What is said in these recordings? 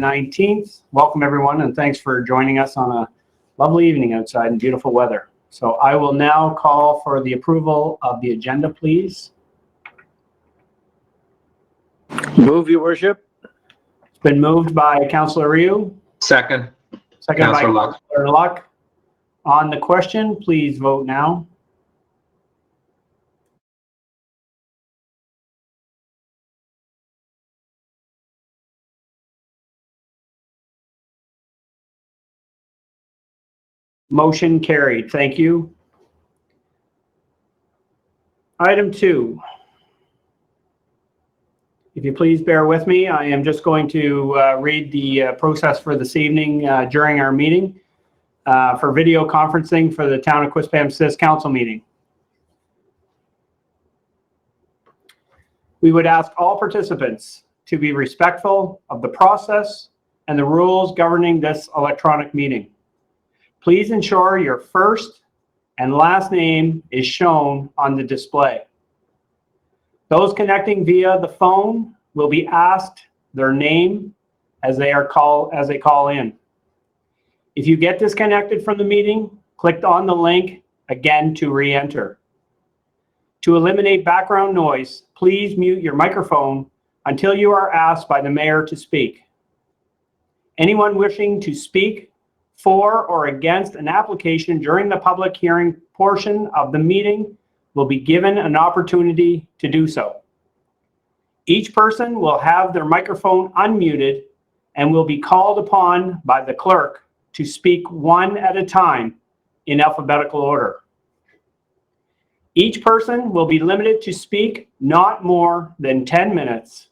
19th. Welcome everyone, and thanks for joining us on a lovely evening outside and beautiful weather. So I will now call for the approval of the agenda, please. Move, Your Worship. It's been moved by Councillor Ryu. Second. Seconded by Councillor Luck. Councillor Luck. On the question, please vote now. Motion carried. Thank you. Item 2. If you please bear with me, I am just going to read the process for this evening during our meeting for video conferencing for the Town of Quispamsis Council meeting. We would ask all participants to be respectful of the process and the rules governing this electronic meeting. Please ensure your first and last name is shown on the display. Those connecting via the phone will be asked their name as they call in. If you get disconnected from the meeting, click on the link again to re-enter. To eliminate background noise, please mute your microphone until you are asked by the mayor to speak. Anyone wishing to speak for or against an application during the public hearing portion of the meeting will be given an opportunity to do so. Each person will have their microphone unmuted and will be called upon by the clerk to speak one at a time in alphabetical order. Each person will be limited to speak not more than 10 minutes,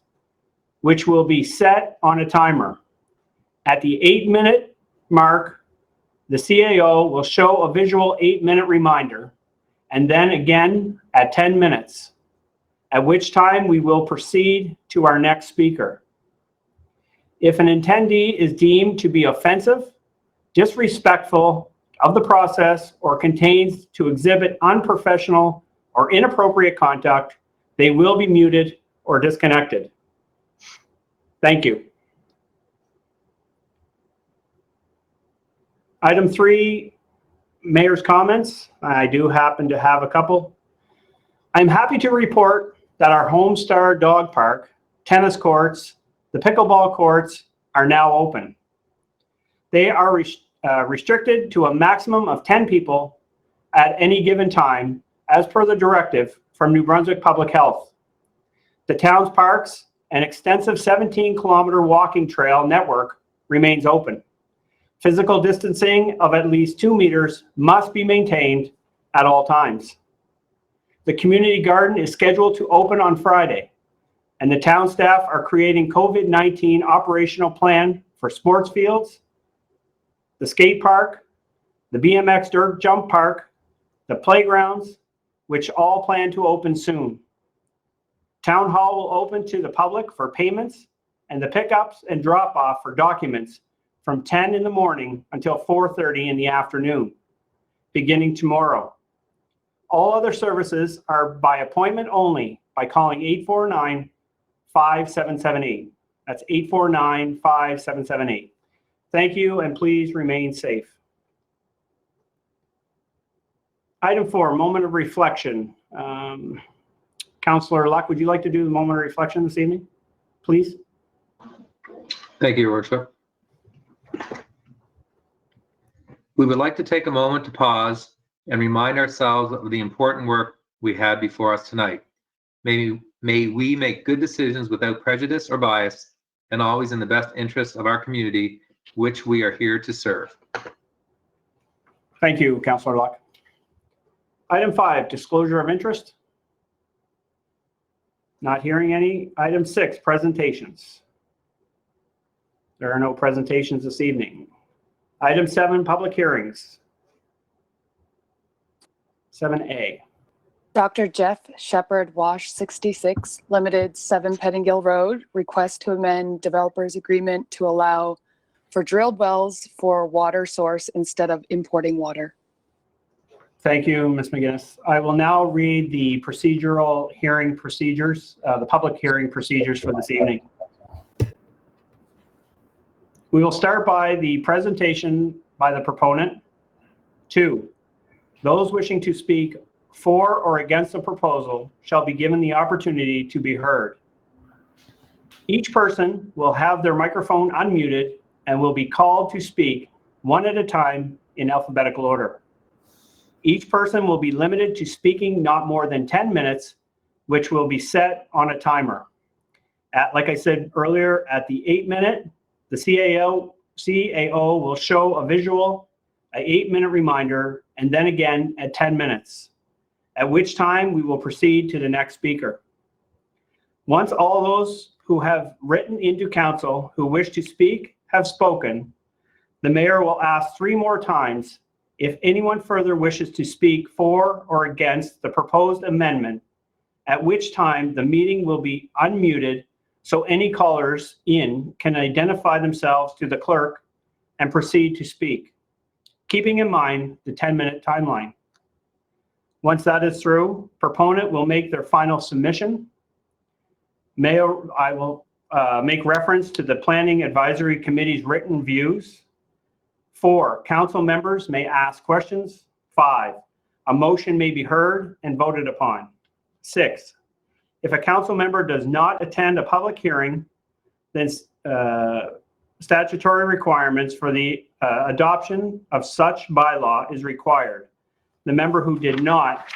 which will be set on a timer. At the 8-minute mark, the CAO will show a visual 8-minute reminder, and then again at 10 minutes, at which time we will proceed to our next speaker. If an attendee is deemed to be offensive, disrespectful of the process, or contains to exhibit unprofessional or inappropriate conduct, they will be muted or disconnected. Thank you. Item 3, Mayor's comments. I do happen to have a couple. I'm happy to report that our Homestar Dog Park, tennis courts, the pickleball courts are now open. They are restricted to a maximum of 10 people at any given time, as per the directive from New Brunswick Public Health. The town's parks and extensive 17-kilometer walking trail network remains open. Physical distancing of at least 2 meters must be maintained at all times. The community garden is scheduled to open on Friday, and the town staff are creating COVID-19 operational plan for sports fields, the skate park, the BMX dirt jump park, the playgrounds, which all plan to open soon. Town hall will open to the public for payments and the pickups and drop-off for documents from 10 in the morning until 4:30 in the afternoon, beginning tomorrow. All other services are by appointment only by calling 849-5778. That's 849-5778. Thank you, and please remain safe. Item 4, moment of reflection. Councillor Luck, would you like to do the moment of reflection this evening, please? Thank you, Your Worship. We would like to take a moment to pause and remind ourselves of the important work we had before us tonight. May we make good decisions without prejudice or bias, and always in the best interest of our community, which we are here to serve. Thank you, Councillor Luck. Item 5, disclosure of interest. Not hearing any. Item 6, presentations. There are no presentations this evening. Item 7, public hearings. 7A. Dr. Jeff Shepherd, Wash 66, Limited, 7 Pettingill Road, request to amend developer's agreement to allow for drilled wells for water source instead of importing water. Thank you, Ms. McGinnis. I will now read the procedural hearing procedures, the public hearing procedures for this evening. We will start by the presentation by the proponent. 2, those wishing to speak for or against the proposal shall be given the opportunity to be heard. Each person will have their microphone unmuted and will be called to speak one at a time in alphabetical order. Each person will be limited to speaking not more than 10 minutes, which will be set on a timer. Like I said earlier, at the 8-minute, the CAO will show a visual, an 8-minute reminder, and then again at 10 minutes, at which time we will proceed to the next speaker. Once all those who have written into council who wish to speak have spoken, the mayor will ask 3 more times if anyone further wishes to speak for or against the proposed amendment, at which time the meeting will be unmuted so any callers in can identify themselves to the clerk and proceed to speak, keeping in mind the 10-minute timeline. Once that is through, proponent will make their final submission. Mayor, I will make reference to the Planning Advisory Committee's written views. 4, council members may ask questions. 5, a motion may be heard and voted upon. 6, if a council member does not attend a public hearing, then statutory requirements for the adoption of such bylaw is required. The member who did not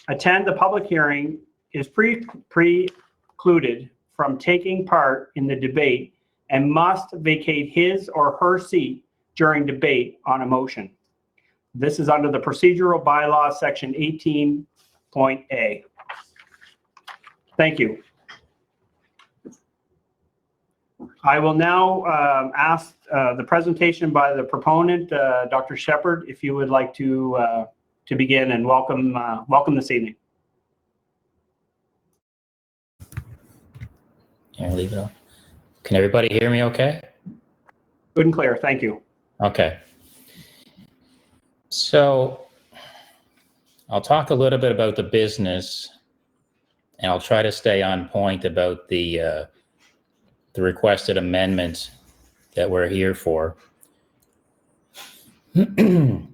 attend the public hearing is precluded from taking part in the debate and must vacate his or her seat during debate on a motion. This is under the procedural bylaw, section 18.A. Thank you. I will now ask the presentation by the proponent, Dr. Shepherd, if you would like to begin, and welcome this evening. Here, leave it on. Can everybody hear me okay? Good and clear, thank you. Okay. So I'll talk a little bit about the business, and I'll try to stay on point about the requested amendment that we're here for. The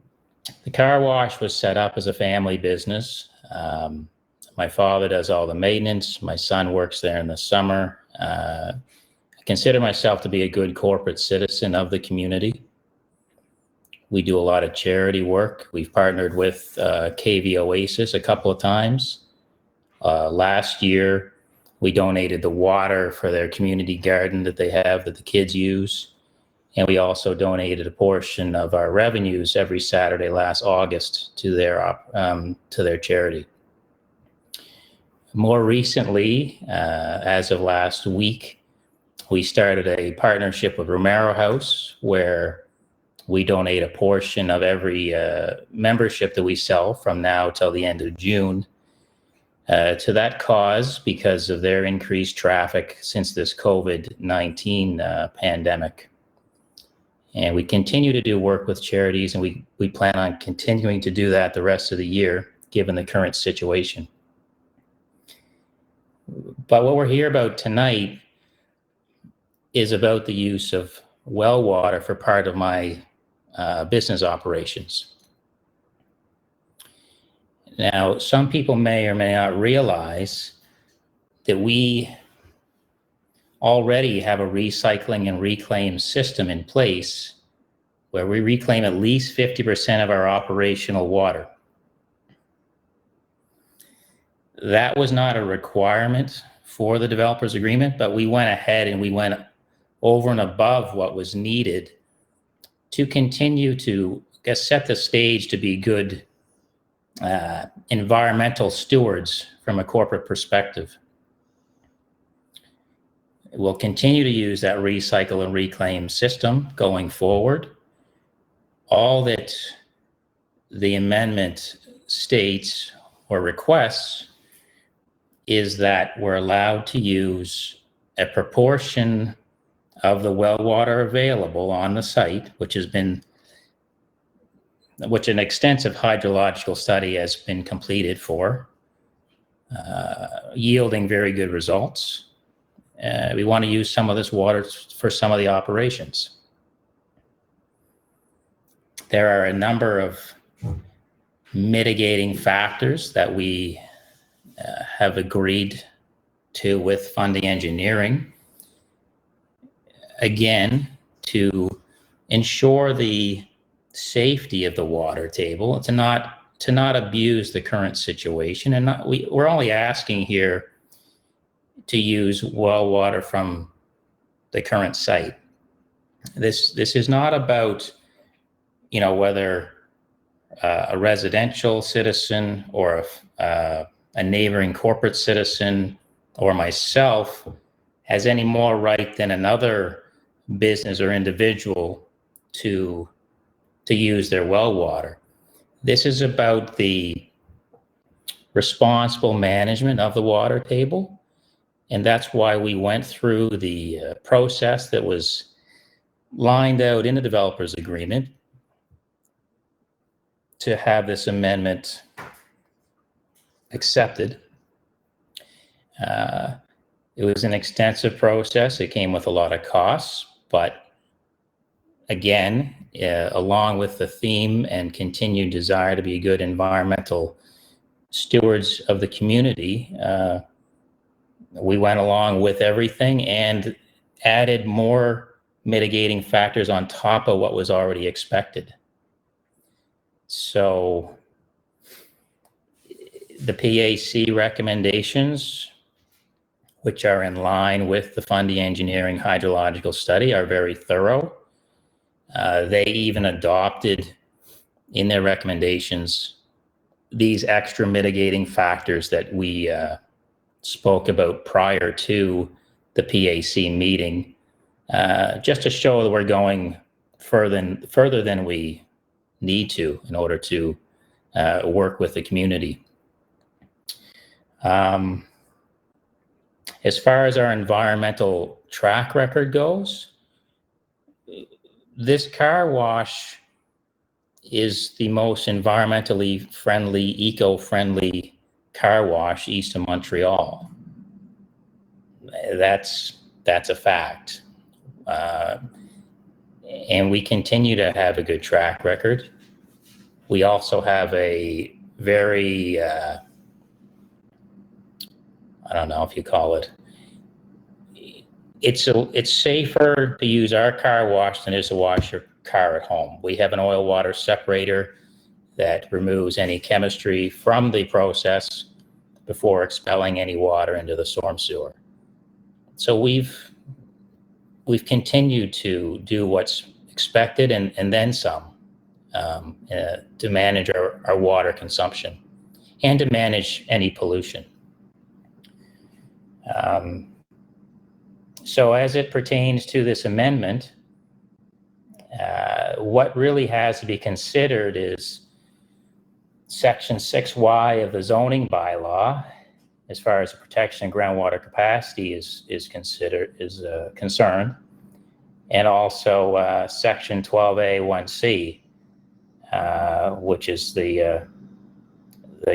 car wash was set up as a family business. My father does all the maintenance. My son works there in the summer. I consider myself to be a good corporate citizen of the community. We do a lot of charity work. We've partnered with KV Oasis a couple of times. Last year, we donated the water for their community garden that they have that the kids use. And we also donated a portion of our revenues every Saturday last August to their charity. More recently, as of last week, we started a partnership with Romero House, where we donate a portion of every membership that we sell from now till the end of June to that cause, because of their increased traffic since this COVID-19 pandemic. And we continue to do work with charities, and we plan on continuing to do that the rest of the year, given the current situation. But what we're here about tonight is about the use of well water for part of my business operations. Now, some people may or may not realize that we already have a recycling and reclaim system in place where we reclaim at least 50% of our operational water. That was not a requirement for the developers agreement, but we went ahead and we went over and above what was needed to continue to set the stage to be good environmental stewards from a corporate perspective. We'll continue to use that recycle and reclaim system going forward. All that the amendment states or requests is that we're allowed to use a proportion of the well water available on the site, which an extensive hydrological study has been completed for, yielding very good results. We want to use some of this water for some of the operations. there are a number of mitigating factors that we have agreed to with funding engineering, again, to ensure the safety of the water table, to not abuse the current situation. And we're only asking here to use well water from the current site. This is not about, whether a residential citizen or a neighboring corporate citizen or myself has any more right than another business or individual to use their well water. This is about the responsible management of the water table, and that's why we went through the process that was lined out in the developer's agreement to have this amendment accepted. It was an extensive process. It came with a lot of costs, but again, along with the theme and continued desire to be good environmental stewards of the community, we went along with everything and added more mitigating factors on top of what was already expected. So the PAC recommendations, which are in line with the Fundy Engineering hydrological study, are very thorough. They even adopted in their recommendations these extra mitigating factors that we spoke about prior to the PAC meeting, just to show that we're going further than we need to in order to work with the community. As far as our environmental track record goes, this car wash is the most environmentally friendly, eco-friendly car wash east of Montreal. That's a fact. And we continue to have a good track record. We also have a very, I don't know if you call it, it's safer to use our car wash than it is to wash your car at home. We have an oil water separator that removes any chemistry from the process before expelling any water into the storm sewer. So we've continued to do what's expected and then some to manage our water consumption and to manage any pollution. So as it pertains to this amendment, what really has to be considered is Section 6Y of the zoning bylaw, as far as the protection of groundwater capacity is concerned, and also Section 12A(1)(c), which is the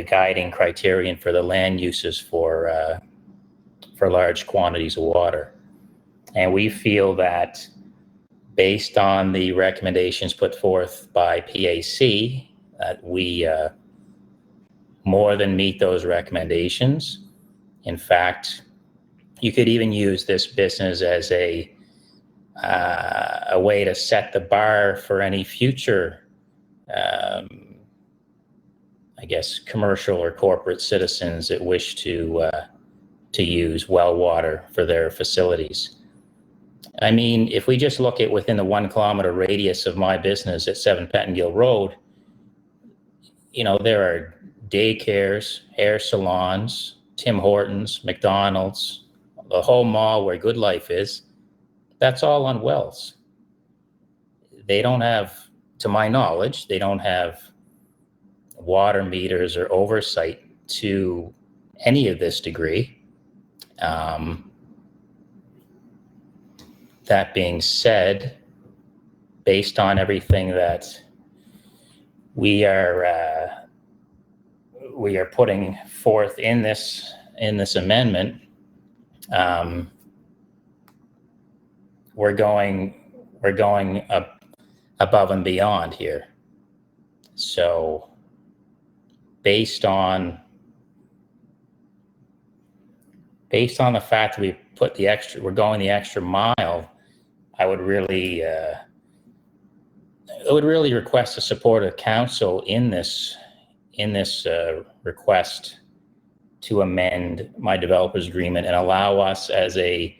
guiding criterion for the land uses for large quantities of water. And we feel that based on the recommendations put forth by PAC, that we more than meet those recommendations. In fact, you could even use this business as a way to set the bar for any future, I guess, commercial or corporate citizens that wish to use well water for their facilities. I mean, if we just look at within the 1 kilometer radius of my business at 7 Pettingill Road, there are daycares, hair salons, Tim Hortons, McDonald's, the whole mall where Good Life is. That's all on wells. They don't have, to my knowledge, they don't have water meters or oversight to any of this degree. That being said, based on everything that we are putting forth in this amendment, we're going up above and beyond here. So based on the fact that we put we're going the extra mile, I would really request the support of council in this request to amend my developer's agreement and allow us as a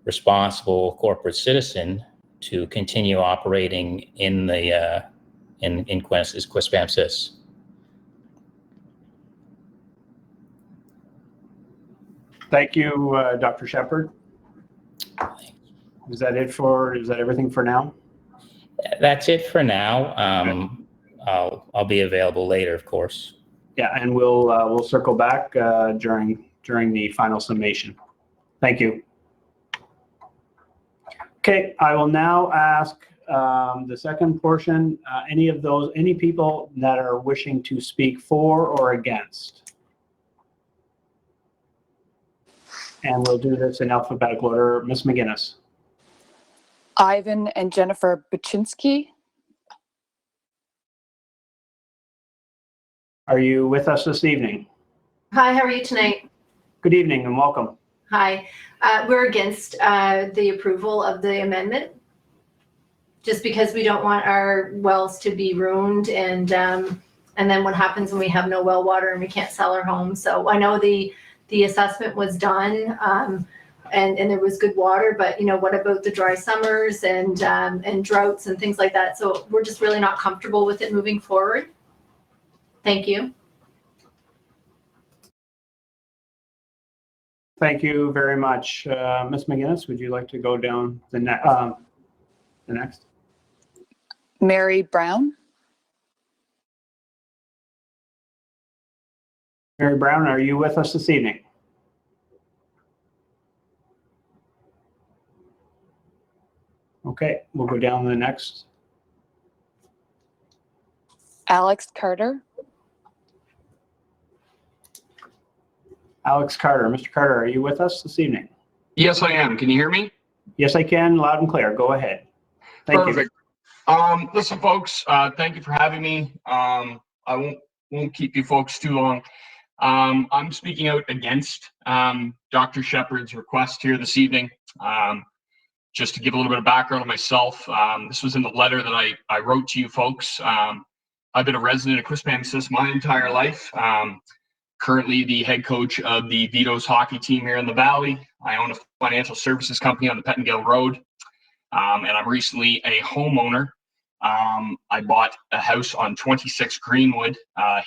responsible corporate citizen to continue operating in the in Quispamsis. Thank you, Dr. Shepard. Is that everything for now? That's it for now. I'll be available later, of course. Yeah, and we'll circle back during the final summation. Thank you. Okay, I will now ask the second portion. Any people that are wishing to speak for or against? And we'll do this in alphabetical order. Ms. McGinnis. Ivan and Jennifer Baczynski. Are you with us this evening? Hi, how are you tonight? Good evening and welcome. Hi. We're against the approval of the amendment, just because we don't want our wells to be ruined, and then what happens when we have no well water and we can't sell our home. So I know the assessment was done, and there was good water, but what about the dry summers and droughts and things like that? So we're just really not comfortable with it moving forward. Thank you. Thank you very much. Ms. McGinnis, would you like to go down the next? Mary Brown. Mary Brown, are you with us this evening? Okay, we'll go down to the next. Alex Carter. Alex Carter. Mr. Carter, are you with us this evening? Yes, I am. Can you hear me? Yes, I can. Loud and clear. Go ahead. Thank Perfect. Listen, folks, thank you for having me. I won't keep you folks too long. I'm speaking out against Dr. Shepard's request here this evening. Just to give a little bit of background on myself, this was in the letter that I wrote to you folks. I've been a resident of Quispamsis my entire life. Currently the head coach of the Vito's hockey team here in the Valley. I own a financial services company on the Pettingill Road, and I'm recently a homeowner. I bought a house on 26 Greenwood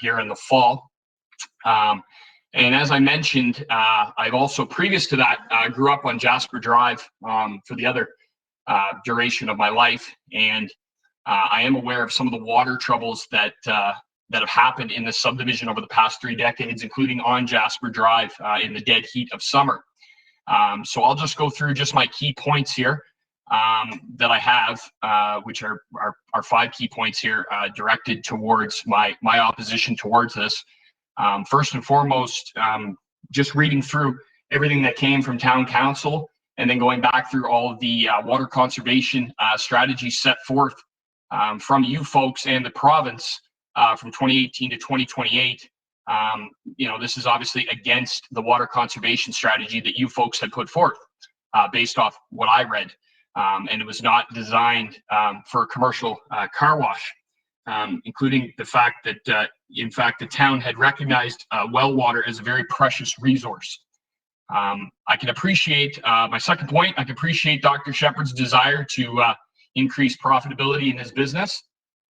here in the fall. And as I mentioned, I've also, previous to that, grew up on Jasper Drive for the other duration of my life. And I am aware of some of the water troubles that have happened in the subdivision over the past 3 decades, including on Jasper Drive in the dead heat of summer. So I'll just go through just my key points here that I have, which are 5 key points here directed towards my opposition towards this. First and foremost, just reading through everything that came from town council and then going back through all of the water conservation strategies set forth from you folks and the province from 2018 to 2028. This is obviously against the water conservation strategy that you folks had put forth based off what I read. And it was not designed for a commercial car wash, including the fact that, in fact, the town had recognized well water as a very precious resource. I can appreciate, my second point, I can appreciate Dr. Shepard's desire to increase profitability in his business,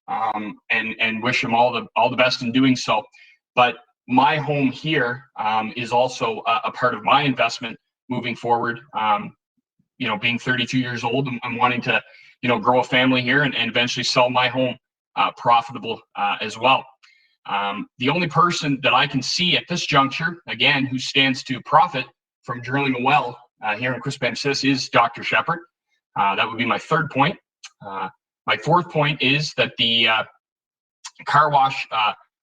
and wish him all the best in doing so. But my home here is also a part of my investment moving forward. Being 32 years old, I'm wanting to, grow a family here and eventually sell my home profitable as well. The only person that I can see at this juncture, again, who stands to profit from drilling a well here in Quispamsis is Dr. Shepard. That would be my third point. My fourth point is that the car wash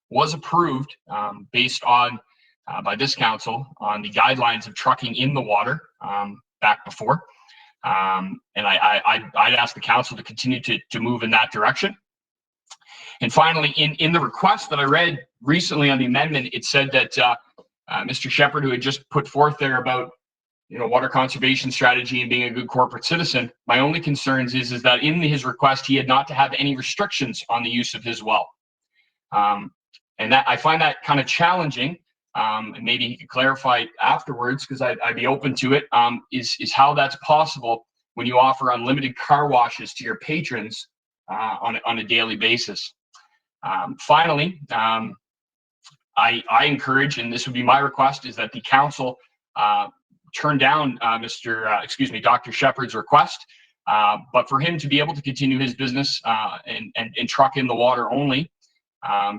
was approved based on, by this council, on the guidelines of trucking in the water back before. And I'd ask the council to continue to move in that direction. And finally, in the request that I read recently on the amendment, it said that Mr. Shepherd, who had just put forth there about water conservation strategy and being a good corporate citizen, my only concerns is that in his request he had not to have any restrictions on the use of his well, and that I find that kind of challenging. And maybe he could clarify afterwards, because I'd be open to it. Is how that's possible when you offer unlimited car washes to your patrons on a daily basis. Finally, I encourage, and this would be my request, is that the council turn down Dr. Shepherd's request, but for him to be able to continue his business and truck in the water only.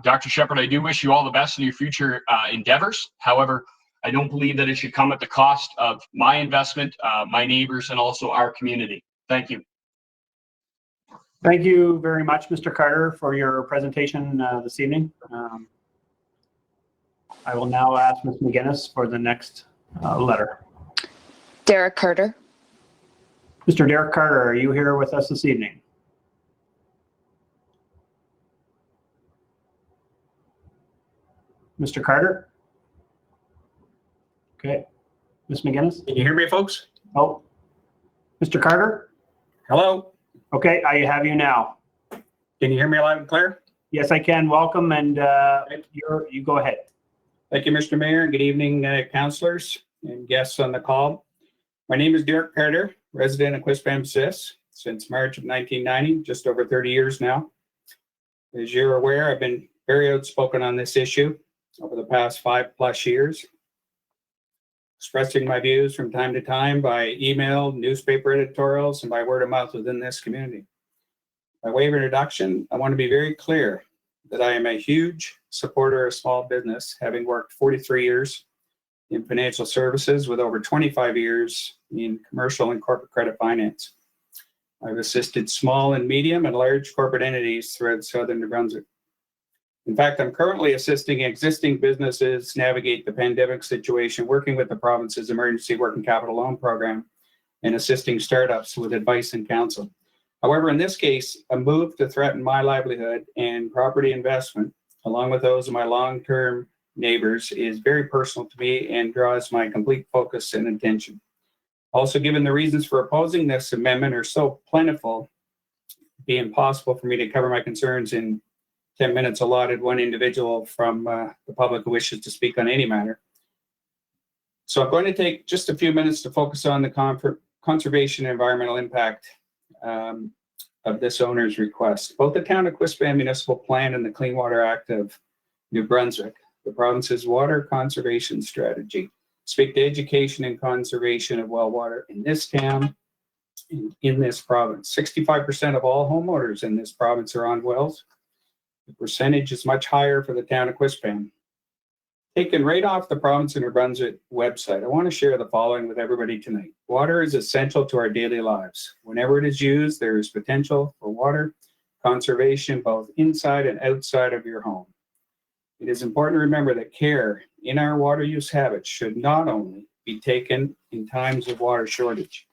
Dr. Shepherd, I do wish you all the best in your future endeavors. However, I don't believe that it should come at the cost of my investment, my neighbors, and also our community. Thank you. Thank you very much, Mr. Carter, for your presentation this evening. I will now ask Ms. McGinnis for the next letter. Derrick Carter. Mr. Derrick Carter, are you here with us this evening? Mr. Carter? Okay. Ms. McGinnis? Can you hear me, folks? Oh, Mr. Carter? Hello? Okay, I have you now. Can you hear me loud and clear? Yes, I can. Welcome, and you go ahead. Thank you, Mr. Mayor, and good evening, councillors and guests on the call. My name is Derrick Carter, resident of Quispamsis since March of 1990, just over 30 years now. As you're aware, I've been very outspoken on this issue over the past 5+ years, expressing my views from time to time by email, newspaper editorials, and by word of mouth within this community. By way of introduction, I want to be very clear that I am a huge supporter of small business, having worked 43 years in financial services with over 25 years in commercial and corporate credit finance. I've assisted small and medium and large corporate entities throughout southern New Brunswick. In fact, I'm currently assisting existing businesses navigate the pandemic situation, working with the province's emergency working capital loan program and assisting startups with advice and counsel. However, in this case, a move to threaten my livelihood and property investment, along with those of my long-term neighbors, is very personal to me and draws my complete focus and attention. Also, given the reasons for opposing this amendment are so plentiful, it'd be impossible for me to cover my concerns in 10 minutes allotted one individual from the public who wishes to speak on any matter. So I'm going to take just a few minutes to focus on the conservation and environmental impact of this owner's request. Both the Town of Quispam Municipal Plan and the Clean Water Act of New Brunswick, the province's water conservation strategy, speak to education and conservation of well water in this town, in this province. 65% of all homeowners in this province are on wells. The percentage is much higher for the Town of Quispam. Taken right off the province of New Brunswick website, I want to share the following with everybody tonight. Water is essential to our daily lives. Whenever it is used, there is potential for water conservation both inside and outside of your home. It is important to remember that care in our water use habits should not only be taken in times of water shortage.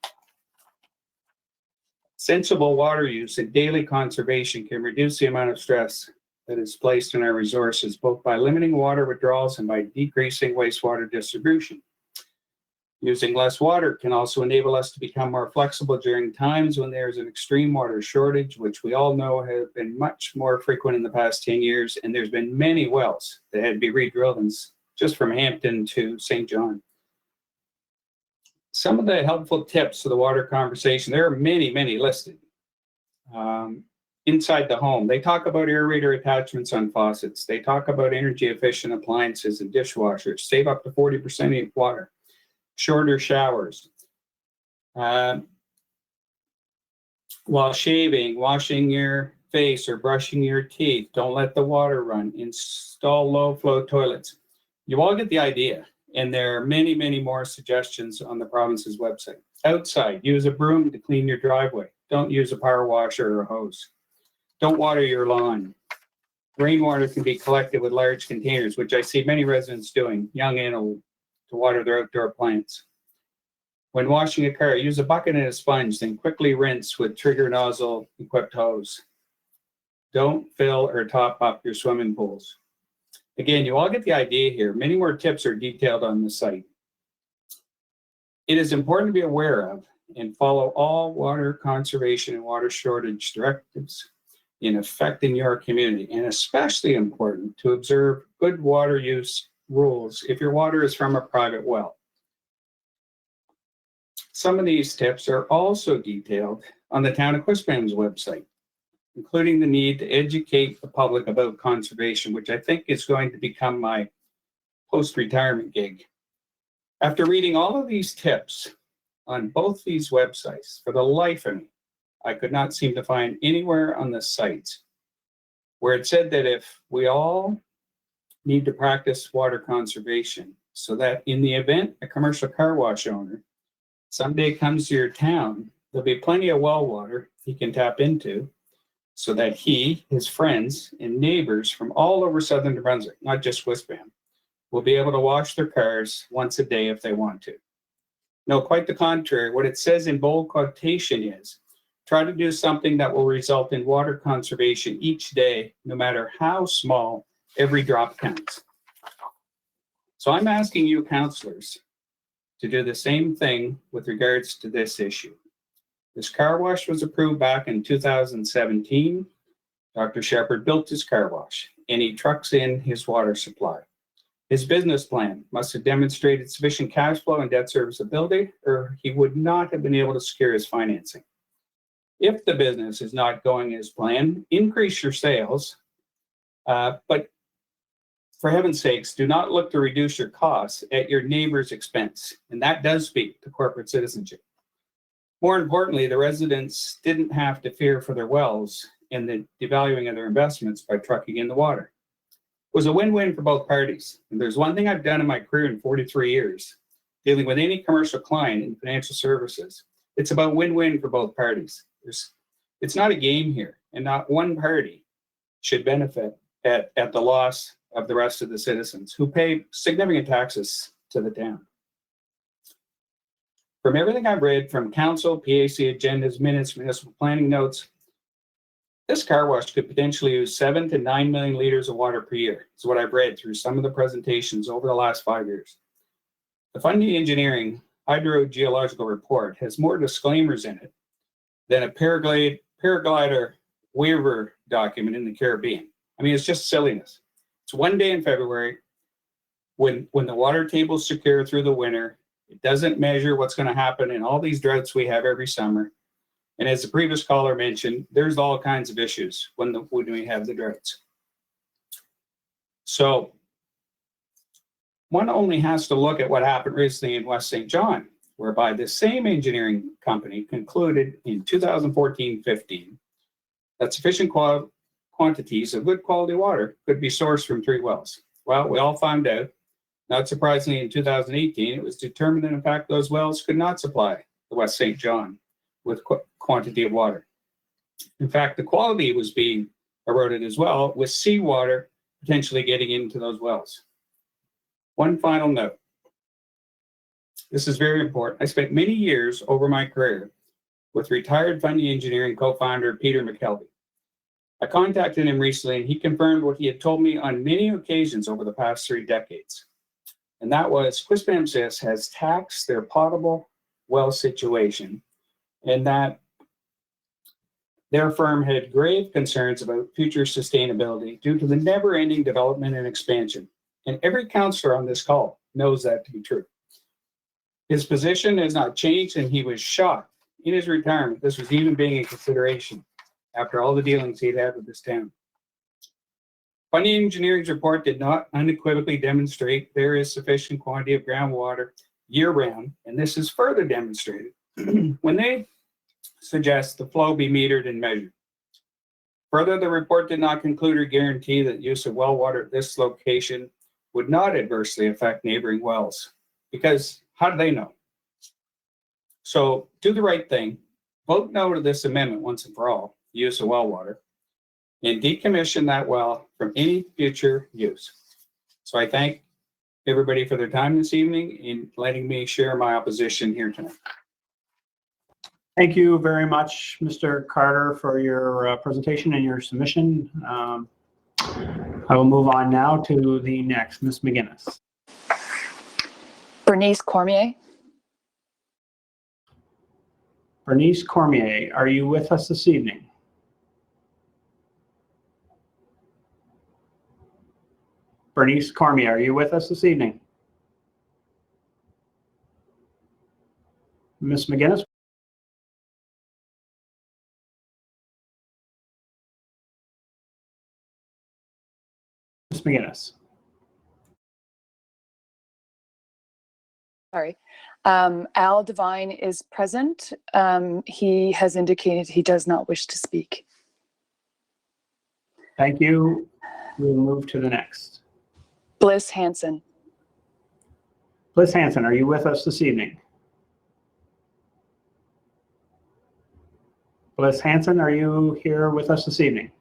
Sensible water use and daily conservation can reduce the amount of stress that is placed in our resources, both by limiting water withdrawals and by decreasing wastewater distribution. Using less water can also enable us to become more flexible during times when there's an extreme water shortage, which we all know have been much more frequent in the past 10 years, and there's been many wells that had to be re-drilled just from Hampton to St. John. Some of the helpful tips for the water conversation, there are many, many listed. Inside the home, they talk about aerator attachments on faucets. They talk about energy efficient appliances and dishwashers, save up to 40% of water, shorter showers. While shaving, washing your face or brushing your teeth, don't let the water run. Install low flow toilets. You all get the idea. And there are many, many more suggestions on the province's website. Outside, use a broom to clean your driveway. Don't use a power washer or a hose. Don't water your lawn. Rainwater can be collected with large containers, which I see many residents doing, young and old, to water their outdoor plants. When washing a car, use a bucket and a sponge, then quickly rinse with trigger nozzle equipped hose. Don't fill or top up your swimming pools. Again, you all get the idea here. Many more tips are detailed on the site. It is important to be aware of and follow all water conservation and water shortage directives in effect in your community, and especially important to observe good water use rules if your water is from a private well. Some of these tips are also detailed on the Town of Quispam's website, including the need to educate the public about conservation, which I think is going to become my post-retirement gig. After reading all of these tips on both these websites, for the life of me, I could not seem to find anywhere on the sites where it said that if we all need to practice water conservation, so that in the event a commercial car wash owner someday comes to your town, there'll be plenty of well water he can tap into, so that he, his friends, and neighbors from all over southern New Brunswick, not just Quispam, will be able to wash their cars once a day if they want to. No, quite the contrary. What it says in bold quotation is, try to do something that will result in water conservation each day, no matter how small, every drop counts. So I'm asking you, councillors, to do the same thing with regards to this issue. This car wash was approved back in 2017. Dr. Shepherd built his car wash and he trucks in his water supply. His business plan must have demonstrated sufficient cash flow and debt serviceability, or he would not have been able to secure his financing. If the business is not going as planned, increase your sales, but for heaven's sakes, do not look to reduce your costs at your neighbor's expense. And that does speak to corporate citizenship. More importantly, the residents didn't have to fear for their wells and the devaluing of their investments by trucking in the water. It was a win-win for both parties. And there's one thing I've done in my career in 43 years, dealing with any commercial client in financial services. It's about win-win for both parties. It's not a game here, and not one party should benefit at the loss of the rest of the citizens who pay significant taxes to the town. From everything I've read from council, PAC agendas, minutes, municipal planning notes, this car wash could potentially use 7 to 9 million liters of water per year. Is what I've read through some of the presentations over the last 5 years. The Fundy Engineering Hydrological report has more disclaimers in it than a paraglider waiver document in the Caribbean. I mean, it's just silliness. It's one day in February when the water table's secure through the winter. It doesn't measure what's going to happen in all these droughts we have every summer. And as the previous caller mentioned, there's all kinds of issues when we have the droughts. So one only has to look at what happened recently in West St. John, whereby this same engineering company concluded in 2014-15 that sufficient quantities of good quality water could be sourced from 3 wells. Well, we all found out, not surprisingly, in 2018, it was determined that in fact those wells could not supply the West St. John with quantity of water. In fact, the quality was being eroded as well, with seawater potentially getting into those wells. One final note. This is very important. I spent many years over my career with retired Fundy Engineering co-founder Peter McKelvey. I contacted him recently and he confirmed what he had told me on many occasions over the past 3 decades. And that was Quispamsis has taxed their potable well situation, and that their firm had grave concerns about future sustainability due to the never-ending development and expansion. And every councillor on this call knows that to be true. His position has not changed, and he was shocked in his retirement this was even being in consideration after all the dealings he'd had with this town. Fundy Engineering's report did not unequivocally demonstrate there is sufficient quantity of groundwater year-round, and this is further demonstrated when they suggest the flow be metered and measured. Further, the report did not conclude or guarantee that use of well water at this location would not adversely affect neighboring wells, because how do they know? So do the right thing, vote no to this amendment once and for all, use of well water, and decommission that well from any future use. So I thank everybody for their time this evening in letting me share my opposition here tonight. Thank you very much, Mr. Carter, for your presentation and your submission. I will move on now to the next, Ms. McGinnis. Bernice Cormier. Bernice Cormier, are you with us this evening? Bernice Cormier, are you with us this evening? Ms. McGinnis? Ms. McGinnis? Sorry. Al Devine is present. He has indicated he does not wish to speak. Thank you. We'll move to the next. Bliss Hansen. Bliss Hansen, are you with us this evening? Bliss Hansen, are you here with us this evening?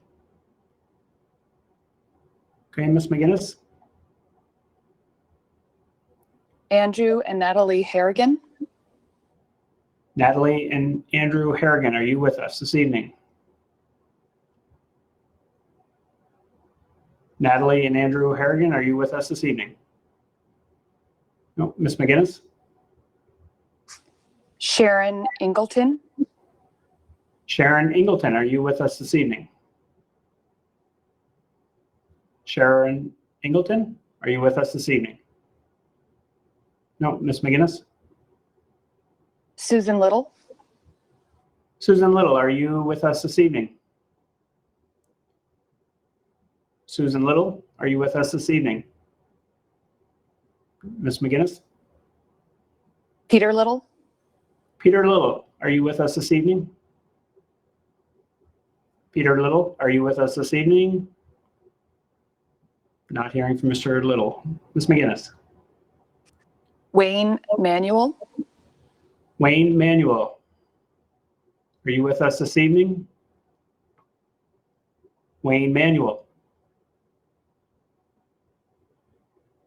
Okay, Ms. McGinnis? Andrew and Natalie Harrigan. Natalie and Andrew Harrigan, are you with us this evening? Natalie and Andrew Harrigan, are you with us this evening? No, Ms. McGinnis? Sharon Ingleton. Sharon Ingleton, are you with us this evening? Sharon Ingleton, are you with us this evening? No, Ms. McGinnis? Susan Little. Susan Little, are you with us this evening? Susan Little, are you with us this evening? Ms. McGinnis? Peter Little. Peter Little, are you with us this evening? Peter Little, are you with us this evening? Not hearing from Mr. Little. Ms. McGinnis? Wayne Manuel. Wayne Manuel, are you with us this evening? Wayne Manuel.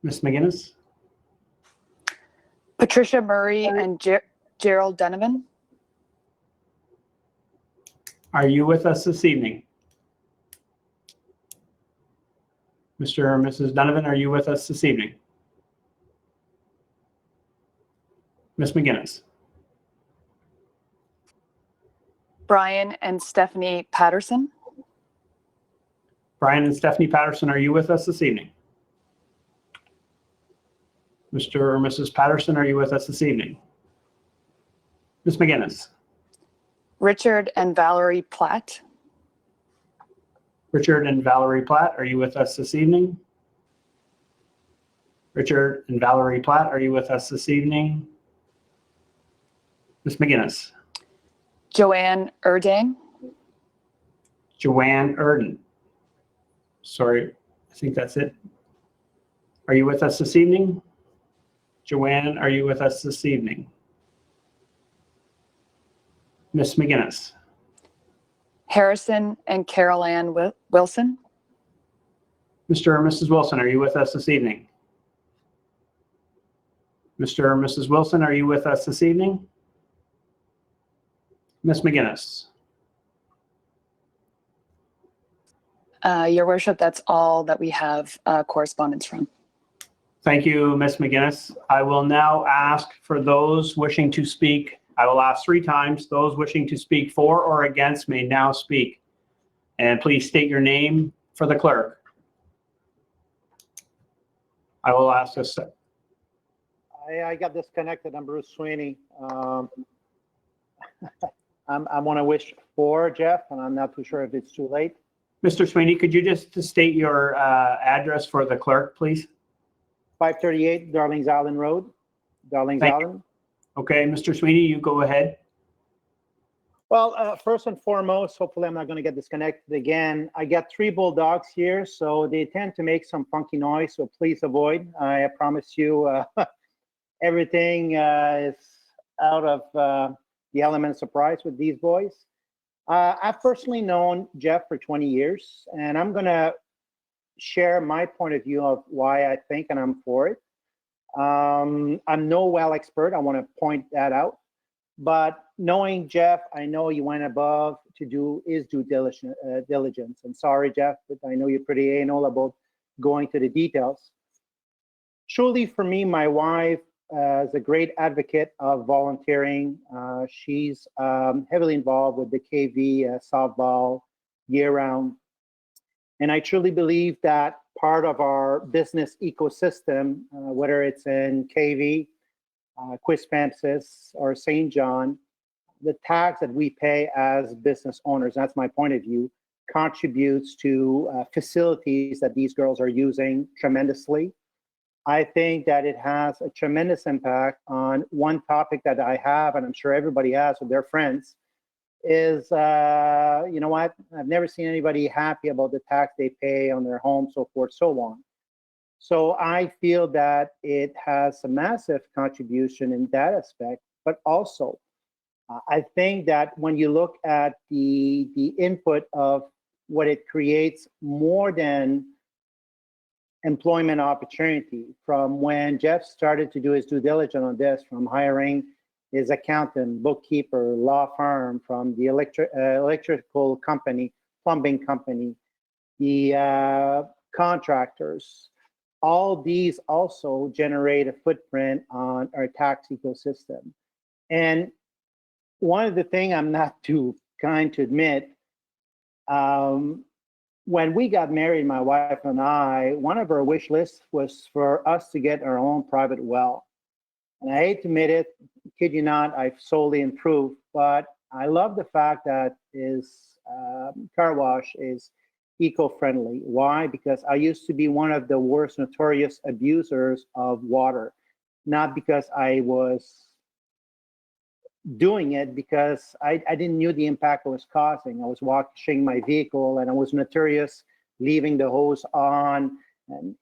Ms. McGinnis? Patricia Murray and Gerald Donovan. Are you with us this evening? Mr. or Mrs. Donovan, are you with us this evening? Ms. McGinnis? Brian and Stephanie Patterson. Brian and Stephanie Patterson, are you with us this evening? Mr. or Mrs. Patterson, are you with us this evening? Ms. McGinnis? Richard and Valerie Platt. Richard and Valerie Platt, are you with us this evening? Richard and Valerie Platt, are you with us this evening? Ms. McGinnis? Joanne Erdang. Joanne Erden. Sorry, I think that's it. Are you with us this evening? Joanne, are you with us this evening? Ms. McGinnis? Harrison and Carol Ann Wilson. Mr. or Mrs. Wilson, are you with us this evening? Mr. or Mrs. Wilson, are you with us this evening? Ms. McGinnis? Your worship, that's all that we have correspondence from. Thank you, Ms. McGinnis. I will now ask for those wishing to speak. I will ask 3 times. Those wishing to speak for or against may now speak. And please state your name for the clerk. I will ask this. I got disconnected. I'm Bruce Sweeney. I want to wish for Jeff, and I'm not too sure if it's too late. Mr. Sweeney, could you just state your address for the clerk, please? 538 Darlings Island Road, Darlings Thank you. Island. Okay, Mr. Sweeney, you go ahead. Well, first and foremost, hopefully I'm not going to get disconnected again. I got 3 bulldogs here, so they tend to make some funky noise, so please avoid. I promise you everything is out of the element of surprise with these boys. I've personally known Jeff for 20 years, and I'm going to share my point of view of why I think and I'm for it. I'm no well expert. I want to point that out. But knowing Jeff, I know you went above to do his due diligence. And sorry, Jeff, but I know you're pretty anal about going to the details. Truly, for me, my wife is a great advocate of volunteering. She's heavily involved with the KV softball year-round. And I truly believe that part of our business ecosystem, whether it's in KV, Quispamsis, or St. John, the tax that we pay as business owners, that's my point of view, contributes to facilities that these girls are using tremendously. I think that it has a tremendous impact on one topic that I have, and I'm sure everybody has with their friends, is, you know what, I've never seen anybody happy about the tax they pay on their home, so forth, so on. So I feel that it has a massive contribution in that aspect, but also I think that when you look at the input of what it creates more than employment opportunity, from when Jeff started to do his due diligence on this, from hiring his accountant, bookkeeper, law firm, from the electrical company, plumbing company, the contractors, all these also generate a footprint on our tax ecosystem. And one of the things I'm not too kind to admit, when we got married, my wife and I, one of our wish lists was for us to get our own private well. And I hate to admit it, kid you not, I've solely improved, but I love the fact that his car wash is eco-friendly. Why? Because I used to be one of the worst notorious abusers of water, not because I was doing it, because I didn't know the impact it was causing. I was washing my vehicle and I was notorious leaving the hose on, and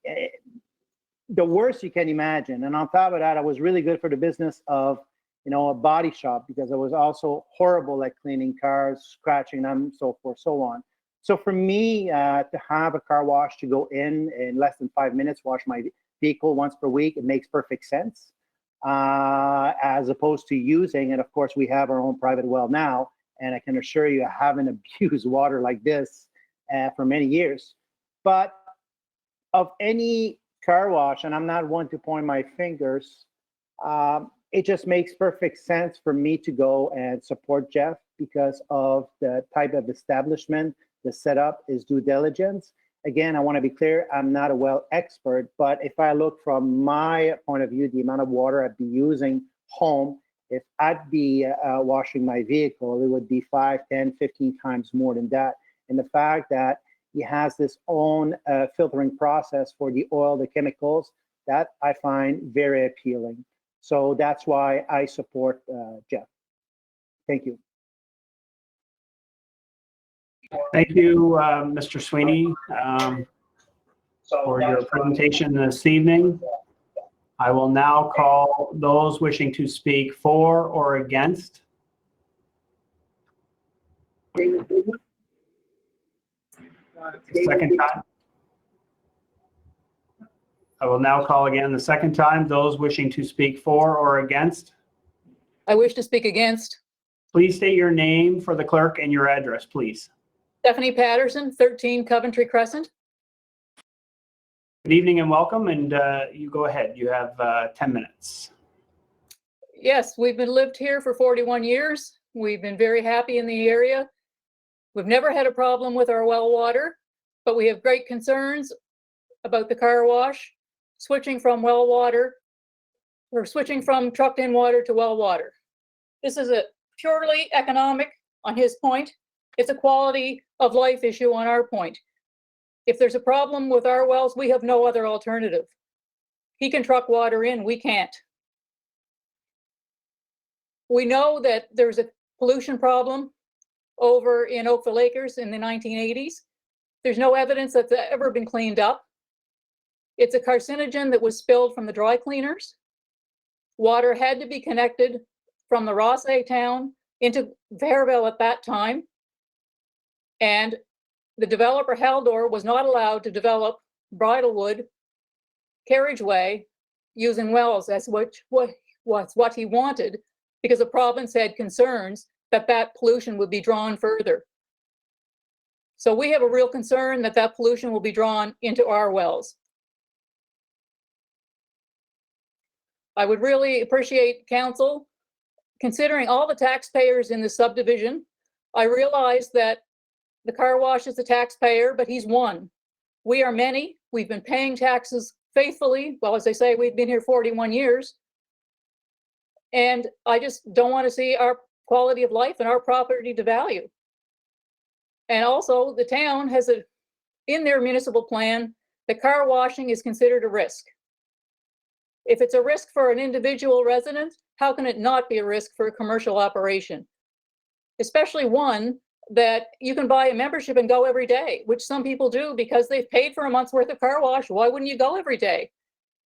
the worst you can imagine. And on top of that, I was really good for the business of, you know, a body shop, because I was also horrible at cleaning cars, scratching them, so forth, so on. So for me, to have a car wash to go in less than 5 minutes, wash my vehicle once per week, it makes perfect sense. As opposed to using, and of course we have our own private well now, and I can assure you I haven't abused water like this for many years. But of any car wash, and I'm not one to point my fingers, it just makes perfect sense for me to go and support Jeff because of the type of establishment, the setup, his due diligence. Again, I want to be clear, I'm not a well expert, but if I look from my point of view, the amount of water I'd be using home, if I'd be washing my vehicle, it would be 5, 10, 15 times more than that. And the fact that he has this own filtering process for the oil, the chemicals, that I find very appealing. So that's why I support Jeff. Thank you. Thank you, Mr. Sweeney, for your presentation this evening. I will now call those wishing to speak for or against. Second time. I will now call again the second time. Those wishing to speak for or against. I wish to speak against. Please state your name for the clerk and your address, please. Stephanie Patterson, 13 Coventry Crescent. Good evening and welcome, and you go ahead. You have 10 minutes. Yes, we've lived here for 41 years. We've been very happy in the area. We've never had a problem with our well water, but we have great concerns about the car wash, switching from well water, or switching from trucked in water to well water. This is a purely economic on his point. It's a quality of life issue on our point. If there's a problem with our wells, we have no other alternative. He can truck water in, we can't. We know that there's a pollution problem over in Oakville Acres in the 1980s. There's no evidence that's ever been cleaned up. It's a carcinogen that was spilled from the dry cleaners. Water had to be connected from the Rossay town into Fairville at that time. And the developer Haldor was not allowed to develop Bridlewood carriageway using wells. That's what he wanted. because the province had concerns that that pollution would be drawn further. So we have a real concern that that pollution will be drawn into our wells. I would really appreciate council considering all the taxpayers in the subdivision. I realize that the car wash is a taxpayer, but he's one. We are many. We've been paying taxes faithfully. Well, as I say, we've been here 41 years. And I just don't want to see our quality of life and our property devalue. And also the town has in their municipal plan, the car washing is considered a risk. If it's a risk for an individual resident, how can it not be a risk for a commercial operation? Especially one that you can buy a membership and go every day, which some people do because they've paid for a month's worth of car wash. Why wouldn't you go every day?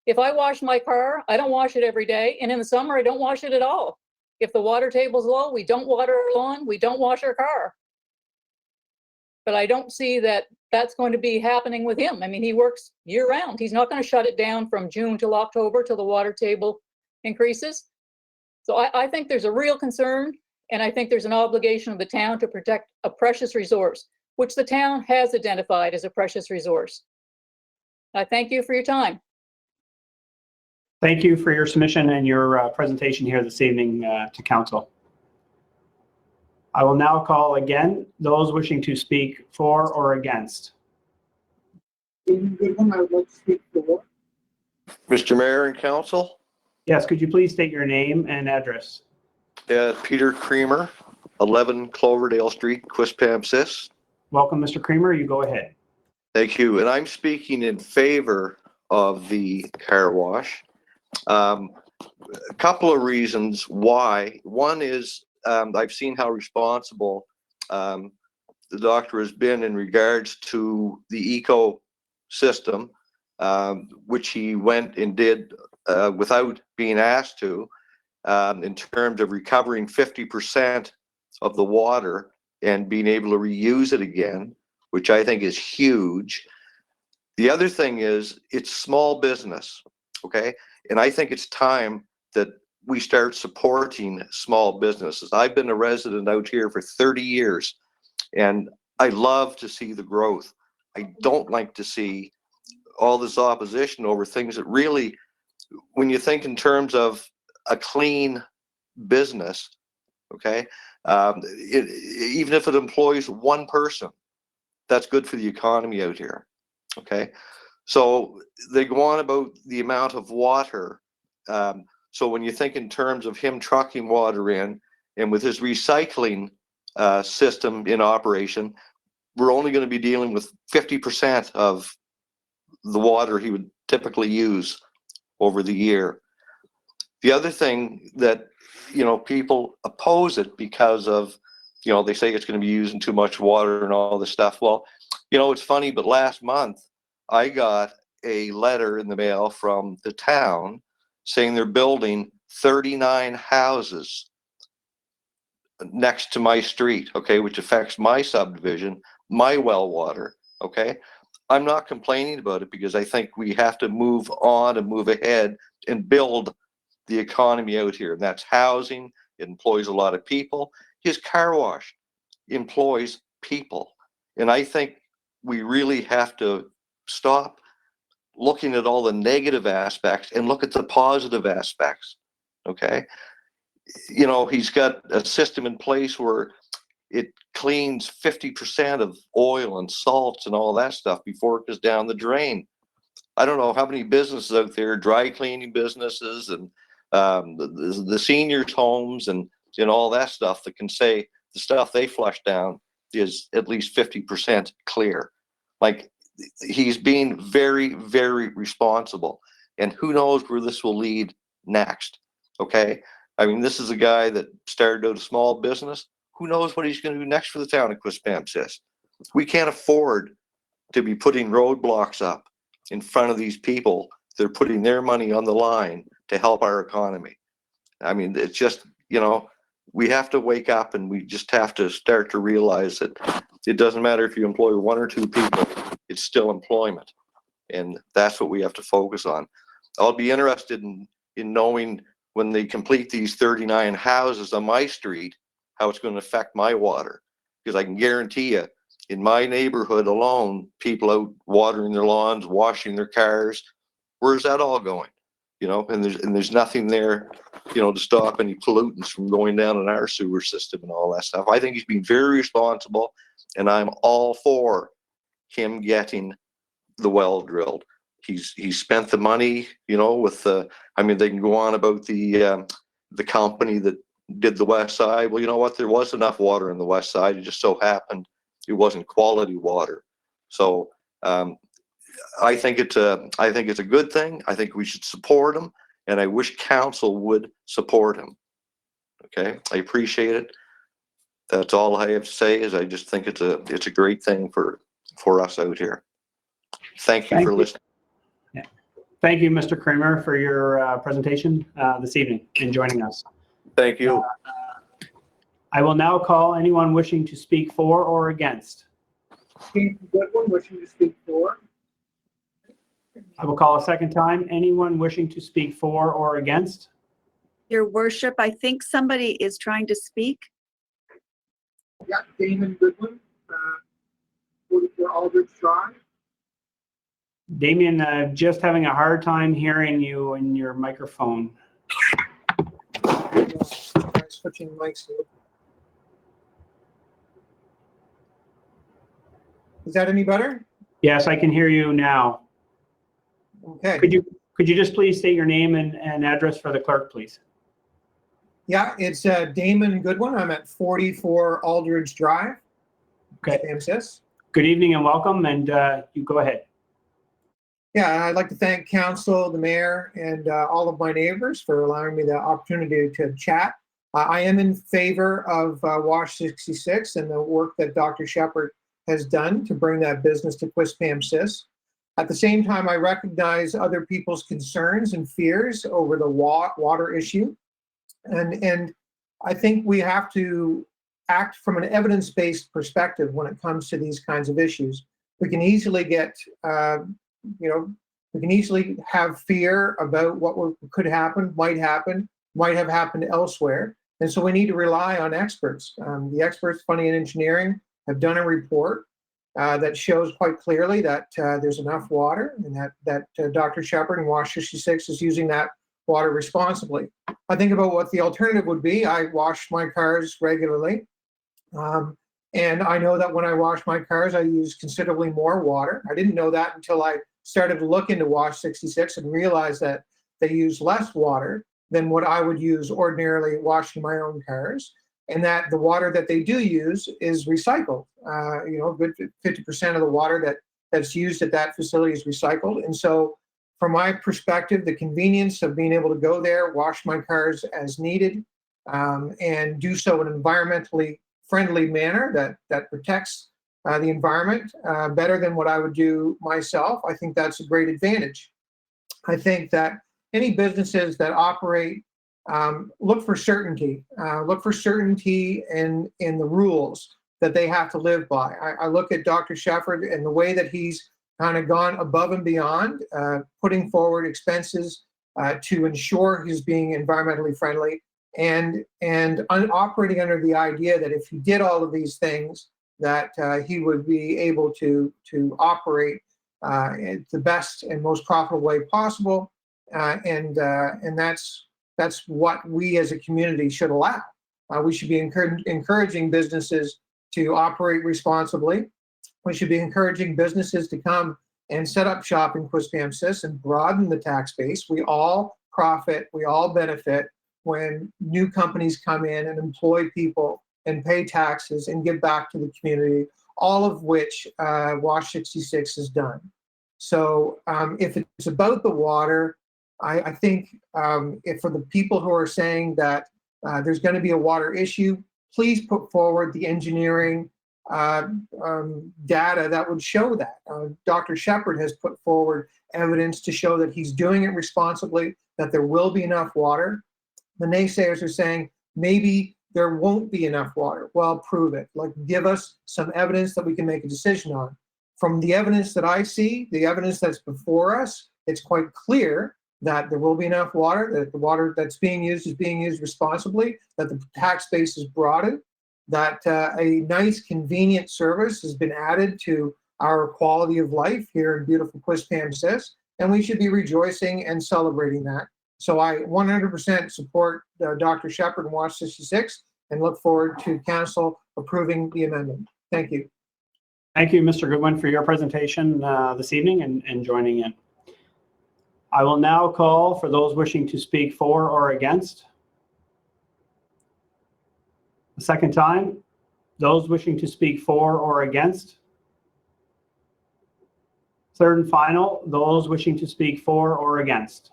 If I wash my car, I don't wash it every day. And in the summer, I don't wash it at all. If the water table's low, we don't water our lawn, we don't wash our car. But I don't see that that's going to be happening with him. I mean, he works year round. He's not going to shut it down from June till October till the water table increases. So I think there's a real concern, and I think there's an obligation of the town to protect a precious resource, which the town has identified as a precious resource. I thank you for your time. Thank you for your submission and your presentation here this evening to council. I will now call again those wishing to speak for or against. Mr. Mayor and Council, Yes, could you please state your name and address? Peter Creamer, 11 Cloverdale Street, Quispamsis. Welcome, Mr. Creamer. You go ahead. Thank you. And I'm speaking in favor of the car wash. A couple of reasons why. One is I've seen how responsible the doctor has been in regards to the ecosystem, which he went and did without being asked to, in terms of recovering 50% of the water and being able to reuse it again, which I think is huge. The other thing is it's small business, okay? And I think it's time that we start supporting small businesses. I've been a resident out here for 30 years, and I love to see the growth. I don't like to see all this opposition over things that really, when you think in terms of a clean business, okay, even if it employs one person, that's good for the economy out here, okay? So they go on about the amount of water. So when you think in terms of him trucking water in, and with his recycling system in operation, we're only going to be dealing with 50% of the water he would typically use over the year. The other thing that, you know, people oppose it because of, you know, they say it's going to be using too much water and all this stuff. Well, you know, it's funny, but last month I got a letter in the mail from the town saying they're building 39 houses next to my street, okay, which affects my subdivision, my well water, okay? I'm not complaining about it because I think we have to move on and move ahead and build the economy out here. And that's housing. It employs a lot of people. His car wash employs people. And I think we really have to stop looking at all the negative aspects and look at the positive aspects, okay? You know, he's got a system in place where it cleans 50% of oil and salts and all that stuff before it goes down the drain. I don't know how many businesses out there, dry cleaning businesses and the seniors' homes and all that stuff that can say the stuff they flush down is at least 50% clear. Like, he's being very, very responsible. And who knows where this will lead next, okay? I mean, this is a guy that started out a small business. Who knows what he's going to do next for the town of Quispamsis? We can't afford to be putting roadblocks up in front of these people. They're putting their money on the line to help our economy. I mean, it's just, you know, we have to wake up and we just have to start to realize that it doesn't matter if you employ one or two people, it's still employment. And that's what we have to focus on. I'll be interested in knowing when they complete these 39 houses on my street, how it's going to affect my water. Because I can guarantee you, in my neighborhood alone, people out watering their lawns, washing their cars, where's that all going? You know, and there's nothing there, you know, to stop any pollutants from going down in our sewer system and all that stuff. I think he's been very responsible, and I'm all for him getting the well drilled. He's spent the money, you know, with the, I mean, they can go on about the company that did the west side. Well, you know what? There was enough water in the west side. It just so happened it wasn't quality water. So I think it's a good thing. I think we should support him, and I wish council would support him. Okay, I appreciate it. That's all I have to say. Is I just think it's a great thing for us out here. Thank you for listening. Yeah. Thank you, Mr. Kramer, for your presentation this evening and joining us. Thank you. I will now call anyone wishing to speak for or against. Goodwin wishing to speak for. I will call a second time. Anyone wishing to speak for or against? Your worship, I think somebody is trying to speak. Yeah, Damon Goodwin, 44 Aldrich Drive. Damien, just having a hard time hearing you in your microphone. Switching mics. Is that any better? Yes, I can hear you now. Okay. Could you just please state your name and address for the clerk, please? Yeah, it's Damon Goodwin. I'm at 44 Aldridge Drive. Okay. Quispamsis. Good evening and welcome, and you go ahead. Yeah, I'd like to thank council, the mayor, and all of my neighbors for allowing me the opportunity to chat. I am in favor of WASH 66 and the work that Dr. Shepherd has done to bring that business to Quispamsis. At the same time, I recognize other people's concerns and fears over the water issue. And I think we have to act from an evidence-based perspective when it comes to these kinds of issues. We can easily get, we can easily have fear about what could happen, might have happened elsewhere. And so we need to rely on experts. The experts, Funding and Engineering, have done a report that shows quite clearly that there's enough water, and that Dr. Shepherd and WASH 66 is using that water responsibly. I think about what the alternative would be. I wash my cars regularly. And I know that when I wash my cars, I use considerably more water. I didn't know that until I started to look into WASH 66 and realized that they use less water than what I would use ordinarily washing my own cars, and that the water that they do use is recycled. Good 50% of the water that's used at that facility is recycled. And so from my perspective, the convenience of being able to go there, wash my cars as needed, and do so in an environmentally friendly manner that protects the environment better than what I would do myself, I think that's a great advantage. I think that any businesses that operate look for certainty. Look for certainty in the rules that they have to live by. I look at Dr. Shepherd and the way that he's kind of gone above and beyond, putting forward expenses to ensure he's being environmentally friendly, and operating under the idea that if he did all of these things, that he would be able to operate in the best and most profitable way possible, and that's what we as a community should allow. We should be encouraging businesses to operate responsibly. We should be encouraging businesses to come and set up shop in Quispamsis and broaden the tax base. We all profit, we all benefit when new companies come in and employ people and pay taxes and give back to the community, all of which WASH 66 has done. So if it's about the water, I think if for the people who are saying that there's going to be a water issue, please put forward the engineering data that would show that. Dr. Shepherd has put forward evidence to show that he's doing it responsibly, that there will be enough water. The naysayers are saying maybe there won't be enough water. Well, prove it. Like, give us some evidence that we can make a decision on. From the evidence that I see, the evidence that's before us, it's quite clear that there will be enough water, that the water that's being used is being used responsibly, that the tax base is broadened, that a nice, convenient service has been added to our quality of life here in beautiful Quispamsis, and we should be rejoicing and celebrating that. So I 100% support Dr. Shepherd and Wash 66 and look forward to council approving the amendment. Thank you. Thank you, Mr. Goodwin, for your presentation this evening and joining in. I will now call for those wishing to speak for or against. The second time, those wishing to speak for or against. Third and final, those wishing to speak for or against.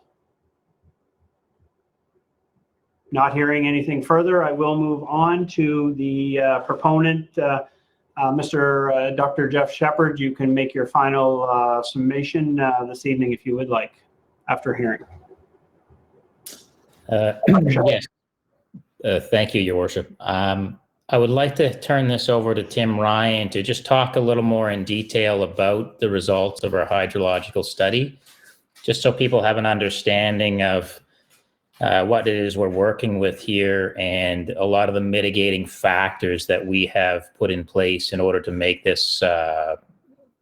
Not hearing anything further, I will move on to the proponent, Dr. Jeff Shepherd. You can make your final summation this evening if you would like, after hearing. Yes. Thank you, Your Worship. I would like to turn this over to Tim Ryan to just talk a little more in detail about the results of our hydrological study, just so people have an understanding of what it is we're working with here and a lot of the mitigating factors that we have put in place in order to make this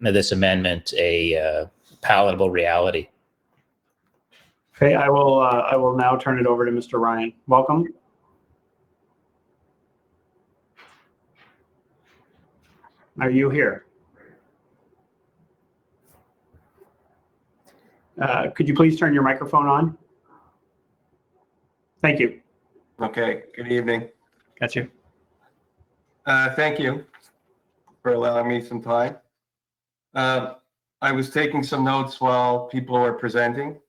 this amendment a palatable reality. Okay, I will now turn it over to Mr. Ryan. Welcome. Are you here? Could you please turn your microphone on? Thank you. Okay, good evening. Got you. Thank you for allowing me some time. I was taking some notes while people were presenting,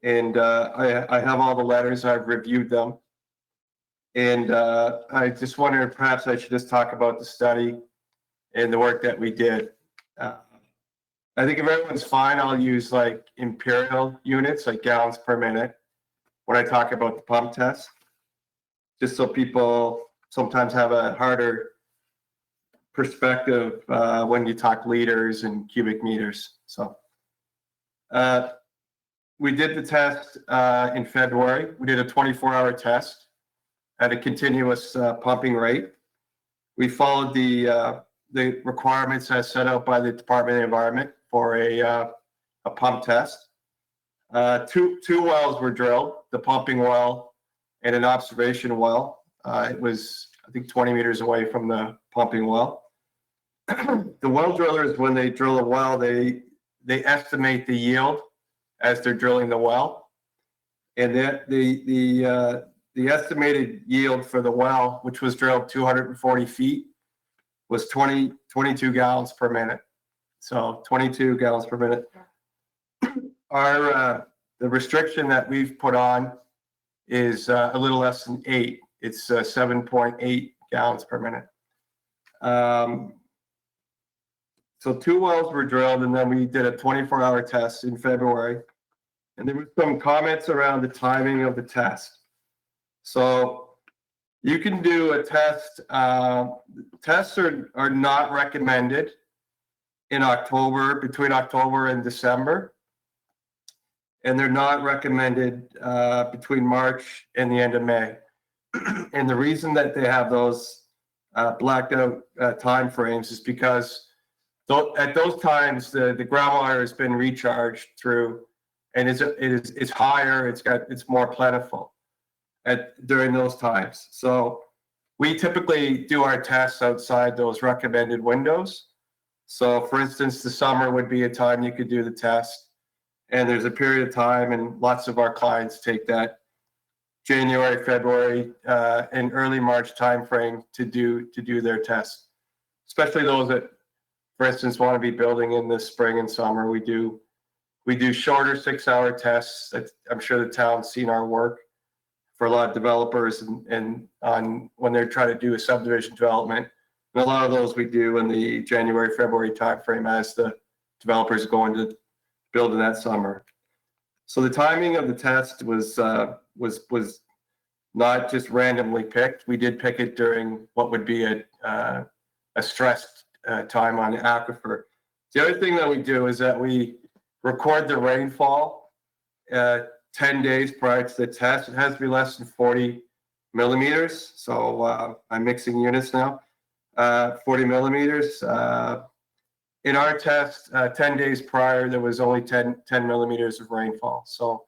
and I have all the letters, I've reviewed them. And I just wondered, perhaps I should just talk about the study and the work that we did. I think if everyone's fine, I'll use like imperial units, like gallons per minute, when I talk about the pump test, just so people sometimes have a harder perspective when you talk liters and cubic meters. So we did the test in February. We did a 24-hour test at a continuous pumping rate. We followed the requirements as set out by the Department of Environment for a pump test. Two wells were drilled, the pumping well and an observation well. It was, I think, 20 meters away from the pumping well. The well drillers, when they drill a well, they estimate the yield as they're drilling the well. And the estimated yield for the well, which was drilled 240 feet, was 22 gallons per minute. So 22 gallons per minute. The restriction that we've put on is a little less than 8. It's 7.8 gallons per minute. So 2 wells were drilled, and then we did a 24-hour test in February. And there were some comments around the timing of the test. So you can do a test. Tests are not recommended in October, between October and December. And they're not recommended between March and the end of May. And the reason that they have those blacked out time frames is because at those times the groundwater has been recharged through, and it's higher. It's more plentiful during those times. So we typically do our tests outside those recommended windows. So, for instance, the summer would be a time you could do the test. And there's a period of time, and lots of our clients take that January, February, and early March timeframe to do their tests. Especially those that, for instance, want to be building in the spring and summer. We do shorter 6-hour tests. I'm sure the town's seen our work for a lot of developers and on when they're trying to do a subdivision development. And a lot of those we do in the January, February timeframe as the developers go into building that summer. So the timing of the test was not just randomly picked. We did pick it during what would be a stressed time on the aquifer. The other thing that we do is that we record the rainfall 10 days prior to the test. It has to be less than 40 millimeters. So I'm mixing units now. 40 millimeters. In our test, 10 days prior, there was only 10 millimeters of rainfall. So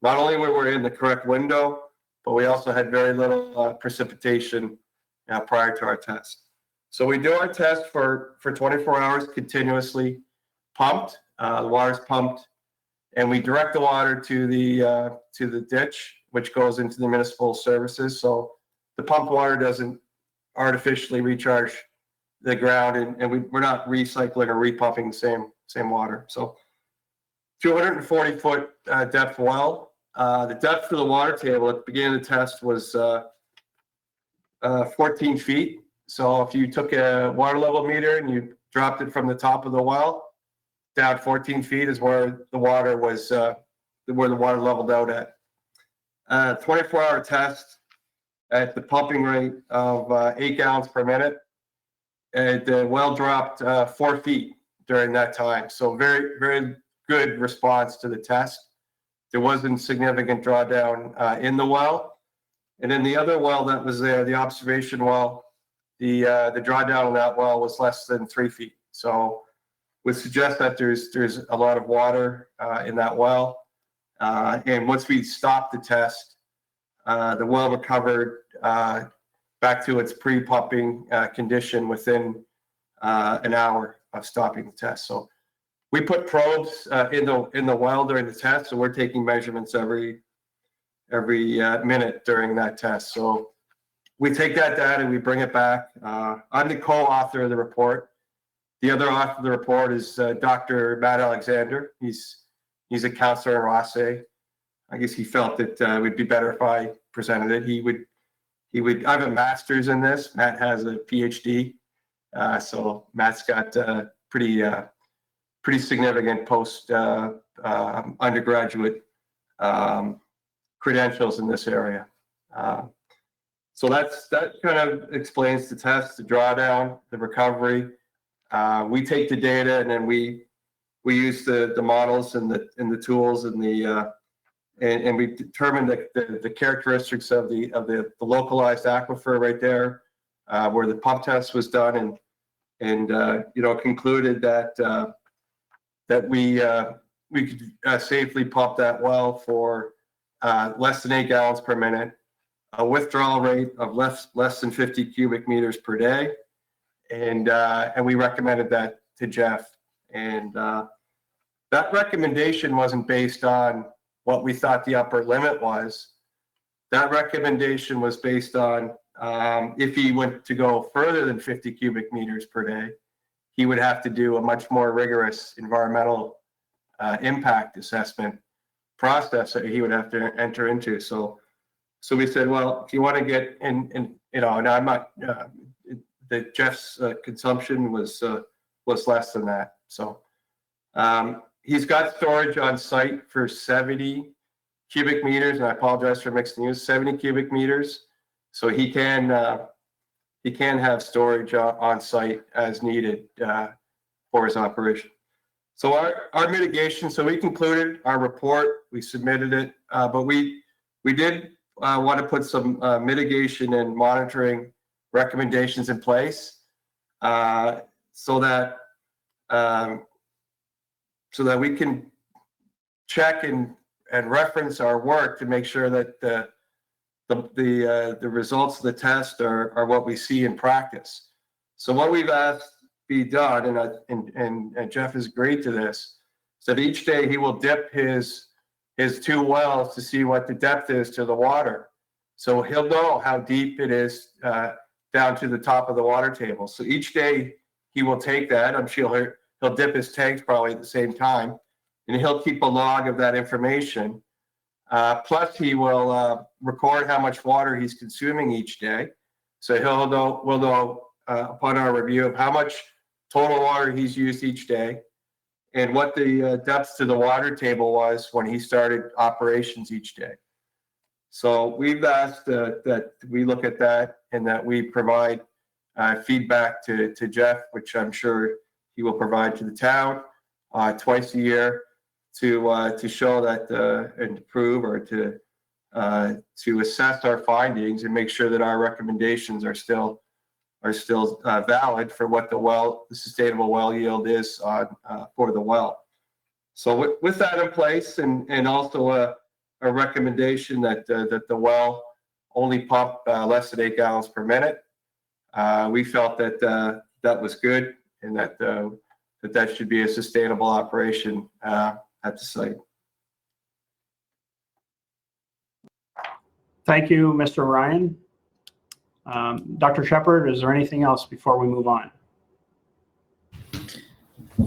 not only were we in the correct window, but we also had very little precipitation prior to our test. So we do our test for 24 hours continuously, pumped. The water's pumped, and we direct the water to the ditch, which goes into the municipal services. So the pumped water doesn't artificially recharge the ground, and we're not recycling or repumping the same water. So 240-foot depth well. The depth of the water table at the beginning of the test was 14 feet. So if you took a water level meter and you dropped it from the top of the well down 14 feet is where the water was, where the water leveled out at. 24-hour test at the pumping rate of 8 gallons per minute. And the well dropped 4 feet during that time. So very, very good response to the test. There wasn't significant drawdown in the well. And then the other well that was there, the observation well, the drawdown on that well was less than 3 feet. So would suggest that there's a lot of water in that well. And once we stopped the test, the well recovered back to its pre-pumping condition within an hour of stopping the test. So we put probes in the well during the test, so we're taking measurements every minute during that test. So we take that data and we bring it back. I'm the co-author of the report. The other author of the report is Dr. Matt Alexander. He's a counselor in Rothsay. I guess he felt that it would be better if I presented it. He would. I have a master's in this. Matt has a PhD. So Matt's got pretty significant post undergraduate credentials in this area. So that kind of explains the test, the drawdown, the recovery. We take the data and then we use the models and the tools and and we determine the characteristics of the localized aquifer right there, where the pump test was done, and concluded that we could safely pump that well for less than 8 gallons per minute, a withdrawal rate of less than 50 cubic meters per day, and we recommended that to Jeff. And that recommendation wasn't based on what we thought the upper limit was. That recommendation was based on if he went to go further than 50 cubic meters per day, he would have to do a much more rigorous environmental impact assessment process that he would have to enter into. So we said, well, if you want to get and I'm not, that Jeff's consumption was less than that. So he's got storage on site for 70 cubic meters, and I apologize for mixing use, 70 cubic meters. So he can have storage on site as needed for his operation. So our mitigation, so we concluded our report, we submitted it, but we did want to put some mitigation and monitoring recommendations in place so that we can check and reference our work to make sure that the results of the test are what we see in practice. So what we've asked be done, and Jeff has agreed to this, so that each day he will dip his 2 wells to see what the depth is to the water. So he'll know how deep it is down to the top of the water table. So each day he will take that. I'm sure he'll dip his tanks probably at the same time, and he'll keep a log of that information. Plus he will record how much water he's consuming each day. So we'll know upon our review of how much total water he's used each day and what the depth to the water table was when he started operations each day. So we've asked that we look at that and that we provide feedback to Jeff, which I'm sure he will provide to the town twice a year. to show that and to prove or to assess our findings and make sure that our recommendations are still valid for what the sustainable well yield is for the well. So with that in place, and also a recommendation that the well only pump less than 8 gallons per minute, we felt that that was good, and that should be a sustainable operation at the site. Thank you, Mr. Ryan. Dr. Shepard, is there anything else before we move on?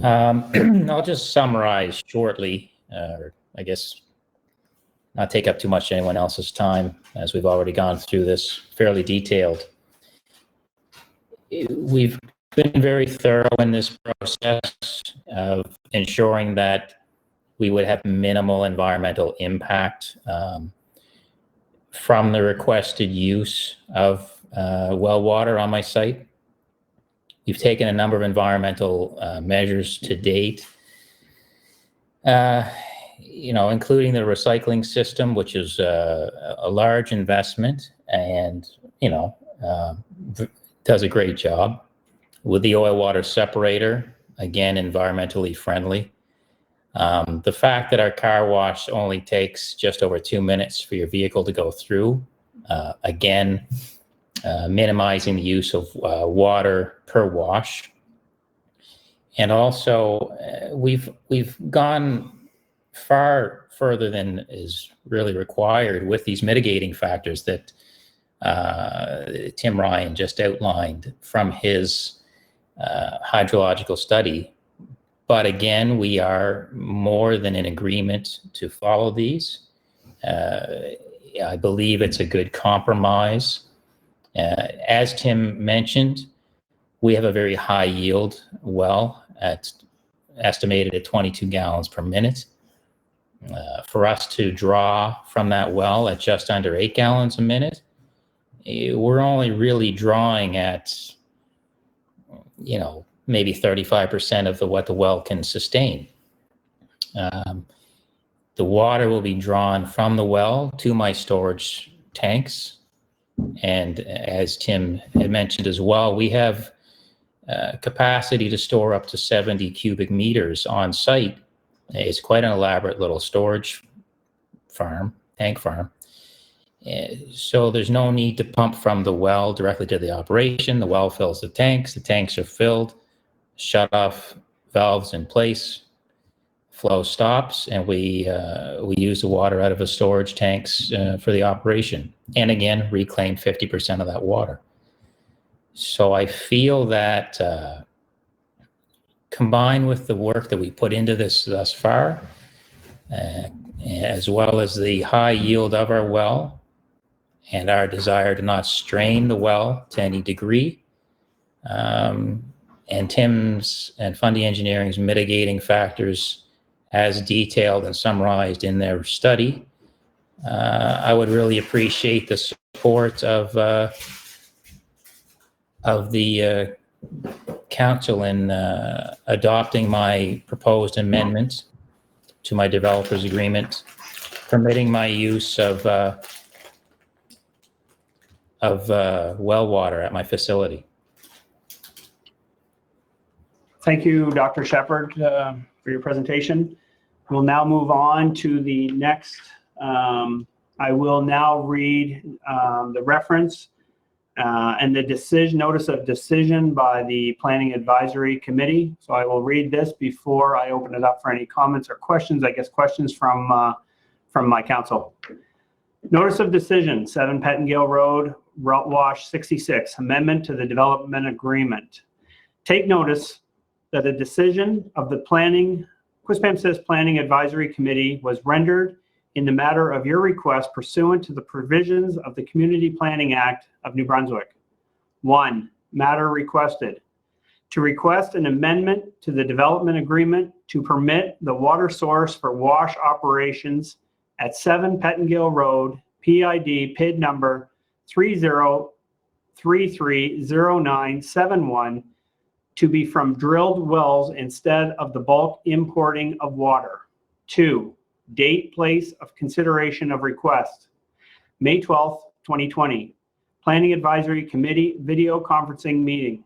I'll just summarize shortly, or I guess not take up too much of anyone else's time, as we've already gone through this fairly detailed. We've been very thorough in this process of ensuring that we would have minimal environmental impact from the requested use of well water on my site. We've taken a number of environmental measures to date, including the recycling system, which is a large investment and, does a great job. With the oil water separator, again, environmentally friendly. The fact that our car wash only takes just over 2 minutes for your vehicle to go through, again, minimizing the use of water per wash. And also, we've gone far further than is really required with these mitigating factors that Tim Ryan just outlined from his hydrological study. But again, we are more than in agreement to follow these. I believe it's a good compromise. As Tim mentioned, we have a very high yield well estimated at 22 gallons per minute. For us to draw from that well at just under 8 gallons a minute, we're only really drawing at, maybe 35% of what the well can sustain. The water will be drawn from the well to my storage tanks. And as Tim had mentioned as well, we have capacity to store up to 70 cubic meters on site. It's quite an elaborate little storage tank farm. So there's no need to pump from the well directly to the operation. The well fills the tanks are filled, shut off valves in place, flow stops, and we use the water out of the storage tanks for the operation. And again, reclaim 50% of that water. So I feel that combined with the work that we put into this thus far, as well as the high yield of our well and our desire to not strain the well to any degree, and Tim's and Fundy Engineering's mitigating factors as detailed and summarized in their study, I would really appreciate the support of the council in adopting my proposed amendment to my developer's agreement, permitting my use of well water at my facility. Thank you, Dr. Shepard, for your presentation. We'll now move on to the next. I will now read the reference and the notice of decision by the Planning Advisory Committee. So I will read this before I open it up for any comments or questions. I guess questions from my council. Notice of decision, 7 Pettingill Road, Route Wash 66, amendment to the development agreement. Take notice that a decision of the Quispamsis Planning Advisory Committee was rendered in the matter of your request pursuant to the provisions of the Community Planning Act of New Brunswick. 1. Matter requested. To request an amendment to the development agreement to permit the water source for wash operations at 7 Pettingill Road, PID number 30330971, to be from drilled wells instead of the bulk importing of water. 2, date, place of consideration of request. May 12th, 2020, Planning Advisory Committee video conferencing meeting.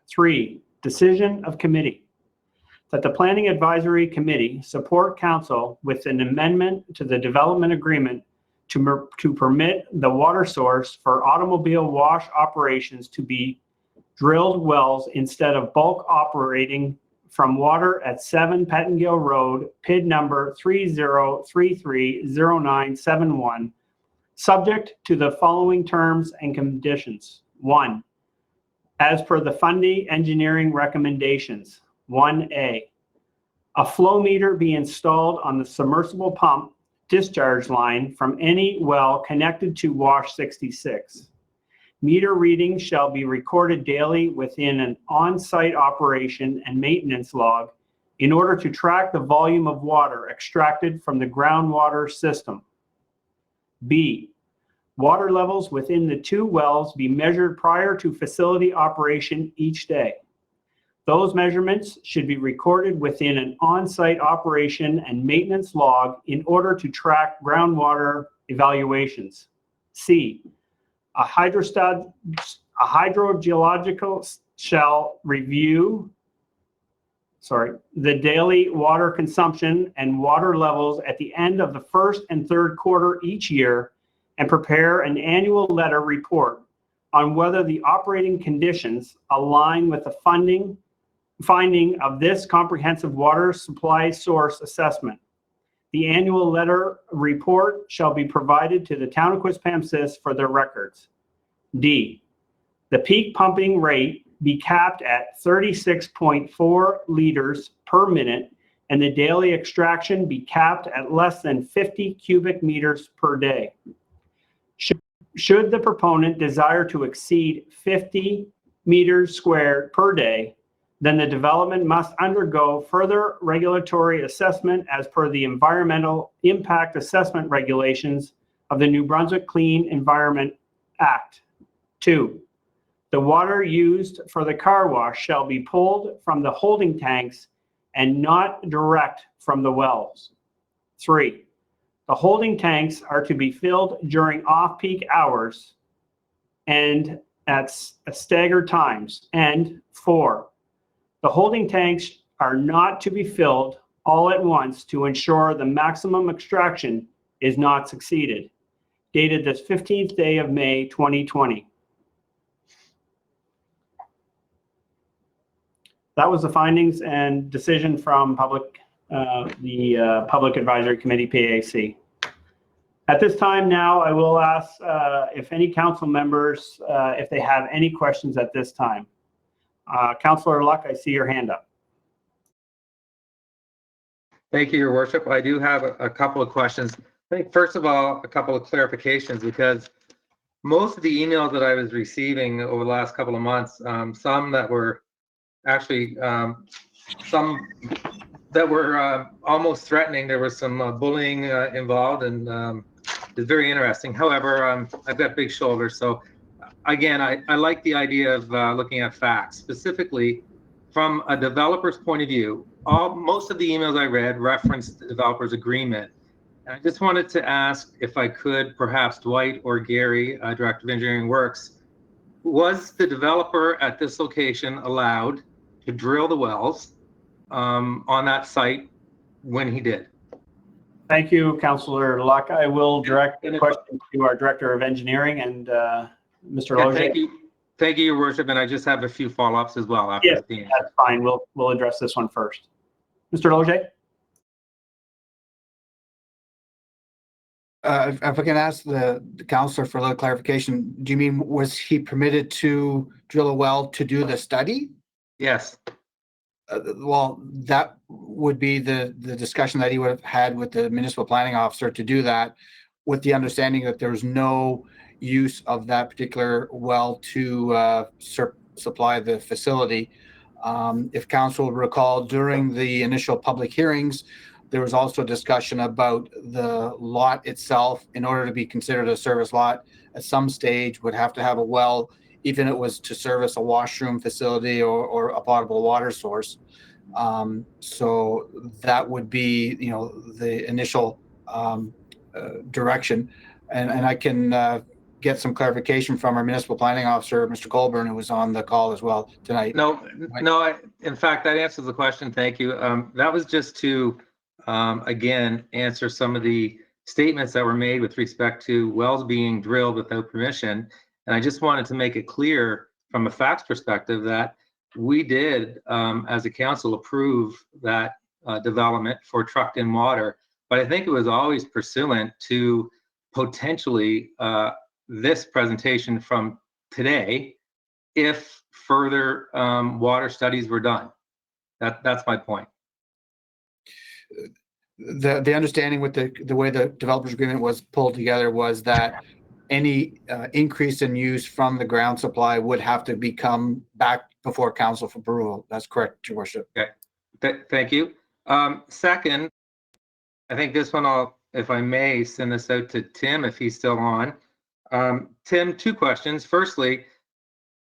3, decision of committee that the Planning Advisory Committee support council with an amendment to the development agreement to permit the water source for automobile wash operations to be drilled wells instead of bulk operating from water at 7 Pettingill Road, PID number 30330971, subject to the following terms and conditions. 1, as per the Fundy engineering recommendations. 1A, a flow meter be installed on the submersible pump discharge line from any well connected to Wash 66. Meter readings shall be recorded daily within an on-site operation and maintenance log in order to track the volume of water extracted from the groundwater system. B, water levels within the 2 wells be measured prior to facility operation each day. Those measurements should be recorded within an on-site operation and maintenance log in order to track groundwater evaluations. C, a hydrological shall review the daily water consumption and water levels at the end of the first and third quarter each year and prepare an annual letter report on whether the operating conditions align with the finding of this comprehensive water supply source assessment. The annual letter report shall be provided to the town of Quispamsis for their records. D, the peak pumping rate be capped at 36.4 liters per minute and the daily extraction be capped at less than 50 cubic meters per day. Should the proponent desire to exceed 50 meters squared per day, then the development must undergo further regulatory assessment as per the Environmental Impact Assessment Regulations of the New Brunswick Clean Environment Act. 2, the water used for the car wash shall be pulled from the holding tanks and not direct from the wells. 3, the holding tanks are to be filled during off-peak hours and at staggered times. And 4, the holding tanks are not to be filled all at once to ensure the maximum extraction is not succeeded. Dated this 15th day of May, 2020. That was the findings and decision from the Public Advisory Committee, PAC. At this time now, I will ask if any council members, if they have any questions at this time. Councillor Luck, I see your hand up. Thank you, Your Worship. I do have a couple of questions. I think, first of all, a couple of clarifications, because most of the emails that I was receiving over the last couple of months, some that were actually, some that were almost threatening. There was some bullying involved, and it's very interesting. However, I've got big shoulders, so again, I like the idea of looking at facts, specifically from a developer's point of view. Most of the emails I read referenced the developer's agreement. And I just wanted to ask if I could, perhaps Dwight or Gary, Director of Engineering Works, was the developer at this location allowed to drill the wells on that site when he did? Thank you, Councillor Luck. I will direct the question to our Director of Engineering and Mr. Loge. Thank you, Your Worship, and I just have a few follow-ups as well after Yes, the that's fine. We'll address this one first. Mr. Loge? If I can ask the councillor for a little clarification, do you mean was he permitted to drill a well to do the study? Yes. Well, that would be the discussion that he would have had with the municipal planning officer to do that, with the understanding that there's no use of that particular well to supply the facility. If council will recall, during the initial public hearings, there was also discussion about the lot itself. In order to be considered a service lot, at some stage would have to have a well, even if it was to service a washroom facility or a potable water source. So that would be, the initial direction. And I can get some clarification from our municipal planning officer, Mr. Colburn, who was on the call as well tonight. In fact, that answers the question. Thank you. That was just to, again, answer some of the statements that were made with respect to wells being drilled without permission. And I just wanted to make it clear from a facts perspective that we did, as a council, approve that development for trucked in water. But I think it was always pursuant to potentially this presentation from today, if further water studies were done. That's my point. The understanding with the way the developers agreement was pulled together was that any increase in use from the ground supply would have to become back before council for approval. That's correct, Your Worship. Okay, thank you. Second, I think this one I'll, if I may, send this out to Tim if he's still on. Tim, two questions. Firstly,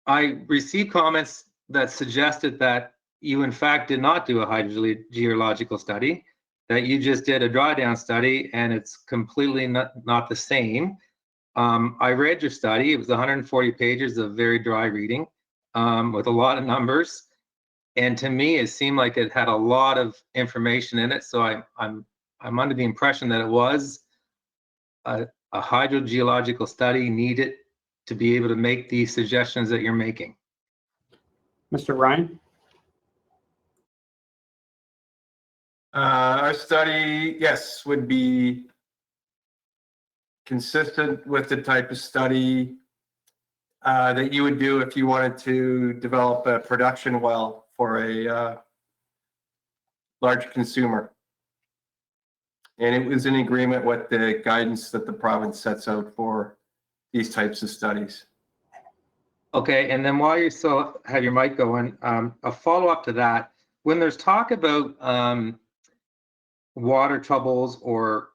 I received comments that suggested that you in fact did not do a hydrogeological study, that you just did a drawdown study, and it's completely not the same. I read your study. It was 140 pages of very dry reading with a lot of numbers. And to me, it seemed like it had a lot of information in it. So I'm under the impression that it was a hydrogeological study needed to be able to make these suggestions that you're making. Mr. Ryan? Our study, yes, would be consistent with the type of study that you would do if you wanted to develop a production well for a large consumer. And it was in agreement with the guidance that the province sets out for these types of studies. Okay, and then while you still have your mic going, a follow-up to that, when there's talk about water troubles or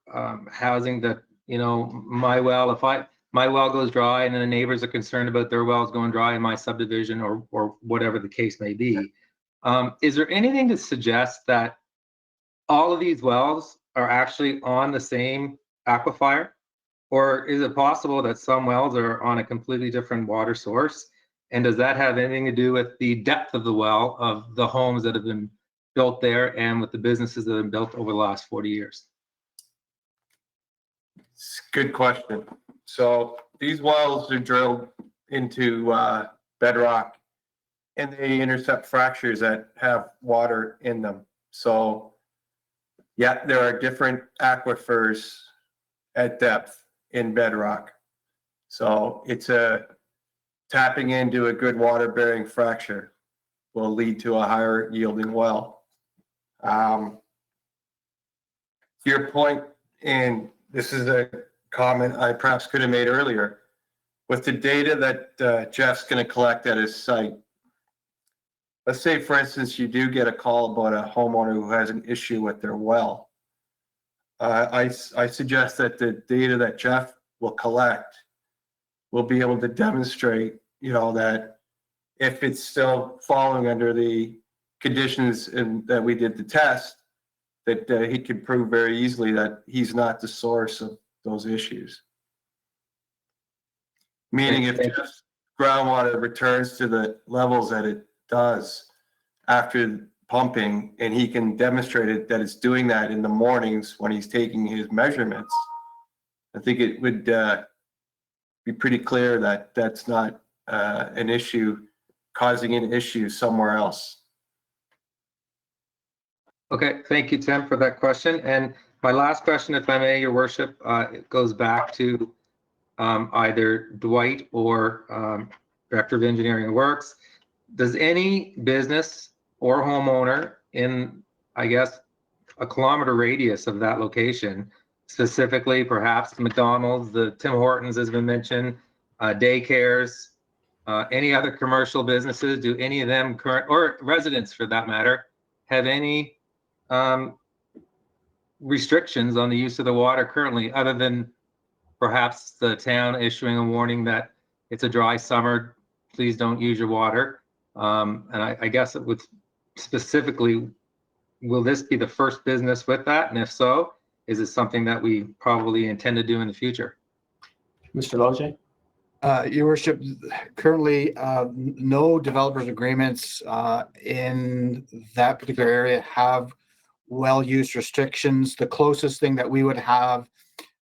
housing that, my well, my well goes dry and then the neighbors are concerned about their wells going dry in my subdivision or whatever the case may be, is there anything to suggest that all of these wells are actually on the same aquifer? Or is it possible that some wells are on a completely different water source? And does that have anything to do with the depth of the well, of the homes that have been built there and with the businesses that have been built over the last 40 years? It's a good question. So these wells are drilled into bedrock and they intercept fractures that have water in them. So yeah, there are different aquifers at depth in bedrock. So it's tapping into a good water bearing fracture will lead to a higher yielding well. To your point, and this is a comment I perhaps could have made earlier, with the data that Jeff's going to collect at his site. Let's say, for instance, you do get a call about a homeowner who has an issue with their well. I suggest that the data that Jeff will collect will be able to demonstrate, that if it's still falling under the conditions that we did the test, that he could prove very easily that he's not the source of those issues. Meaning if Jeff's groundwater returns to the levels that it does after pumping, and he can demonstrate it that it's doing that in the mornings when he's taking his measurements, I think it would be pretty clear that that's not an issue causing an issue somewhere else. Okay, thank you, Tim, for that question. And my last question, if I may, Your Worship, it goes back to either Dwight or Director of Engineering and Works. Does any business or homeowner in, I guess, a kilometer radius of that location, specifically perhaps the McDonald's, the Tim Hortons has been mentioned, daycares, any other commercial businesses, do any of them current, or residents for that matter, have any restrictions on the use of the water currently, other than perhaps the town issuing a warning that it's a dry summer, please don't use your water? And I guess it would specifically will this be the first business with that? And if so, is it something that we probably intend to do in the future? Mr. Loge? Your worship, currently, no developers agreements in that particular area have well use restrictions. The closest thing that we would have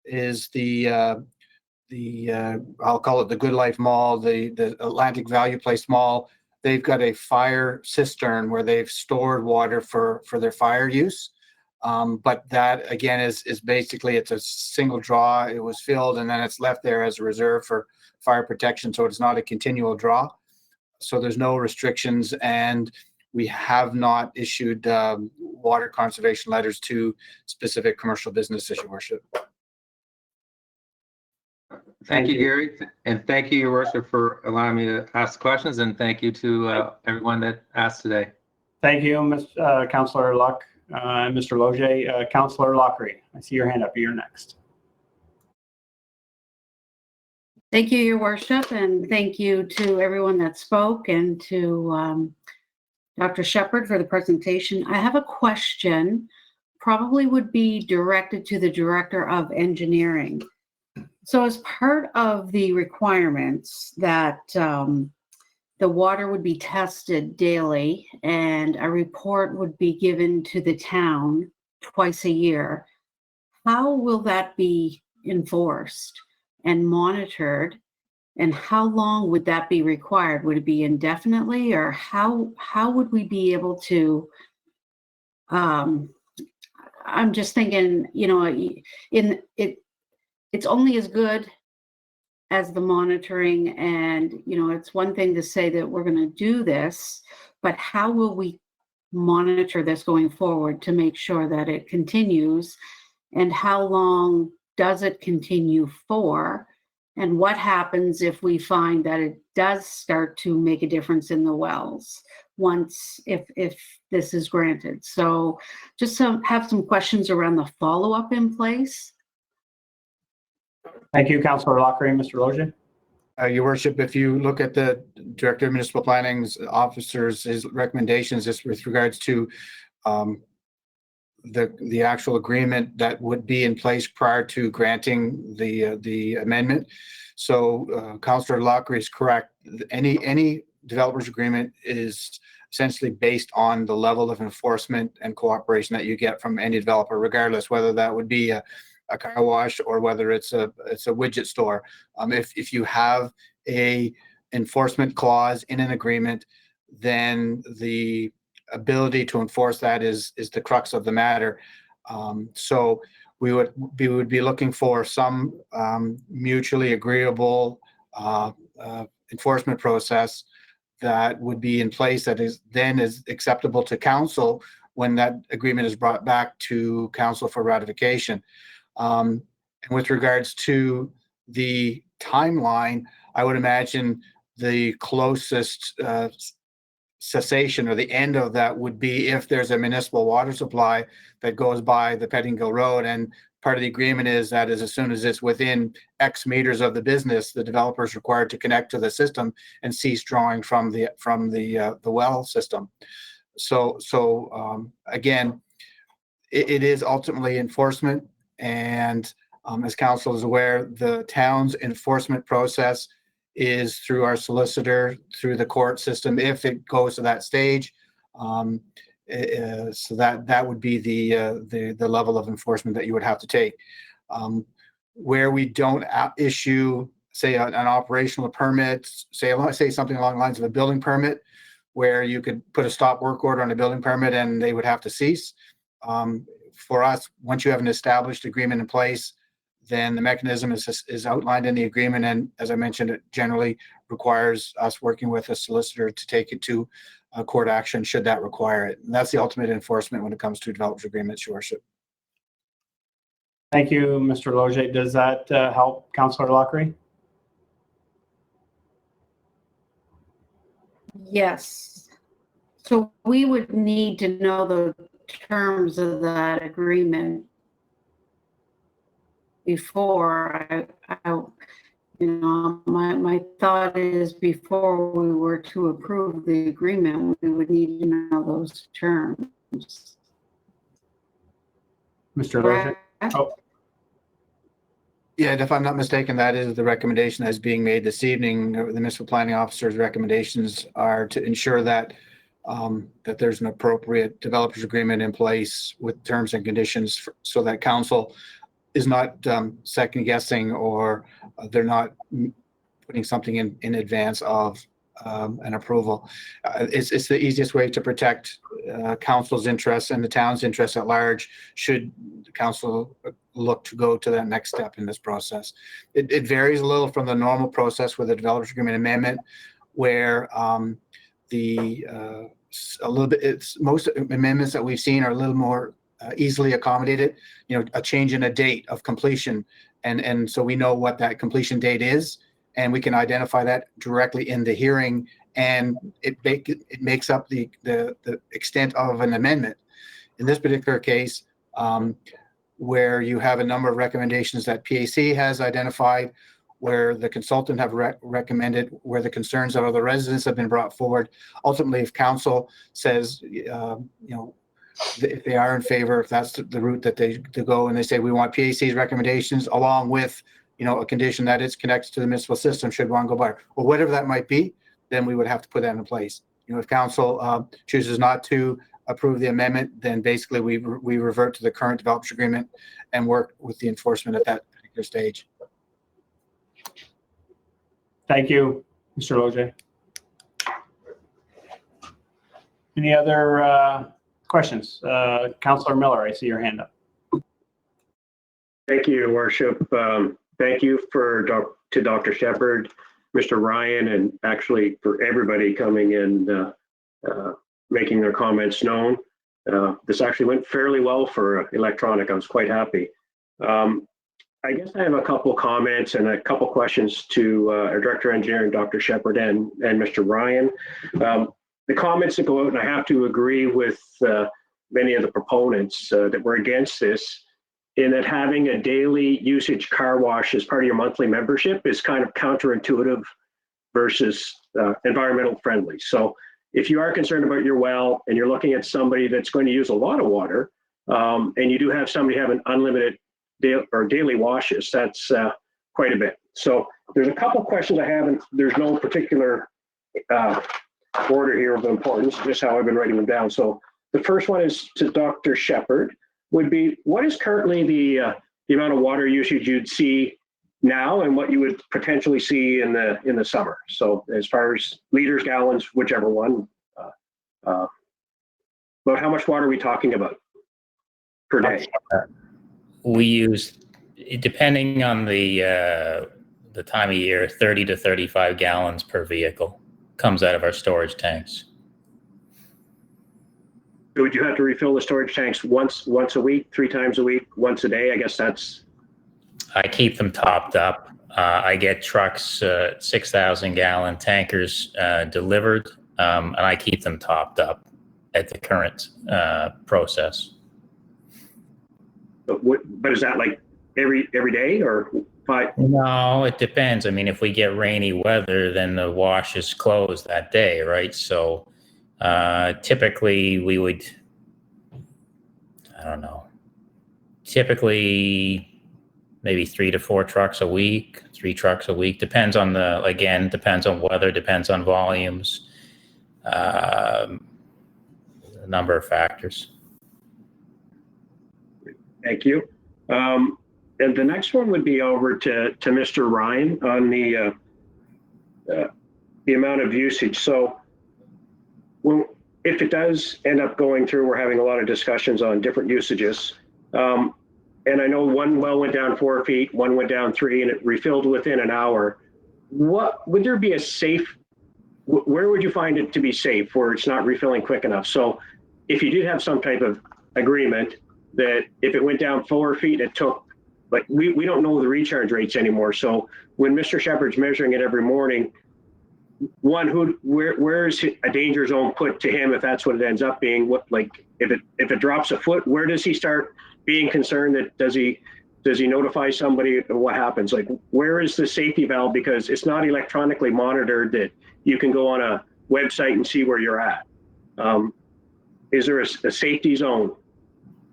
is the I'll call it the Good Life Mall, the Atlantic Value Place Mall. They've got a fire cistern where they've stored water for their fire use. But that again is basically, it's a single draw. It was filled and then it's left there as a reserve for fire protection. So it's not a continual draw. So there's no restrictions, and we have not issued water conservation letters to specific commercial businesses, your worship. Thank you, Gary, and thank you, your worship, for allowing me to ask questions, and thank you to everyone that asked today. Thank you, Councillor Luck and Mr. Loge. Councillor Lockery, I see your hand up. You're next. Thank you, your worship, and thank you to everyone that spoke and to Dr. Shepherd for the presentation. I have a question, probably would be directed to the Director of Engineering. So as part of the requirements that the water would be tested daily and a report would be given to the town twice a year, how will that be enforced and monitored, and how long would that be required? Would it be indefinitely, or how would we be able to, I'm just thinking, you know, it's only as good as the monitoring, and, you know, it's one thing to say that we're going to do this, but how will we monitor this going forward to make sure that it continues, and how long does it continue for, and what happens if we find that it does start to make a difference in the wells once, if this is granted? So just have some questions around the follow-up in place. Thank you, Councillor Lockery. Mr. Loge? Your worship, if you look at the Director of Municipal Planning's officers, his recommendations just with regards to the actual agreement that would be in place prior to granting the amendment. So Councillor Lockery is correct. Any developer's agreement is essentially based on the level of enforcement and cooperation that you get from any developer, regardless whether that would be a car wash or whether it's a widget store. If you have a enforcement clause in an agreement, then the ability to enforce that is the crux of the matter. So we would be looking for some mutually agreeable enforcement process that would be in place that is acceptable to council when that agreement is brought back to council for ratification. And with regards to the timeline, I would imagine the closest cessation or the end of that would be if there's a municipal water supply that goes by the Pettingill Road, and part of the agreement is that as soon as it's within X meters of the business, the developer is required to connect to the system and cease drawing from the well system. So again, it is ultimately enforcement, and as council is aware, the town's enforcement process is through our solicitor, through the court system, if it goes to that stage. So that would be the level of enforcement that you would have to take. Where we don't issue, say, an operational permit, say something along the lines of a building permit, where you could put a stop work order on a building permit and they would have to cease. For us, once you have an established agreement in place, then the mechanism is outlined in the agreement, and as I mentioned, it generally requires us working with a solicitor to take it to court action should that require it. And that's the ultimate enforcement when it comes to developers agreements, your worship. Thank you, Mr. Loge. Does that help, Councillor Lockery? Yes. So we would need to know the terms of that agreement before my thought is before we were to approve the agreement, we would need to know those terms. Mr. Lozier? Oh, Yeah, and if I'm not mistaken, that is the recommendation that's being made this evening. The municipal planning officer's recommendations are to ensure that that there's an appropriate developers agreement in place with terms and conditions so that council is not second guessing or they're not putting something in advance of an approval. It's the easiest way to protect council's interests and the town's interests at large should the council look to go to that next step in this process. It varies a little from the normal process with a developers agreement amendment where a little bit, it's most amendments that we've seen are a little more easily accommodated, you know, a change in a date of completion. And so we know what that completion date is, and we can identify that directly in the hearing, and it makes up the extent of an amendment. In this particular case, where you have a number of recommendations that PAC has identified, where the consultant have recommended, where the concerns of other residents have been brought forward. Ultimately, if council says, you know, if they are in favor, if that's the route that they go, and they say we want PAC's recommendations along with, you know, a condition that it's connected to the municipal system should one go by, or whatever that might be, then we would have to put that in place. You know, if council chooses not to approve the amendment, then basically we revert to the current developers agreement and work with the enforcement at that particular stage. thank you, Mr. Lozier. Any other questions? Councillor Miller, I see your hand up. Thank you, Your Worship. Thank you to Dr. Shepherd, Mr. Ryan, and actually for everybody coming in, making their comments known. This actually went fairly well for electronic. I was quite happy. I guess I have a couple comments and a couple questions to our Director Engineer, Dr. Shepherd, and Mr. Ryan. The comments that go out, and I have to agree with many of the proponents that were against this, in that having a daily usage car wash as part of your monthly membership is kind of counterintuitive versus environmental friendly. So if you are concerned about your well and you're looking at somebody that's going to use a lot of water, and you do have somebody have an unlimited daily washes, that's quite a bit. So there's a couple questions I have, and there's no particular order here of importance, just how I've been writing them down. So the first one is to Dr. Shepherd, would be what is currently the amount of water usage you'd see now and what you would potentially see in the summer? So as far as liters, gallons, whichever one, about how much water are we talking about per day? We use, depending on the time of year, 30 to 35 gallons per vehicle comes out of our storage tanks. Would you have to refill the storage tanks once a week, 3 times a week, once a day? I guess that's. I keep them topped up. I get trucks, 6,000 gallon tankers delivered, and I keep them topped up at the current process. But is that like every day or 5? No, it depends. I mean, if we get rainy weather, then the wash is closed that day, right? So typically we would, I don't know, typically maybe 3 to 4 trucks a week, 3 trucks a week. Depends on depends on weather, depends on volumes, a number of factors. Thank you. And the next one would be over to Mr. Ryan on the amount of usage. So if it does end up going through, we're having a lot of discussions on different usages. And I know one well went down 4 feet, one went down 3, and it refilled within an hour. What would there be a safe, where would you find it to be safe where it's not refilling quick enough? So if you did have some type of agreement that if it went down 4 feet, it took, like, we don't know the recharge rates anymore. So when Mr. Shepherd's measuring it every morning, one, where is a danger zone put to him if that's what it ends up being? What, like, if it drops a foot, where does he start being concerned? That does he notify somebody of what happens? Like, where is the safety valve? Because it's not electronically monitored that you can go on a website and see where you're at. Is there a safety zone?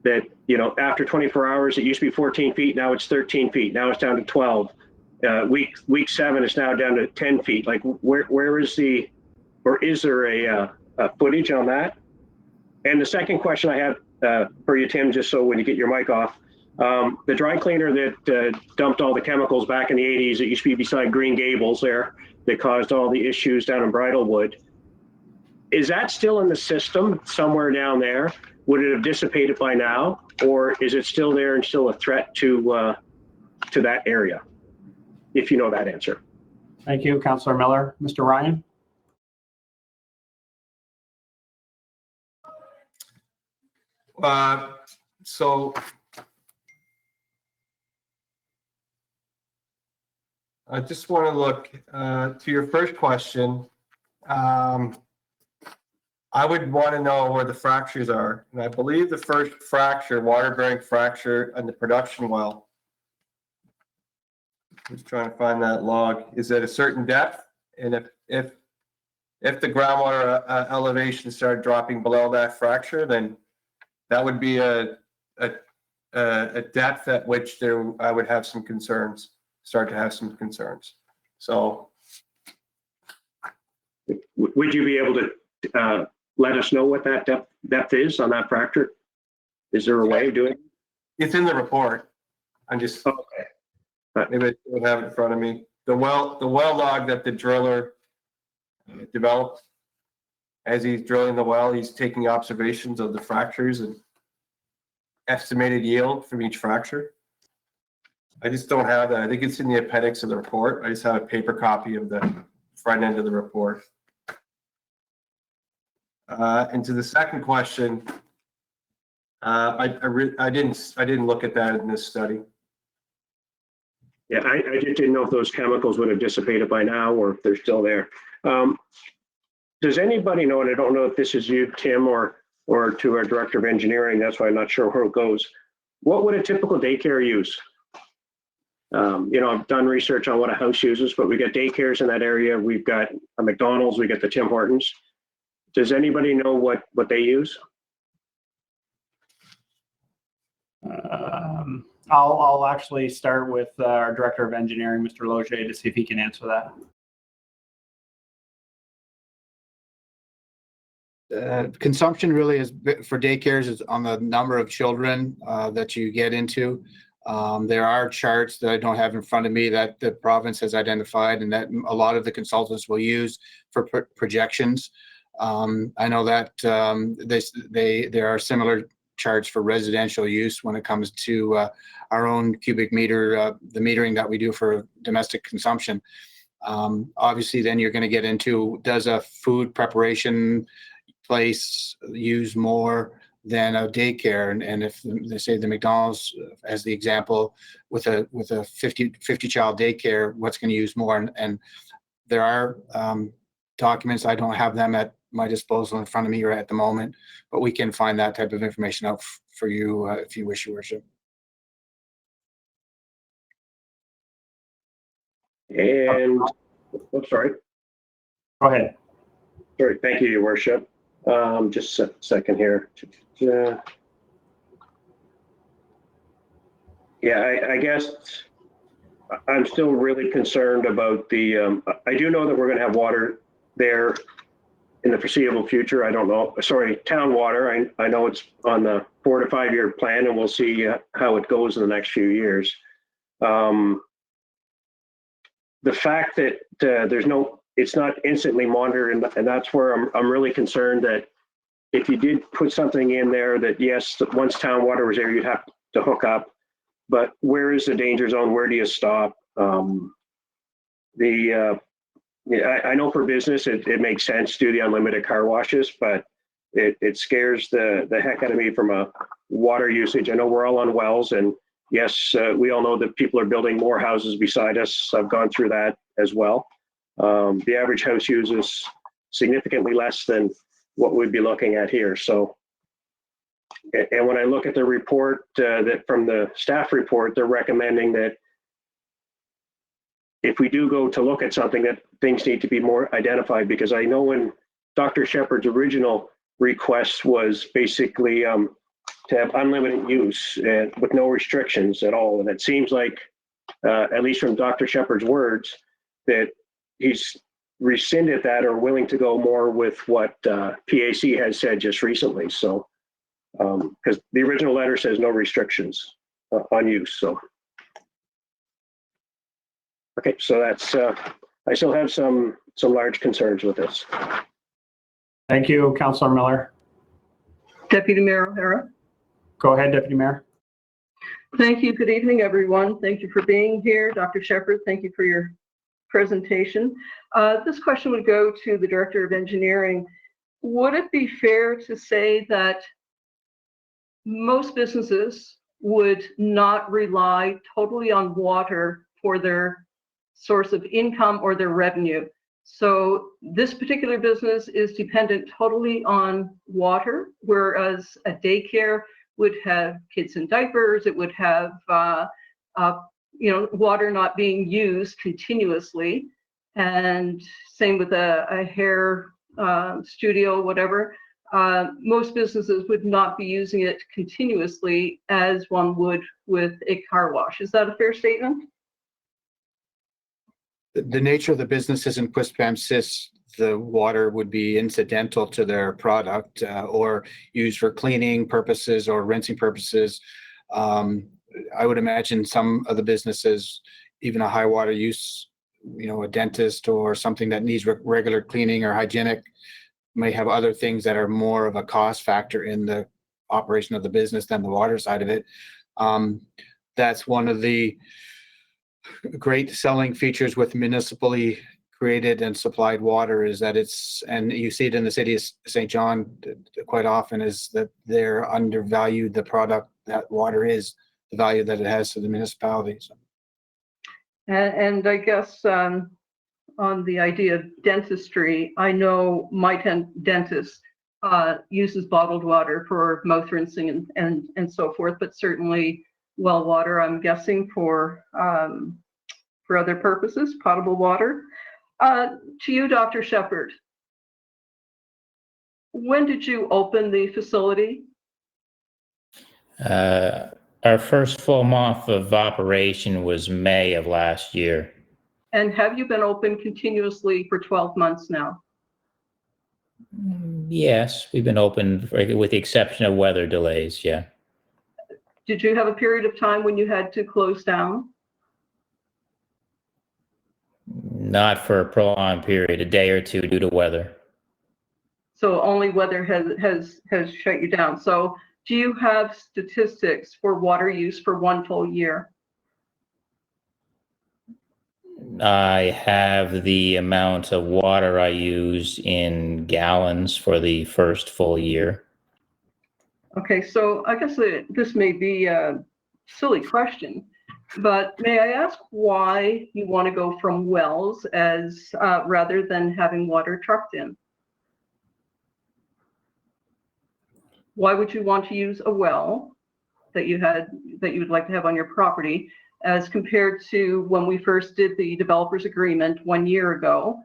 that, you know, after 24 hours, it used to be 14 feet, now it's 13 feet, now it's down to 12. Week 7 is now down to 10 feet. Like where is the, or is there a footage on that? And the second question I have for you, Tim, just so when you get your mic off, the dry cleaner that dumped all the chemicals back in the 80s, it used to be beside Green Gables there, that caused all the issues down in Bridlewood. Is that still in the system somewhere down there? Would it have dissipated by now, or is it still there and still a threat to that area? If you know that answer. Thank you, Councillor Miller. Mr. Ryan? So I just want to look to your first question. I would want to know where the fractures are. And I believe the first fracture, water-bearing fracture on the production well, just trying to find that log, is at a certain depth. And if the groundwater elevation started dropping below that fracture, then that would be a depth at which I would have some concerns, start to have some concerns. So would you be able to let us know what that depth is on that fracture? Is there a way of doing it? It's in the report. I'm just, okay. Maybe I don't have it in front of me. The well log that the driller developed, as he's drilling the well, he's taking observations of the fractures and estimated yield from each fracture. I just don't have that. I think it's in the appendix of the report. I just have a paper copy of the front end of the report. And to the second question, I didn't look at that in this study. Yeah, I just didn't know if those chemicals would have dissipated by now or if they're still there. Does anybody know, and I don't know if this is you, Tim, or to our Director of Engineering, that's why I'm not sure where it goes. What would a typical daycare use? You know, I've done research on what a house uses, but we got daycares in that area. We've got a McDonald's, we got the Tim Hortons. Does anybody know what they use? I'll actually start with our Director of Engineering, Mr. Logier, to see if he can answer that. Consumption really is for daycares is on the number of children that you get into. There are charts that I don't have in front of me that the province has identified and that a lot of the consultants will use for projections. I know that there are similar charts for residential use when it comes to our own cubic meter, the metering that we do for domestic consumption. Obviously, then you're going to get into, does a food preparation place use more than a daycare? And if they say the McDonald's as the example with a 50 child daycare, what's going to use more? And there are documents, I don't have them at my disposal in front of me right at the moment, but we can find that type of information out for you if you wish, Your Worship. And, I'm sorry. Go ahead. Sorry, thank you, Your Worship. Just a second here. Yeah, I guess I'm still really concerned about the, I do know that we're going to have water there in the foreseeable future. I don't know, sorry, town water. I know it's on the 4 to 5 year plan, and we'll see how it goes in the next few years. The fact that it's not instantly monitored, and that's where I'm really concerned that if you did put something in there that, yes, once town water was there, you'd have to hook up, but where is the danger zone? Where do you stop? I know for business, it makes sense to do the unlimited car washes, but it scares the heck out of me from a water usage. I know we're all on wells, and yes, we all know that people are building more houses beside us. I've gone through that as well. The average house uses significantly less than what we'd be looking at here. So, and when I look at the report that from the staff report, they're recommending that if we do go to look at something, that things need to be more identified, because I know when Dr. Shepard's original request was basically to have unlimited use and with no restrictions at all. And it seems like, at least from Dr. Shepard's words, that he's rescinded that or willing to go more with what PAC has said just recently. So, because the original letter says no restrictions on use. So, okay, so that's, I still have some large concerns with this. Thank you, Councillor Miller. Deputy Mayor O'Hara. Go ahead, Deputy Mayor. Thank you. Good evening, everyone. Thank you for being here. Dr. Shepard, thank you for your presentation. This question would go to the Director of Engineering. Would it be fair to say that most businesses would not rely totally on water for their source of income or their revenue? So this particular business is dependent totally on water, whereas a daycare would have kids in diapers, it would have water not being used continuously, and same with a hair studio, whatever. Most businesses would not be using it continuously as one would with a car wash. Is that a fair statement? The nature of the businesses in Quispamsis, the water would be incidental to their product or used for cleaning purposes or rinsing purposes. I would imagine some of the businesses, even a high water use, a dentist or something that needs regular cleaning or hygienic, may have other things that are more of a cost factor in the operation of the business than the water side of it. That's one of the great selling features with municipally created and supplied water is that and you see it in the city of St. John quite often, is that they're undervalued the product that water is, the value that it has to the municipalities. And I guess on the idea of dentistry, I know my dentist uses bottled water for mouth rinsing and so forth, but certainly well water, I'm guessing, for other purposes, potable water. To you, Dr. Shepard, when did you open the facility? Our first full month of operation was May of last year. And have you been open continuously for 12 months now? Yes, we've been open with the exception of weather delays, yeah. Did you have a period of time when you had to close down? Not for a prolonged period, a day or two due to weather. So only weather has shut you down. So do you have statistics for water use for one full year? I have the amount of water I use in gallons for the first full year. Okay, so I guess this may be a silly question, but may I ask why you want to go from wells as rather than having water trucked in? Why would you want to use a well that you would like to have on your property as compared to when we first did the developers agreement 1 year ago?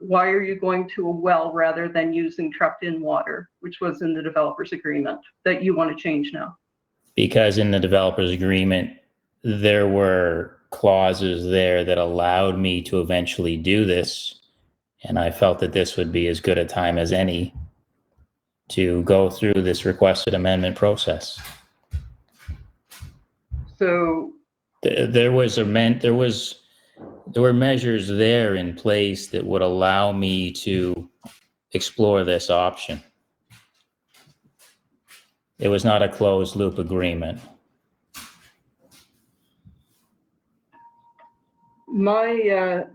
Why are you going to a well rather than using trucked in water, which was in the developers agreement that you want to change now? Because in the developers agreement, there were clauses there that allowed me to eventually do this. And I felt that this would be as good a time as any to go through this requested amendment process. So there were measures there in place that would allow me to explore this option. It was not a closed loop agreement. My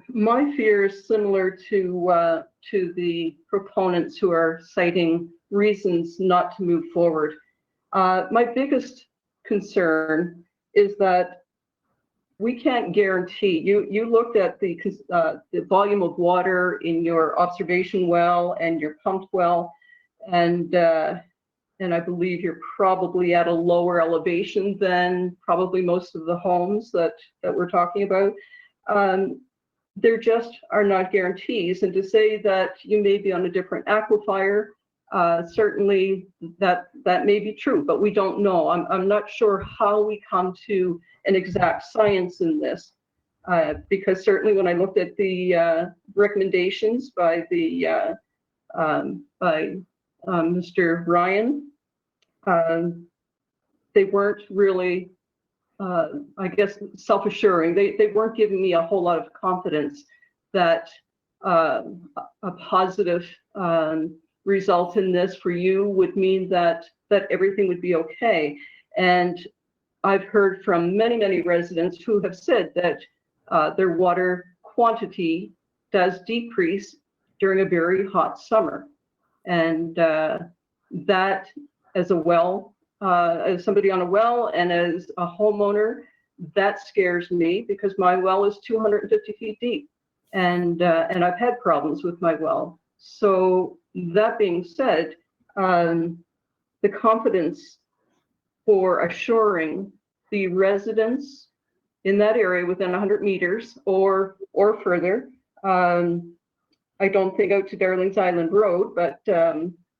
fear is similar to the proponents who are citing reasons not to move forward. My biggest concern is that we can't guarantee. You looked at the volume of water in your observation well and your pumped well, and I believe you're probably at a lower elevation than probably most of the homes that we're talking about. There just are not guarantees, and to say that you may be on a different aquifer Certainly that may be true, but we don't know. I'm not sure how we come to an exact science in this, because certainly when I looked at the recommendations by Mr. Ryan, they weren't really, I guess, self-assuring. They weren't giving me a whole lot of confidence that a positive result in this for you would mean that everything would be okay. And I've heard from many residents who have said that their water quantity does decrease during a very hot summer. And that, as a well, as somebody on a well and as a homeowner, that scares me because my well is 250 feet deep, and I've had problems with my well. So that being said, the confidence for assuring the residents in that area within 100 meters or further, I don't think out to Darling's Island Road, but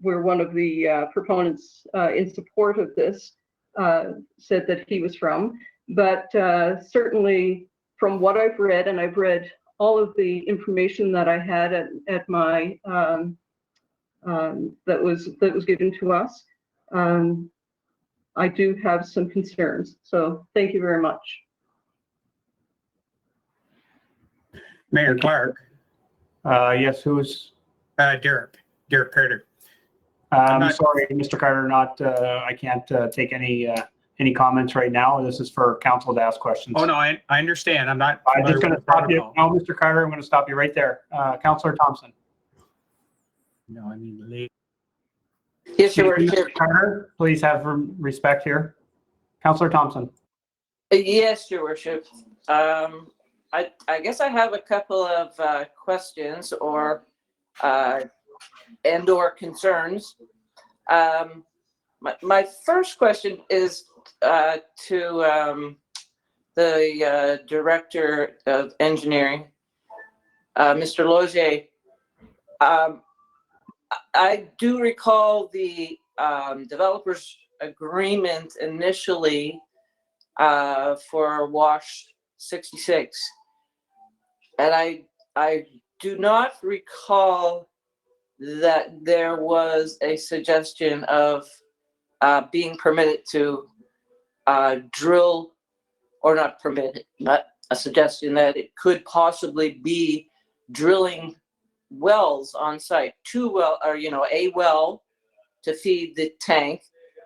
we're one of the proponents in support of this, said that he was from. But certainly from what I've read, and I've read all of the information that I had at my, that was given to us, I do have some concerns. So thank you very much. Mayor Clark. Yes, who's? Derrick Carter. I'm sorry, Mr. Carter, I can't take any comments right now. This is for council to ask questions. Oh, no, I understand. I'm not. I'm just going to stop you. No, Mr. Carter, I'm going to stop you right there. Councillor Thompson. No, I mean, late. Yes, Your Worship. Mr. Carter, please have respect here. Councillor Thompson. Yes, Your Worship. I guess I have a couple of questions or concerns. My first question is to the Director of Engineering, Mr. Logier. I do recall the developers agreement initially for WASH 66. And I do not recall that there was a suggestion of being permitted to drill, or not permitted, not a suggestion that it could possibly be drilling wells on site, a well to feed the tank.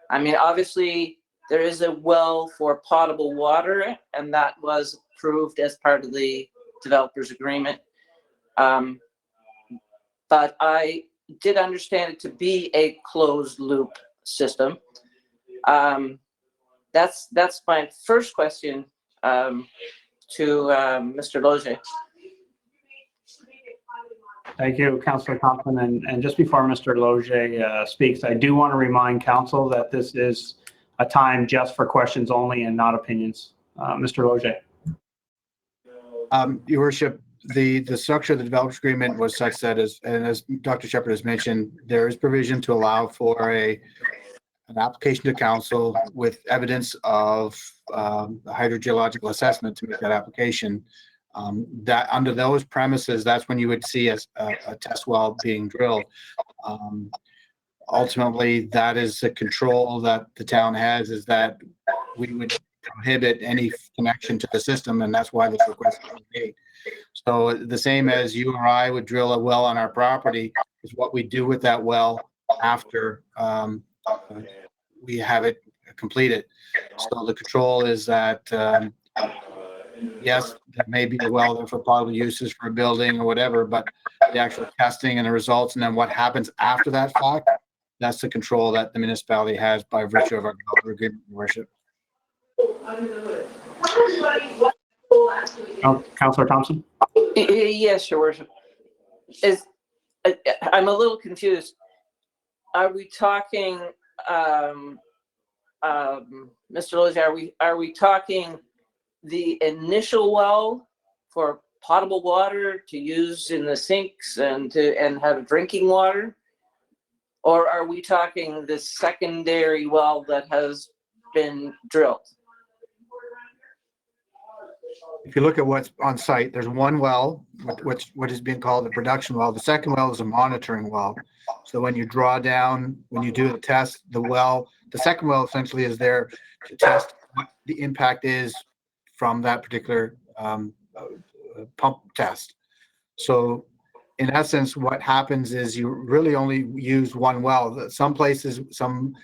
I mean, obviously there is a well for potable water, and that was approved as part of the developers agreement. But I did understand it to be a closed loop system. That's my first question to Mr. Logier. Thank you, Councillor Thompson. And just before Mr. Logier speaks, I do want to remind council that this is a time just for questions only and not opinions. Mr. Logier. Your Worship, the structure of the developers agreement was such that, as Dr. Shepherd has mentioned, there is provision to allow for an application to council with evidence of a hydrological assessment to make that application. That under those premises, that's when you would see a test well being drilled. Ultimately, that is the control that the town has, is that we would prohibit any connection to the system, and that's why this request was made. So the same as you or I would drill a well on our property is what we do with that well after we have it completed. So the control is that yes, there may be a well there for potable uses for a building or whatever, but the actual testing and the results and then what happens after that fact, that's the control that the municipality has by virtue of our developer agreement, Your Worship. Councillor Thompson. Yes, Your Worship. I'm a little confused. Are we talking, Mr. Logier, are we talking the initial well for potable water to use in the sinks and have drinking water? Or are we talking the secondary well that has been drilled? If you look at what's on site, there's one well, what is being called the production well. The second well is a monitoring well. So when you draw down, when you do the test, the second well essentially is there to test what the impact is from that particular pump test. So in essence, what happens is you really only use one well. Some places, some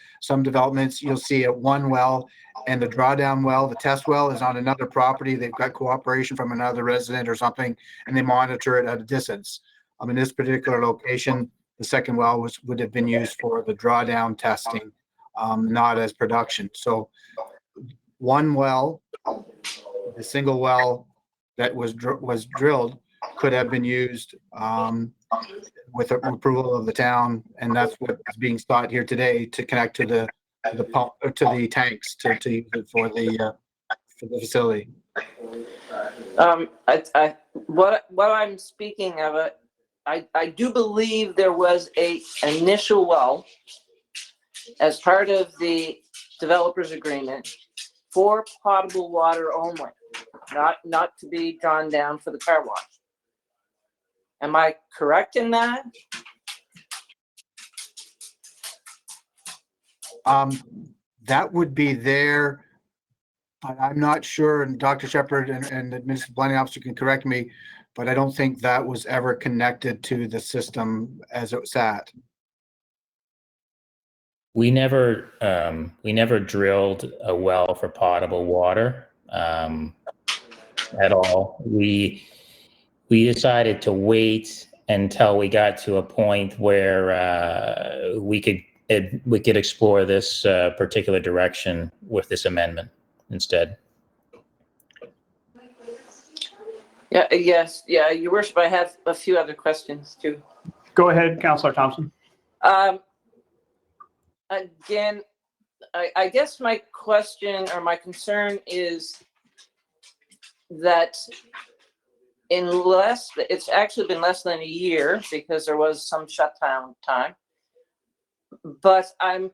developments, you'll see at one well, and the drawdown well, the test well, is on another property. They've got cooperation from another resident or something, and they monitor it at a distance. In this particular location, the second well would have been used for the drawdown testing, not as production. So one well, the single well that was drilled, could have been used with approval of the town, and that's what is being sought here today, to connect to the pump, or to the tanks, to use it for the facility. What I'm speaking of, I do believe there was a initial well as part of the developer's agreement for potable water only, not to be drawn down for the car wash. Am I correct in that? That would be there, but I'm not sure, and Dr. Shepard and the municipal planning officer can correct me, but I don't think that was ever connected to the system as it sat. We never drilled a well for potable water at all. We decided to wait until we got to a point where we could explore this particular direction with this amendment instead. Yes, Your Worship, I have a few other questions too. Go ahead, Councillor Thompson. Again, I guess my question or my concern is that it's actually been less than a year, because there was some shutdown time, but I'm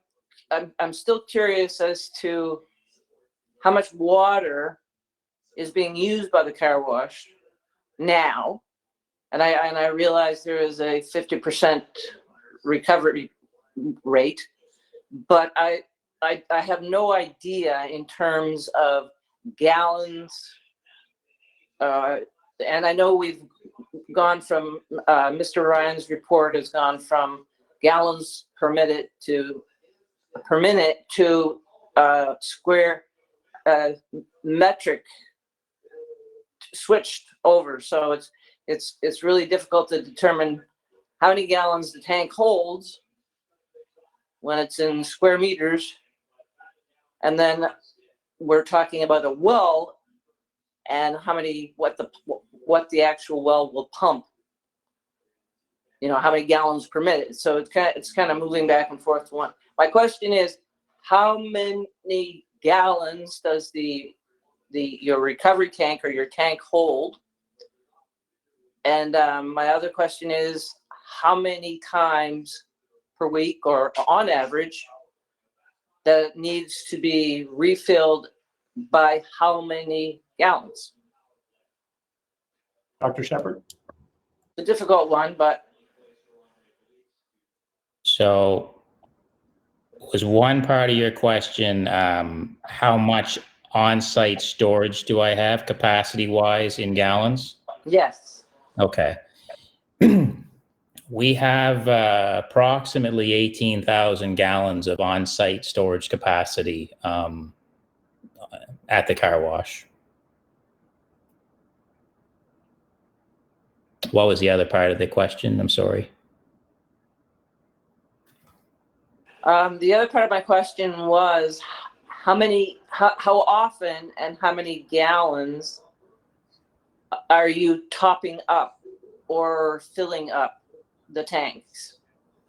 still curious as to how much water is being used by the car wash now, and I realize there is a 50% recovery rate, but I have no idea in terms of gallons. And I know we've gone from, Mr. Ryan's report has gone from gallons per minute to square metric switched over. So it's really difficult to determine how many gallons the tank holds when it's in square meters. And then we're talking about a well and what the actual well will pump. How many gallons per minute. So it's kind of moving back and forth to one. My question is, how many gallons does your recovery tank or your tank hold? And my other question is, how many times per week or on average that needs to be refilled by how many gallons? Dr. Shepard. It's a difficult one, but. So was one part of your question, how much on-site storage do I have capacity-wise in gallons? Yes. Okay. We have approximately 18,000 gallons of on-site storage capacity at the car wash. What was the other part of the question? I'm sorry. The other part of my question was how often and how many gallons are you topping up or filling up the tanks?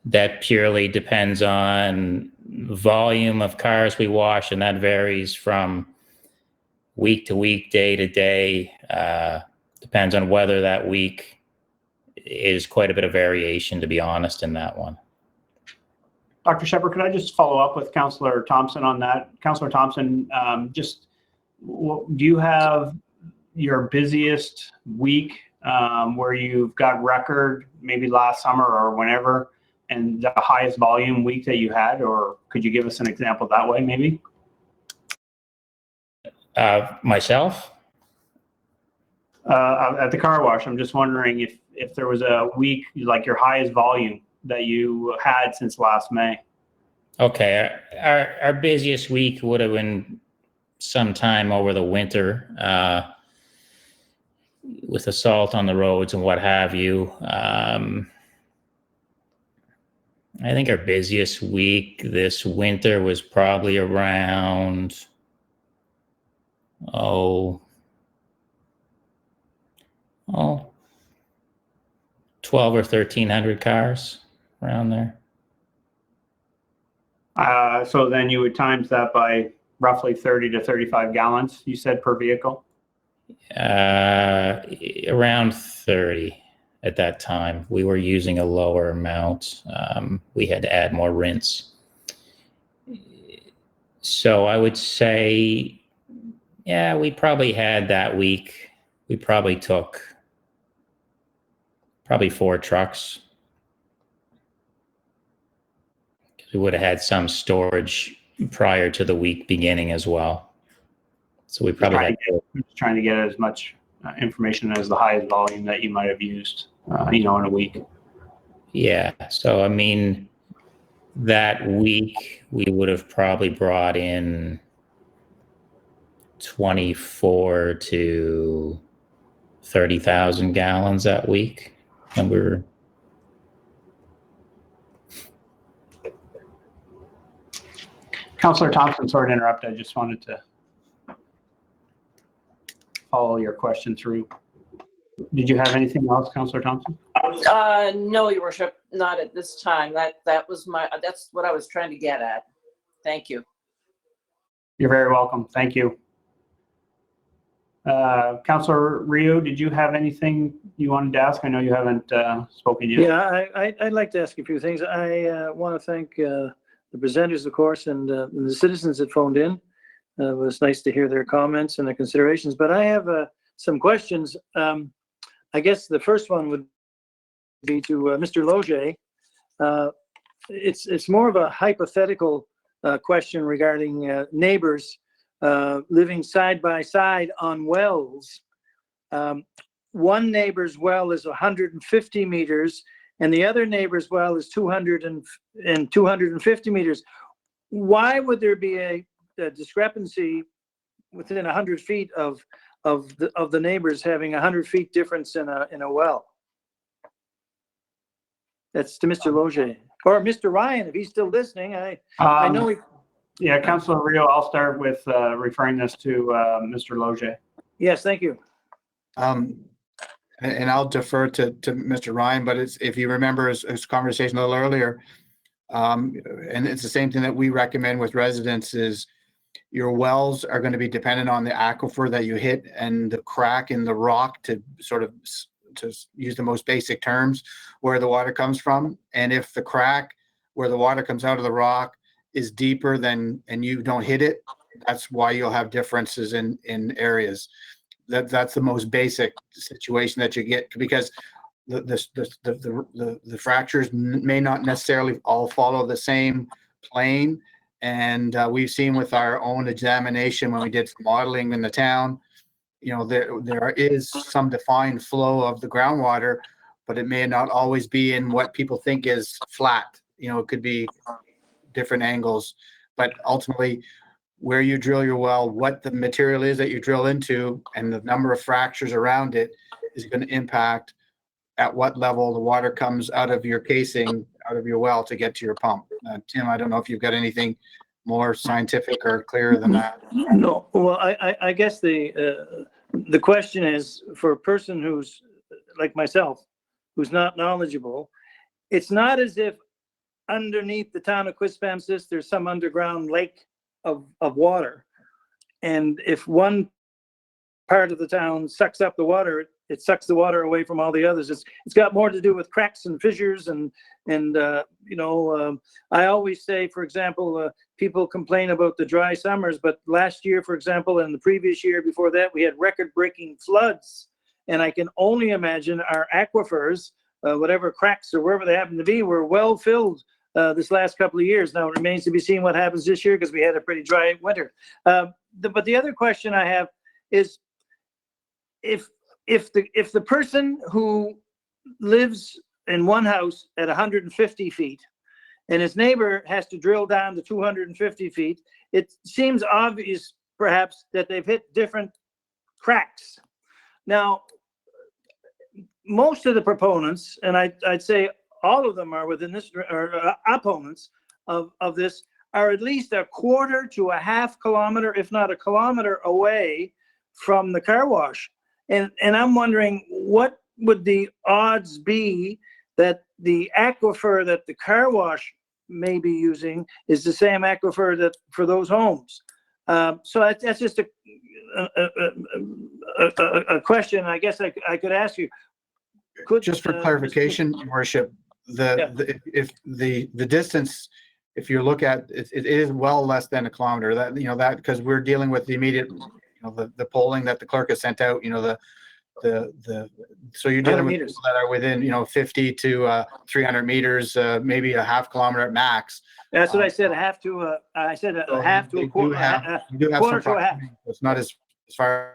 That purely depends on volume of cars we wash, and that varies from week to week, day to day. Depends on whether that week is quite a bit of variation, to be honest, in that one. Dr. Shepherd, could I just follow up with Councillor Thompson on that? Councillor Thompson, do you have your busiest week where you've got record, maybe last summer or whenever, and the highest volume week that you had? Or could you give us an example that way, maybe? Myself? At the car wash, I'm just wondering if there was a week, like your highest volume that you had since last May. Okay, our busiest week would have been sometime over the winter with assault on the roads and what have you. I think our busiest week this winter was probably around 12 or 1,300 cars around there. So then you would times that by roughly 30 to 35 gallons, you said, per vehicle? Around 30 at that time. We were using a lower amount. We had to add more rinse. So I would say, yeah, we probably had that week. We probably took 4 trucks. We would have had some storage prior to the week beginning as well. So we probably had trying to get as much information as the highest volume that you might have used, in a week. Yeah. So, I mean, that week we would have probably brought in 24 to 30,000 gallons that week. And we were Councillor Thompson, sorry to interrupt. I just wanted to follow your question through. Did you have anything else, Councillor Thompson? No, Your Worship, not at this time. That's what I was trying to get at. Thank you. You're very welcome. Thank you. Councillor Rio, did you have anything you wanted to ask? I know you haven't spoken yet. Yeah, I'd like to ask a few things. I want to thank the presenters, of course, and the citizens that phoned in. It was nice to hear their comments and their considerations, but I have some questions. I guess the first one would be to Mr. Loge. It's more of a hypothetical question regarding neighbors living side by side on wells. One neighbor's well is 150 meters, and the other neighbor's well is 250 meters. Why would there be a discrepancy within 100 feet of the neighbors having 100 feet difference in a well? That's to Mr. Loge or Mr. Ryan, if he's still listening. I know he. Yeah, Councillor Rio, I'll start with referring this to Mr. Loge. Yes, thank you. And I'll defer to Mr. Ryan, but if you remember his conversation a little earlier, and it's the same thing that we recommend with residents is your wells are going to be dependent on the aquifer that you hit and the crack in the rock to use the most basic terms where the water comes from. And if the crack where the water comes out of the rock is deeper and you don't hit it, that's why you'll have differences in areas. That's the most basic situation that you get, because the fractures may not necessarily all follow the same plane. And we've seen with our own examination when we did modeling in the town, there is some defined flow of the groundwater, but it may not always be in what people think is flat. It could be different angles, but ultimately where you drill your well, what the material is that you drill into, and the number of fractures around it is going to impact at what level the water comes out of your casing, out of your well to get to your pump. Tim, I don't know if you've got anything more scientific or clearer than that. No, well, I guess the question is for a person who's like myself, who's not knowledgeable. It's not as if underneath the town of Quispamsis there's some underground lake of water, and if one part of the town sucks up the water, it sucks the water away from all the others. It's got more to do with cracks and fissures and I always say, for example, people complain about the dry summers, but last year, for example, and the previous year before that, we had record-breaking floods. And I can only imagine our aquifers, whatever cracks or wherever they happen to be, were well filled this last couple of years. Now it remains to be seen what happens this year because we had a pretty dry winter. But the other question I have is, if the person who lives in one house at 150 feet and his neighbor has to drill down to 250 feet, it seems obvious perhaps that they've hit different cracks. Now, most of the proponents, and I'd say all of them are within this, or opponents of this, are at least a quarter to a half kilometer, if not a kilometer away from the car wash. And I'm wondering, what would the odds be that the aquifer that the car wash may be using is the same aquifer that for those homes? So that's just a question I guess I could ask you. Just for clarification, Your Worship, if the distance, if you look at it, it is well less than a kilometer. That that because we're dealing with the immediate, the polling that the clerk has sent out. So you're dealing with people that are within 50 to 300 meters, maybe a half kilometer at max. That's what I said. A half to a half to a quarter. You do have quarter some to a half. It's not as far.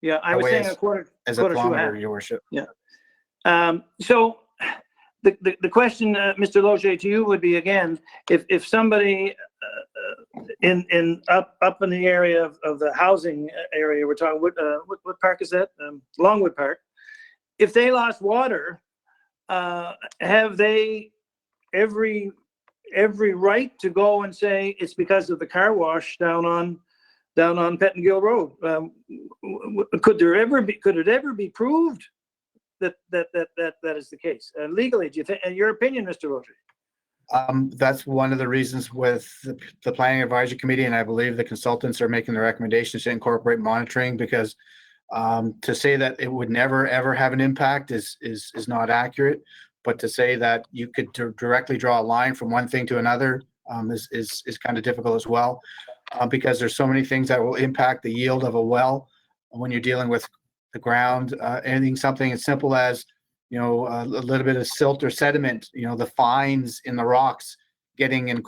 Yeah, I was saying a quarter as quarter a to a kilometer, half. Your Worship. Yeah. So the question, Mr. Loge, to you would be again, if somebody in up in the area of the housing area, we're talking what park is that? Longwood Park. If they lost water, have they every right to go and say it's because of the car wash down on Pettingill Road? Could it ever be proved that is the case legally? Do you think, in your opinion, Mr. Loge? That's one of the reasons with the Planning Advisory Committee, and I believe the consultants are making the recommendations to incorporate monitoring, because to say that it would never ever have an impact is not accurate. But to say that you could directly draw a line from one thing to another is kind of difficult as well, because there's so many things that will impact the yield of a well when you're dealing with the ground. Something as simple as a little bit of silt or sediment, the fines in the rocks getting and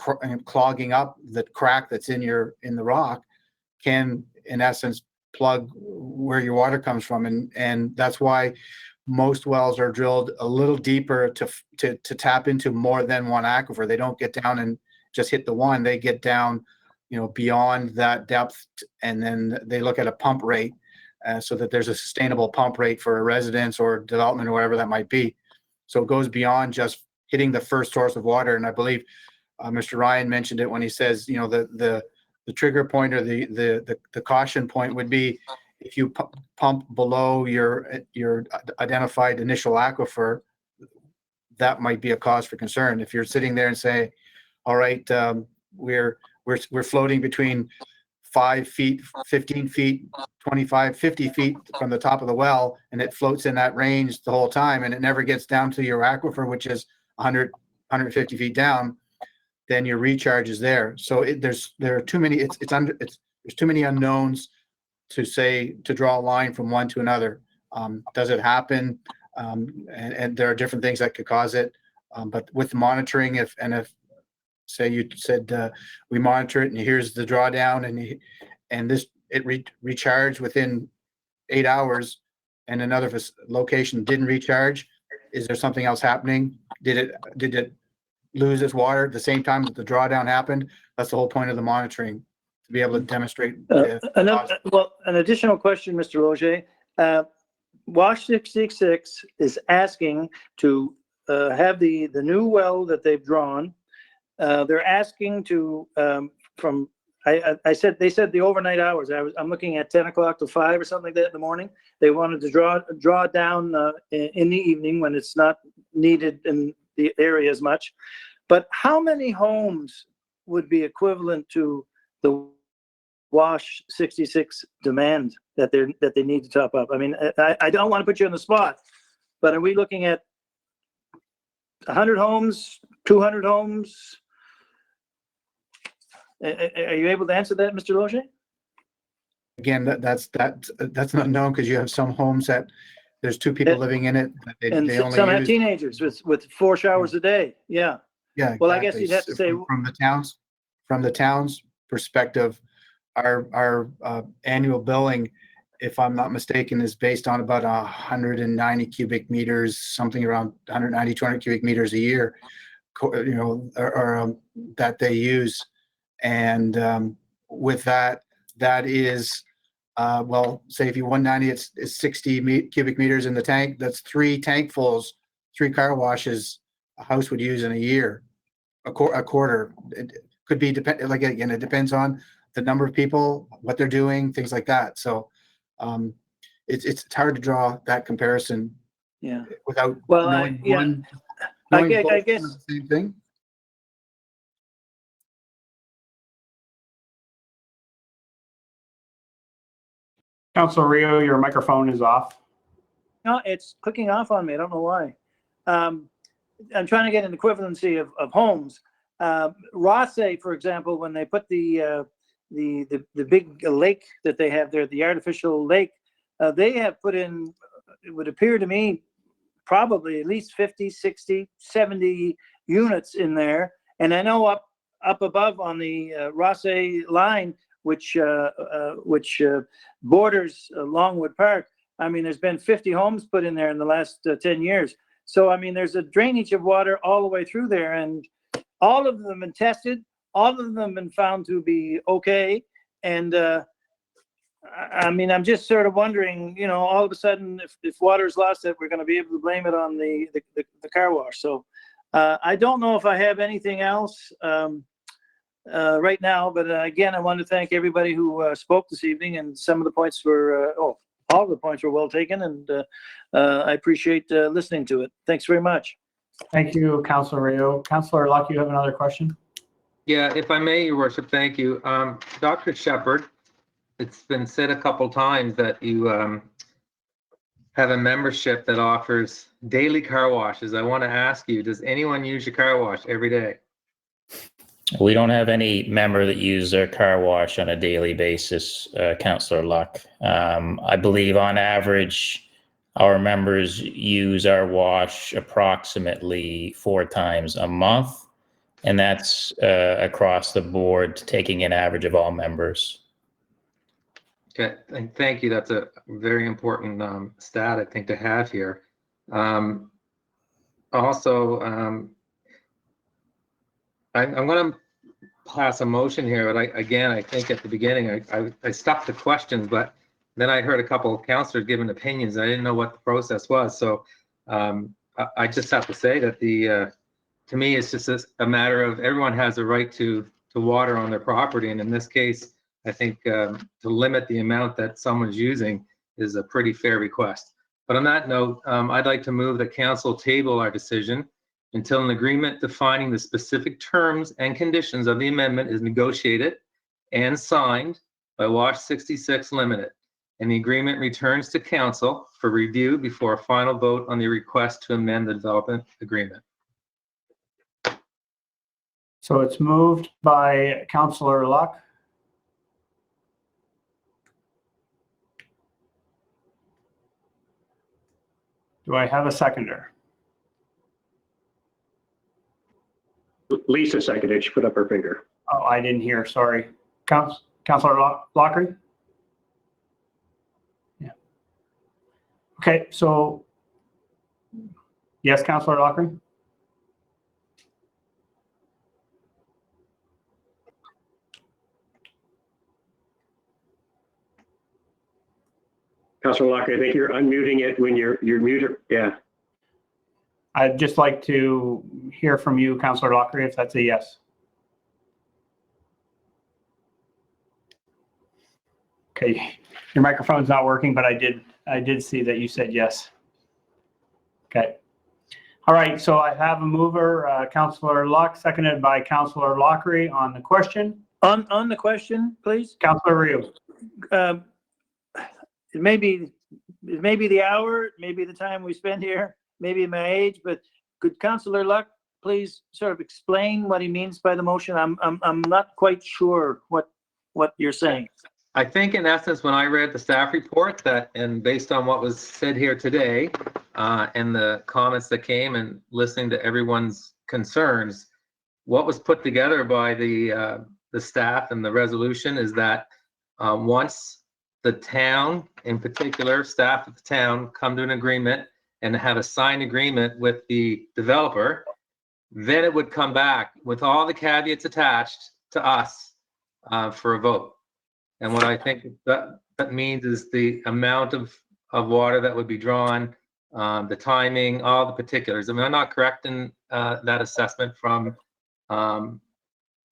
clogging up the crack that's in the rock can, in essence, plug where your water comes from. And that's why most wells are drilled a little deeper to tap into more than one aquifer. They don't get down and just hit the one. They get down, beyond that depth, and then they look at a pump rate. So that there's a sustainable pump rate for a residence or development or whatever that might be. So it goes beyond just hitting the first source of water. And I believe Mr. Ryan mentioned it when he says, the trigger point or the caution point would be if you pump below your identified initial aquifer, that might be a cause for concern. If you're sitting there and say, all right, we're floating between 5 feet, 15 feet, 25, 50 feet from the top of the well, and it floats in that range the whole time, and it never gets down to your aquifer, which is 100, 150 feet down, then your recharge is there. So there are too many, there's too many unknowns to draw a line from one to another. Does it happen? And there are different things that could cause it. But with monitoring, if say you said we monitor it and here's the drawdown and it recharged within 8 hours, and another location didn't recharge, is there something else happening? Did it lose its water at the same time that the drawdown happened? That's the whole point of the monitoring, to be able to demonstrate. An additional question, Mr. Loge. Wash 66 is asking to have the new well that they've drawn. They're asking to they said the overnight hours. I'm looking at 10 o'clock to 5 or something like that in the morning. They wanted to draw it down in the evening when it's not needed in the area as much. But how many homes would be equivalent to the Wash 66 demand that they need to top up? I mean, I don't want to put you on the spot, but are we looking at 100 homes, 200 homes? Are you able to answer that, Mr. Loche? Again, that's not known because you have some homes that there's two people living in it. And They only some have use, teenagers with 4 showers a day. Yeah. yeah. Well, I guess exactly. you'd have to say, From the town's perspective, our annual billing, if I'm not mistaken, is based on about 190 cubic meters, something around 190, 200 cubic meters a year, that they use. And with that is, well, say if you 190, it's 60 cubic meters in the tank. That's 3 tankfuls, 3 car washes a house would use in a year, a quarter. It could be like, again, it depends on the number of people, what they're doing, things like that. So it's hard to draw that comparison. Yeah. Without knowing I guess the same thing. Councilor Rio, your microphone is off. No, it's clicking off on me. I don't know why. I'm trying to get an equivalency of homes. Rothsay, for example, when they put the big lake that they have there, the artificial lake, they have put in, it would appear to me, probably at least 50, 60, 70 units in there. And I know up above on the Rothsay line, which borders Longwood Park, I mean, there's been 50 homes put in there in the last 10 years. So, I mean, there's a drainage of water all the way through there, and all of them have been tested. All of them have been found to be okay. And I mean, I'm just sort of wondering, all of a sudden, if water is lost, that we're going to be able to blame it on the car wash. So I don't know if I have anything else right now, but again, I want to thank everybody who spoke this evening, and some of the points were, all of the points were well taken, and I appreciate listening to it. Thanks very much. Thank you, Councilor Rio. Councilor Luck, you have another question? Yeah, if I may, Your Worship, thank you. Dr. Shepherd, it's been said a couple times that you have a membership that offers daily car washes. I want to ask you, does anyone use your car wash every day? We don't have any member that use their car wash on a daily basis, Councillor Luck. I believe on average, our members use our wash approximately 4 times a month, and that's across the board, taking an average of all members. Okay, and thank you. That's a very important stat, I think, to have here. Also, I'm going to pass a motion here, but I think at the beginning I stuck to questions, but then I heard a couple of councillors giving opinions. I didn't know what the process was, so I just have to say that to me it's just a matter of everyone has a right to water on their property, and in this case, I think to limit the amount that someone's using is a pretty fair request. But on that note, I'd like to move that council table our decision until an agreement defining the specific terms and conditions of the amendment is negotiated and signed by Wash 66 Limited, and the agreement returns to council for review before a final vote on the request to amend the development agreement. So it's moved by Councilor Luck. Do I have a seconder? Lisa seconded. She put up her finger. Oh, I didn't hear. Sorry. Councilor Lockery? Yeah. Okay, so yes, Councilor Lockery? Councilor Locker, I think you're unmuting it when you're muted. Yeah. I'd just like to hear from you, Councilor Lockery, if that's a yes. Okay, your microphone's not working, but I did see that you said yes. Okay. All right, so I have a mover, Councilor Luck, seconded by Councilor Lockery on the question. On the question, please. Councillor Ryu. It may be the hour, it may be the time we spend here, maybe my age, but could Councillor Luck please sort of explain what he means by the motion? I'm not quite sure what you're saying. I think in essence, when I read the staff report that, and based on what was said here today, and the comments that came and listening to everyone's concerns, what was put together by the staff and the resolution is that once the town, in particular, staff of the town, come to an agreement and have a signed agreement with the developer, then it would come back with all the caveats attached to us for a vote. And what I think that means is the amount of water that would be drawn, the timing, all the particulars. I mean, I'm not correct in that assessment from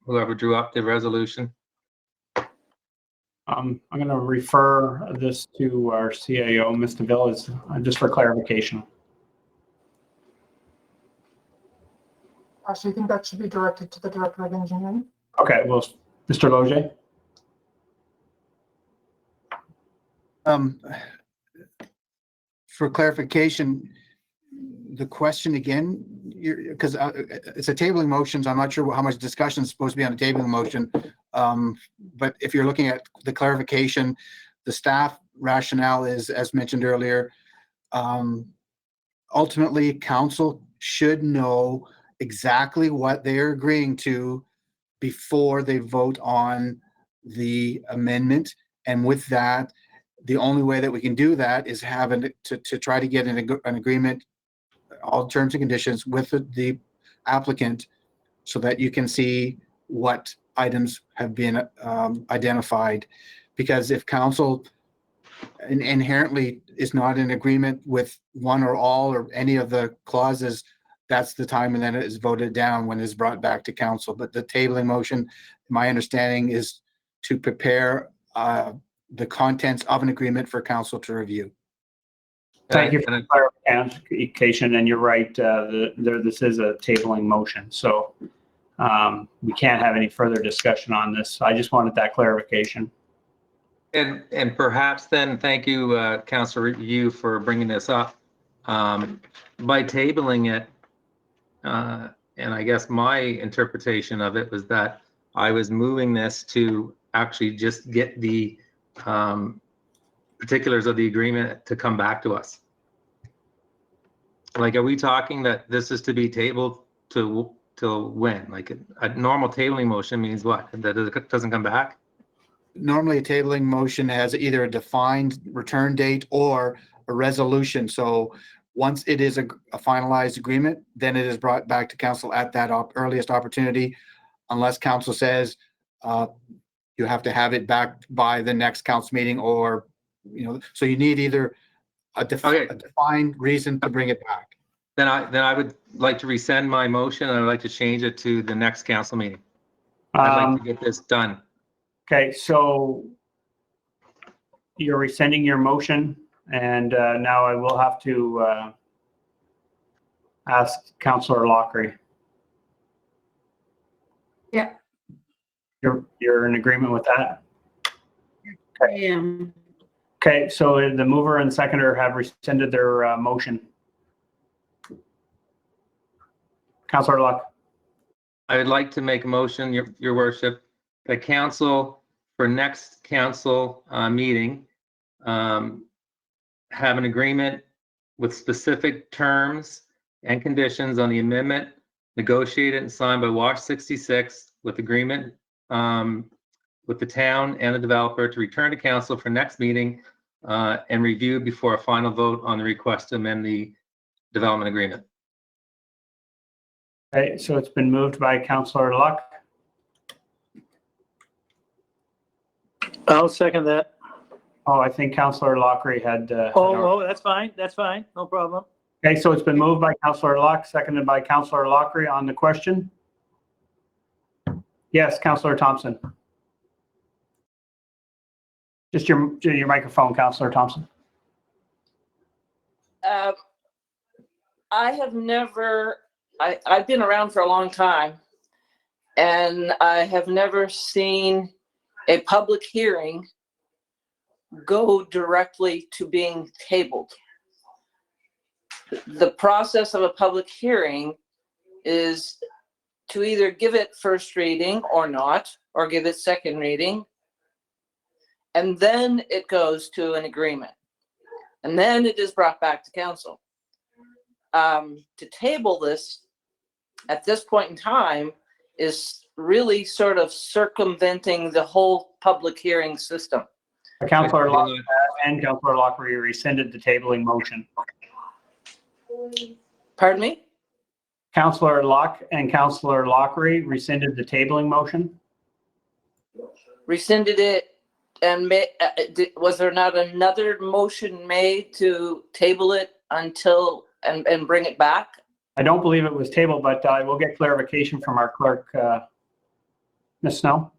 whoever drew up the resolution. I'm going to refer this to our CAO, Mr. Villas, just for clarification. Actually, I think that should be directed to the Director of Engineering. Okay, well, Mr. Loge. For clarification, the question again, because it's a tabling motion, so I'm not sure how much discussion is supposed to be on a tabling motion. But if you're looking at the clarification, the staff rationale is, as mentioned earlier, ultimately council should know exactly what they're agreeing to before they vote on the amendment. And with that, the only way that we can do that is to try to get an agreement, all terms and conditions with the applicant, so that you can see what items have been identified. Because if council inherently is not in agreement with one or all or any of the clauses, that's the time and then it is voted down when it's brought back to council. But the tabling motion, my understanding, is to prepare the contents of an agreement for council to review. Thank you for the clarification, and you're right, this is a tabling motion, so we can't have any further discussion on this. I just wanted that clarification. And perhaps then, thank you, Councillor Yu, for bringing this up. By tabling it, and I guess my interpretation of it was that I was moving this to actually just get the particulars of the agreement to come back to us. Like, are we talking that this is to be tabled till when? Like a normal tabling motion means what? That it doesn't come back? Normally a tabling motion has either a defined return date or a resolution. So once it is a finalized agreement, then it is brought back to council at that earliest opportunity, unless council says you have to have it back by the next council meeting, or, so you need either a defined reason to bring it back. Then I would like to rescind my motion, and I'd like to change it to the next council meeting. I'd like to get this done. Okay, so you're rescinding your motion, and now I will have to ask Councillor Lockery. Yeah. You're in agreement with that? I am. Okay, so the mover and seconder have rescinded their motion. Councillor Luck. I would like to make a motion, Your Worship, that council, for next council meeting, have an agreement with specific terms and conditions on the amendment, negotiated and signed by WASH 66, with agreement with the town and the developer, to return to council for next meeting and review before a final vote on the request to amend the development agreement. Okay, so it's been moved by Councillor Luck. I'll second that. Oh, I think Councillor Lockery had. That's fine. That's fine. No problem. Okay, so it's been moved by Councillor Luck, seconded by Councillor Lockery on the question. Yes, Councillor Thompson. Just your microphone, Councillor Thompson. I have never, I've been around for a long time, And I have never seen a public hearing go directly to being tabled. The process of a public hearing is to either give it first reading or not, or give it second reading. And then it goes to an agreement. And then it is brought back to council. To table this at this point in time is really sort of circumventing the whole public hearing system. Councillor Locke and Councillor Lockery rescinded the tabling motion. Pardon me? Councillor Locke and Councillor Lockery rescinded the tabling motion. Rescinded it, and was there not another motion made to table it until and bring it back? I don't believe it was tabled, but I will get clarification from our clerk, Ms. Snow.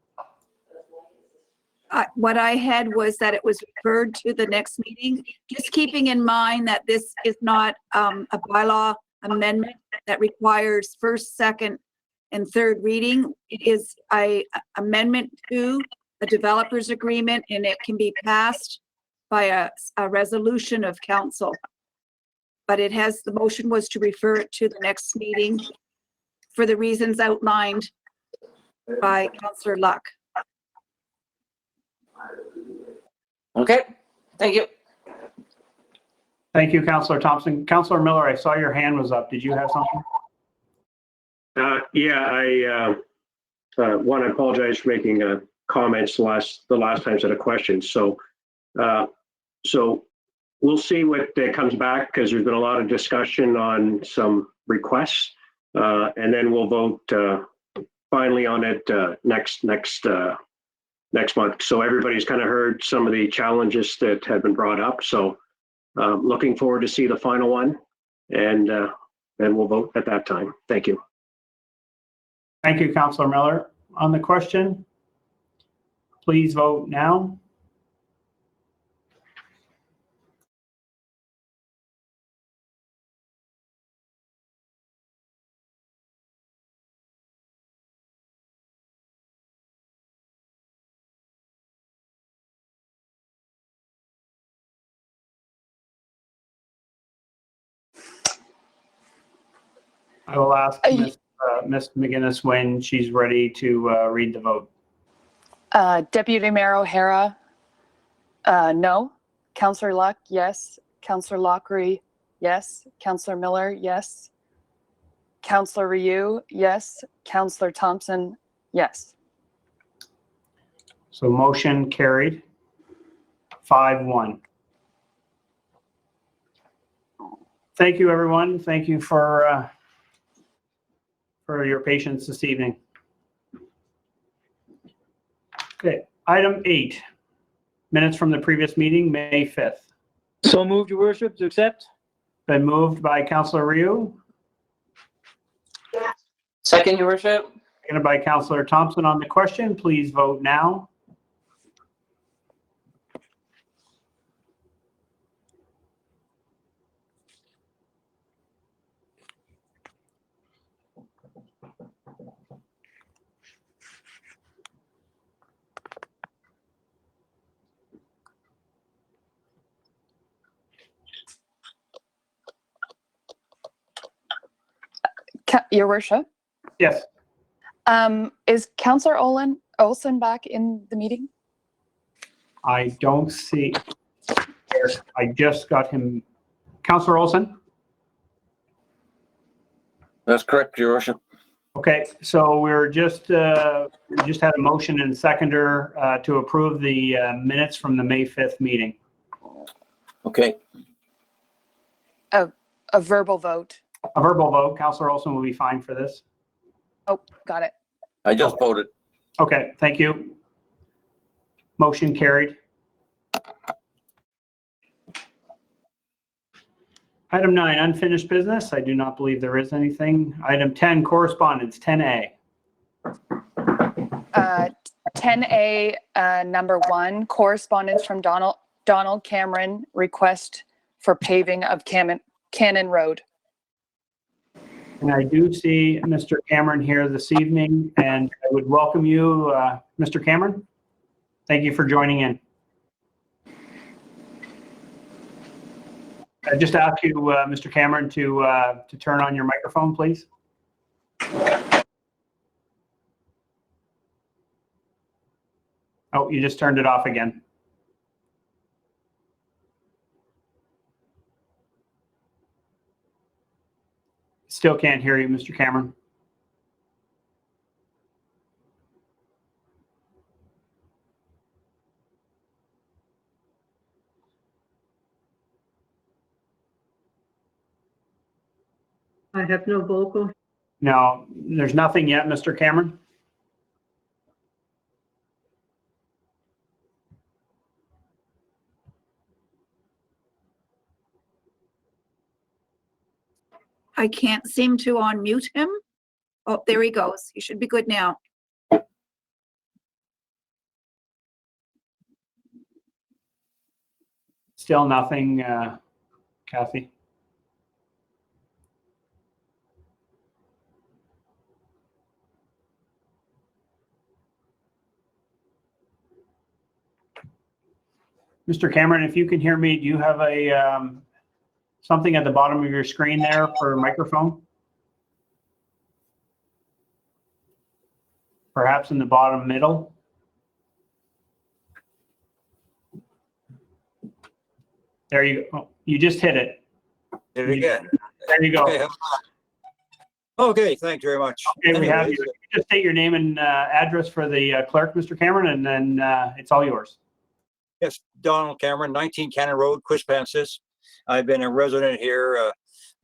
What I had was that it was referred to the next meeting, just keeping in mind that this is not a bylaw amendment that requires first, second, and third reading. It is a amendment to a developer's agreement, and it can be passed by a resolution of council. But it has, the motion was to refer it to the next meeting for the reasons outlined by Councillor Luck. Okay, thank you. Thank you, Councillor Thompson. Councillor Miller, I saw your hand was up. Did you have something? Yeah, I want to apologize for making comments the last time I had a question. So we'll see what comes back, because there's been a lot of discussion on some requests, and then we'll vote finally on it next month. So everybody's kind of heard some of the challenges that have been brought up. So looking forward to see the final one, and then we'll vote at that time. Thank you. Thank you, Councillor Miller. On the question, please vote now. I will ask Ms. McGinnis when she's ready to read the vote. Deputy Mayor O'Hara, no. Councillor Luck, yes. Councillor Lockery, yes. Councillor Miller, yes. Councillor Ryu, yes. Councillor Thompson, yes. So motion carried 5-1. Thank you, everyone. Thank you for your patience this evening. Okay, item 8, minutes from the previous meeting, May 5th. So moved, Your Worship, to accept. Been moved by Councillor Ryu, Second, Your Worship. seconded by Councillor Thompson. On the question, please vote now. Your Worship. Yes. Is Councillor Olson back in the meeting? I don't see. I just got him. Councillor Olson? That's correct, Your Worship. Okay, so we just had a motion and seconder to approve the minutes from the May 5th meeting. Okay. A verbal vote. A verbal vote. Councillor Olson will be fine for this. Oh, got it. I just voted. Okay, thank you. Motion carried. Item 9, unfinished business. I do not believe there is anything. Item 10, correspondence, 10A. 10A, number 1, correspondence from Donald Cameron, request for paving of Cannon Road. And I do see Mr. Cameron here this evening, and I would welcome you, Mr. Cameron. Thank you for joining in. I just ask you, Mr. Cameron, to turn on your microphone, please. Oh, you just turned it off again. Still can't hear you, Mr. Cameron. I have no vocal. No, there's nothing yet, Mr. Cameron. I can't seem to unmute him. Oh, there he goes. You should be good now. Still nothing, Kathy. Mr. Cameron, if you can hear me, do you have a something at the bottom of your screen there for a microphone? Perhaps in the bottom middle? There you go. Oh, you just hit it. Hit it again. There you go. Okay, okay, thank you very much. Okay, we have you. Anyways, Can you just state your name and address for the clerk, Mr. Cameron, and then it's all yours. Yes, Donald Cameron, 19 Cannon Road, Quispamsis. I've been a resident here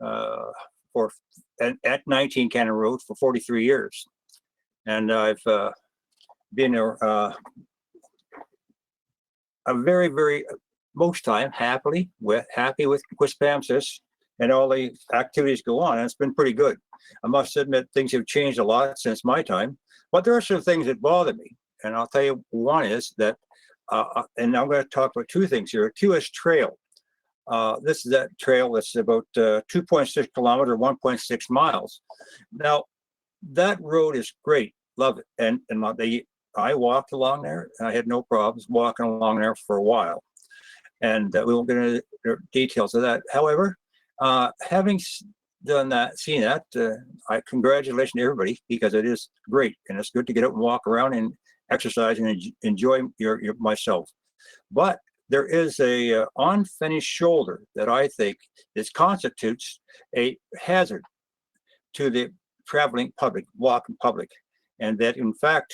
at 19 Cannon Road for 43 years. And I've been a very, most time happy with Quispamsis, and all the activities go on. And it's been pretty good. I must admit things have changed a lot since my time, but there are some things that bother me. And I'll tell you, one is that, and I'm going to talk about two things here. QS Trail. This is that trail that's about 2.6 kilometers, 1.6 miles. Now, that road is great. Love it. And I walked along there, and I had no problems walking along there for a while. And we won't get into the details of that. However, having done that, seen that, I congratulations to everybody, because it is great, and it's good to get out and walk around and exercise and enjoy myself. But there is a unfinished shoulder that I think constitutes a hazard to the traveling public, walking public, and that in fact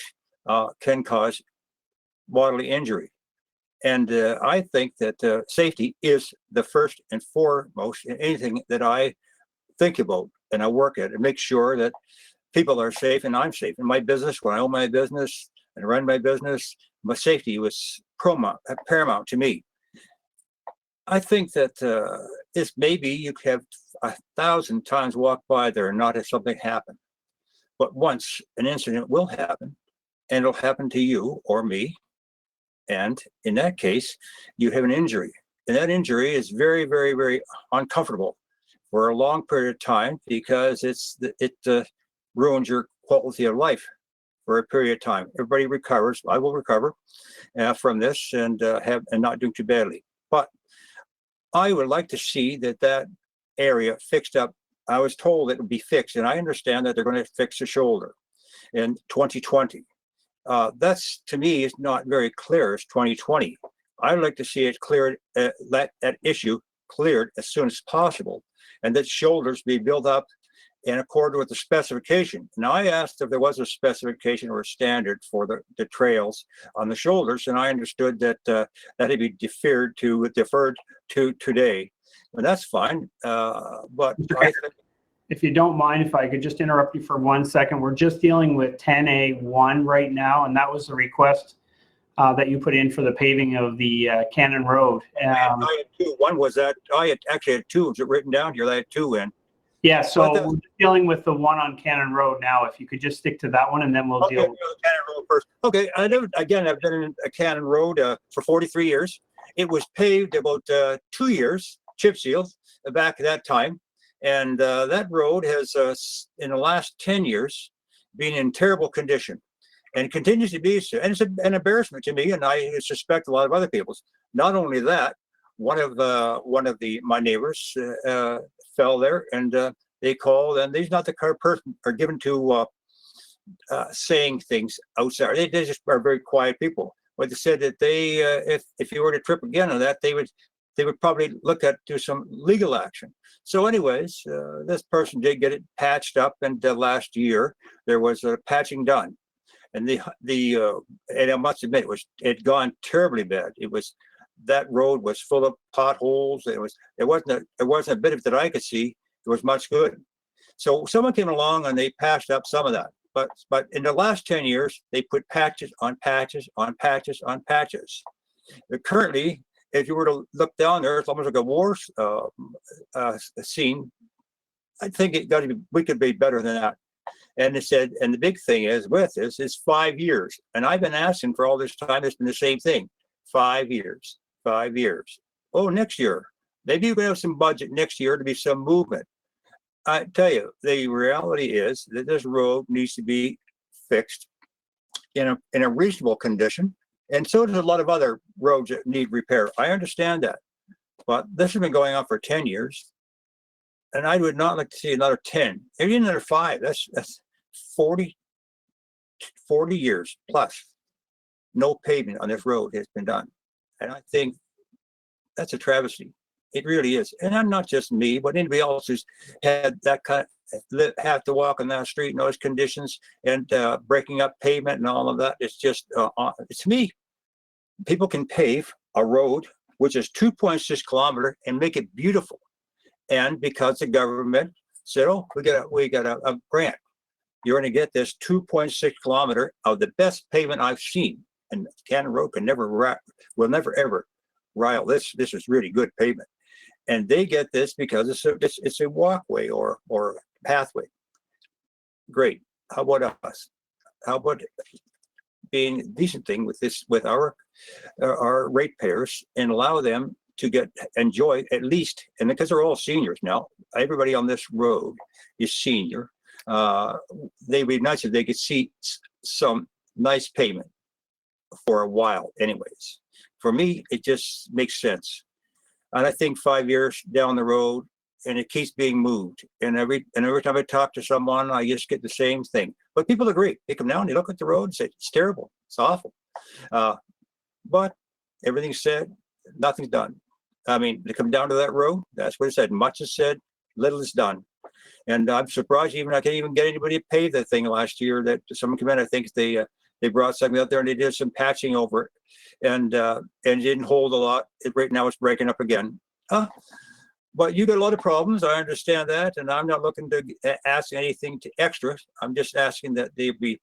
can cause bodily injury. And I think that safety is the first and foremost in anything that I think about and I work at, and make sure that people are safe and I'm safe. In my business, when I own my business and run my business, my safety was paramount to me. I think that it's maybe you have 1,000 times walk by there and not have something happen. But once an incident will happen, and it'll happen to you or me, and in that case, you have an injury. And that injury is very, very uncomfortable for a long period of time, because it ruins your quality of life for a period of time. Everybody recovers. I will recover from this and not do too badly. But I would like to see that area fixed up. I was told it would be fixed, and I understand that they're going to fix the shoulder in 2020. That's, to me, is not very clear. It's 2020. I'd like to see it cleared, that issue cleared as soon as possible, and that shoulders be built up in accord with the specification. Now, I asked if there was a specification or a standard for the trails on the shoulders, and I understood that that had been deferred to today, and that's fine. But I think, if you don't mind, if I could just interrupt you for 1 second, we're just dealing with 10A1 right now, and that was the request that you put in for the paving of the Cannon Road. I had two. One was that I actually had two. It was written down here. I had two in. Yeah, so we're just dealing with the one on Cannon Road now. If you could just stick to that one, and then we'll deal with Cannon Road first. Okay, I've been in a Cannon Road for 43 years. It was paved about 2 years, chip sealed back at that time. And that road has, in the last 10 years, been in terrible condition and continues to be. And it's an embarrassment to me, and I suspect a lot of other people's. Not only that, one of my neighbors fell there, and they called, and they's not the person are given to saying things outside. They just are very quiet people. But they said that they, if you were to trip again on that, they would probably look at do some legal action. So, anyways, this person did get it patched up, and last year there was a patching done, and and I must admit it had gone terribly bad. That road was full of potholes. There wasn't a bit of it that I could see. There was much good. So someone came along and they patched up some of that. But in the last 10 years, they put patches on patches on patches on patches. Currently, if you were to look down there, it's almost like a war scene. I think we could be better than that. And it said, and the big thing is with this is 5 years. And I've been asking for all this time. It's been the same thing. 5 years. 5 years. Oh, next year. Maybe we have some budget next year to be some movement. I tell you, the reality is that this road needs to be fixed in a reasonable condition. And so does a lot of other roads that need repair. I understand that. But this has been going on for 10 years. And I would not like to see another 10, maybe another 5. That's 40 years plus. No pavement on this road has been done. And I think that's a travesty. It really is. And I'm not just me, but anybody else who's had that kind of have to walk on that street in those conditions and breaking up pavement and all of that. It's just, it's me. People can pave a road, which is 2.6 kilometers, and make it beautiful. And because the government said, oh, we got a grant. You're going to get this 2.6 kilometer of the best pavement I've seen. And Cannon Road will never ever rival this. This is really good pavement, and they get this because it's a walkway or pathway. Great. How about us? How about being a decent thing with our ratepayers and allow them to enjoy at least, and because they're all seniors now, everybody on this road is senior. They'd be nice if they could see some nice pavement for a while anyways. For me, it just makes sense. And I think 5 years down the road, and it keeps being moved. And every time I talk to someone, I just get the same thing. But people agree. They come down, they look at the road and say, it's terrible, it's awful. But everything's said, nothing's done. I mean, they come down to that road, that's what it said. Much is said, little is done. And I'm surprised I can't even get anybody to pave that thing last year. That someone came in, I think they brought something out there and they did some patching over it, and it didn't hold a lot. Right now it's breaking up again. But you got a lot of problems. I understand that, and I'm not looking to ask anything to extra. I'm just asking that there be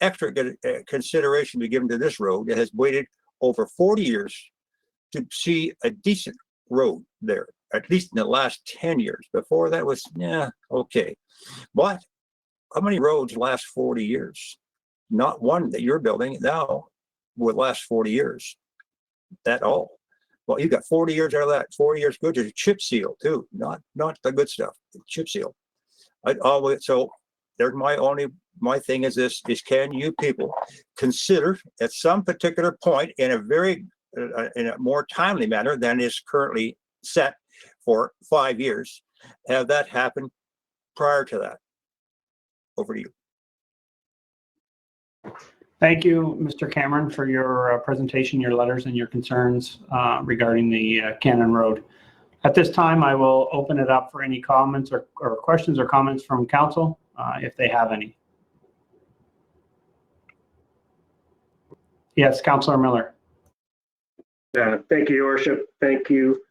extra consideration be given to this road that has waited over 40 years to see a decent road there, at least in the last 10 years. Before that was, yeah, okay. But how many roads last 40 years? Not one that you're building now will last 40 years. That all. Well, you got 40 years out of that. 40 years good. There's a chip seal too, not the good stuff. The chip seal. So there's my thing is this: is can you people consider at some particular point in a more timely manner than is currently set for 5 years, have that happen prior to that? Over to you. Thank you, Mr. Cameron, for your presentation, your letters, and your concerns regarding the Cannon Road. At this time, I will open it up for any comments or questions or comments from council, if they have any. Yes, Councillor Miller. Thank you, Your Worship. Thank you,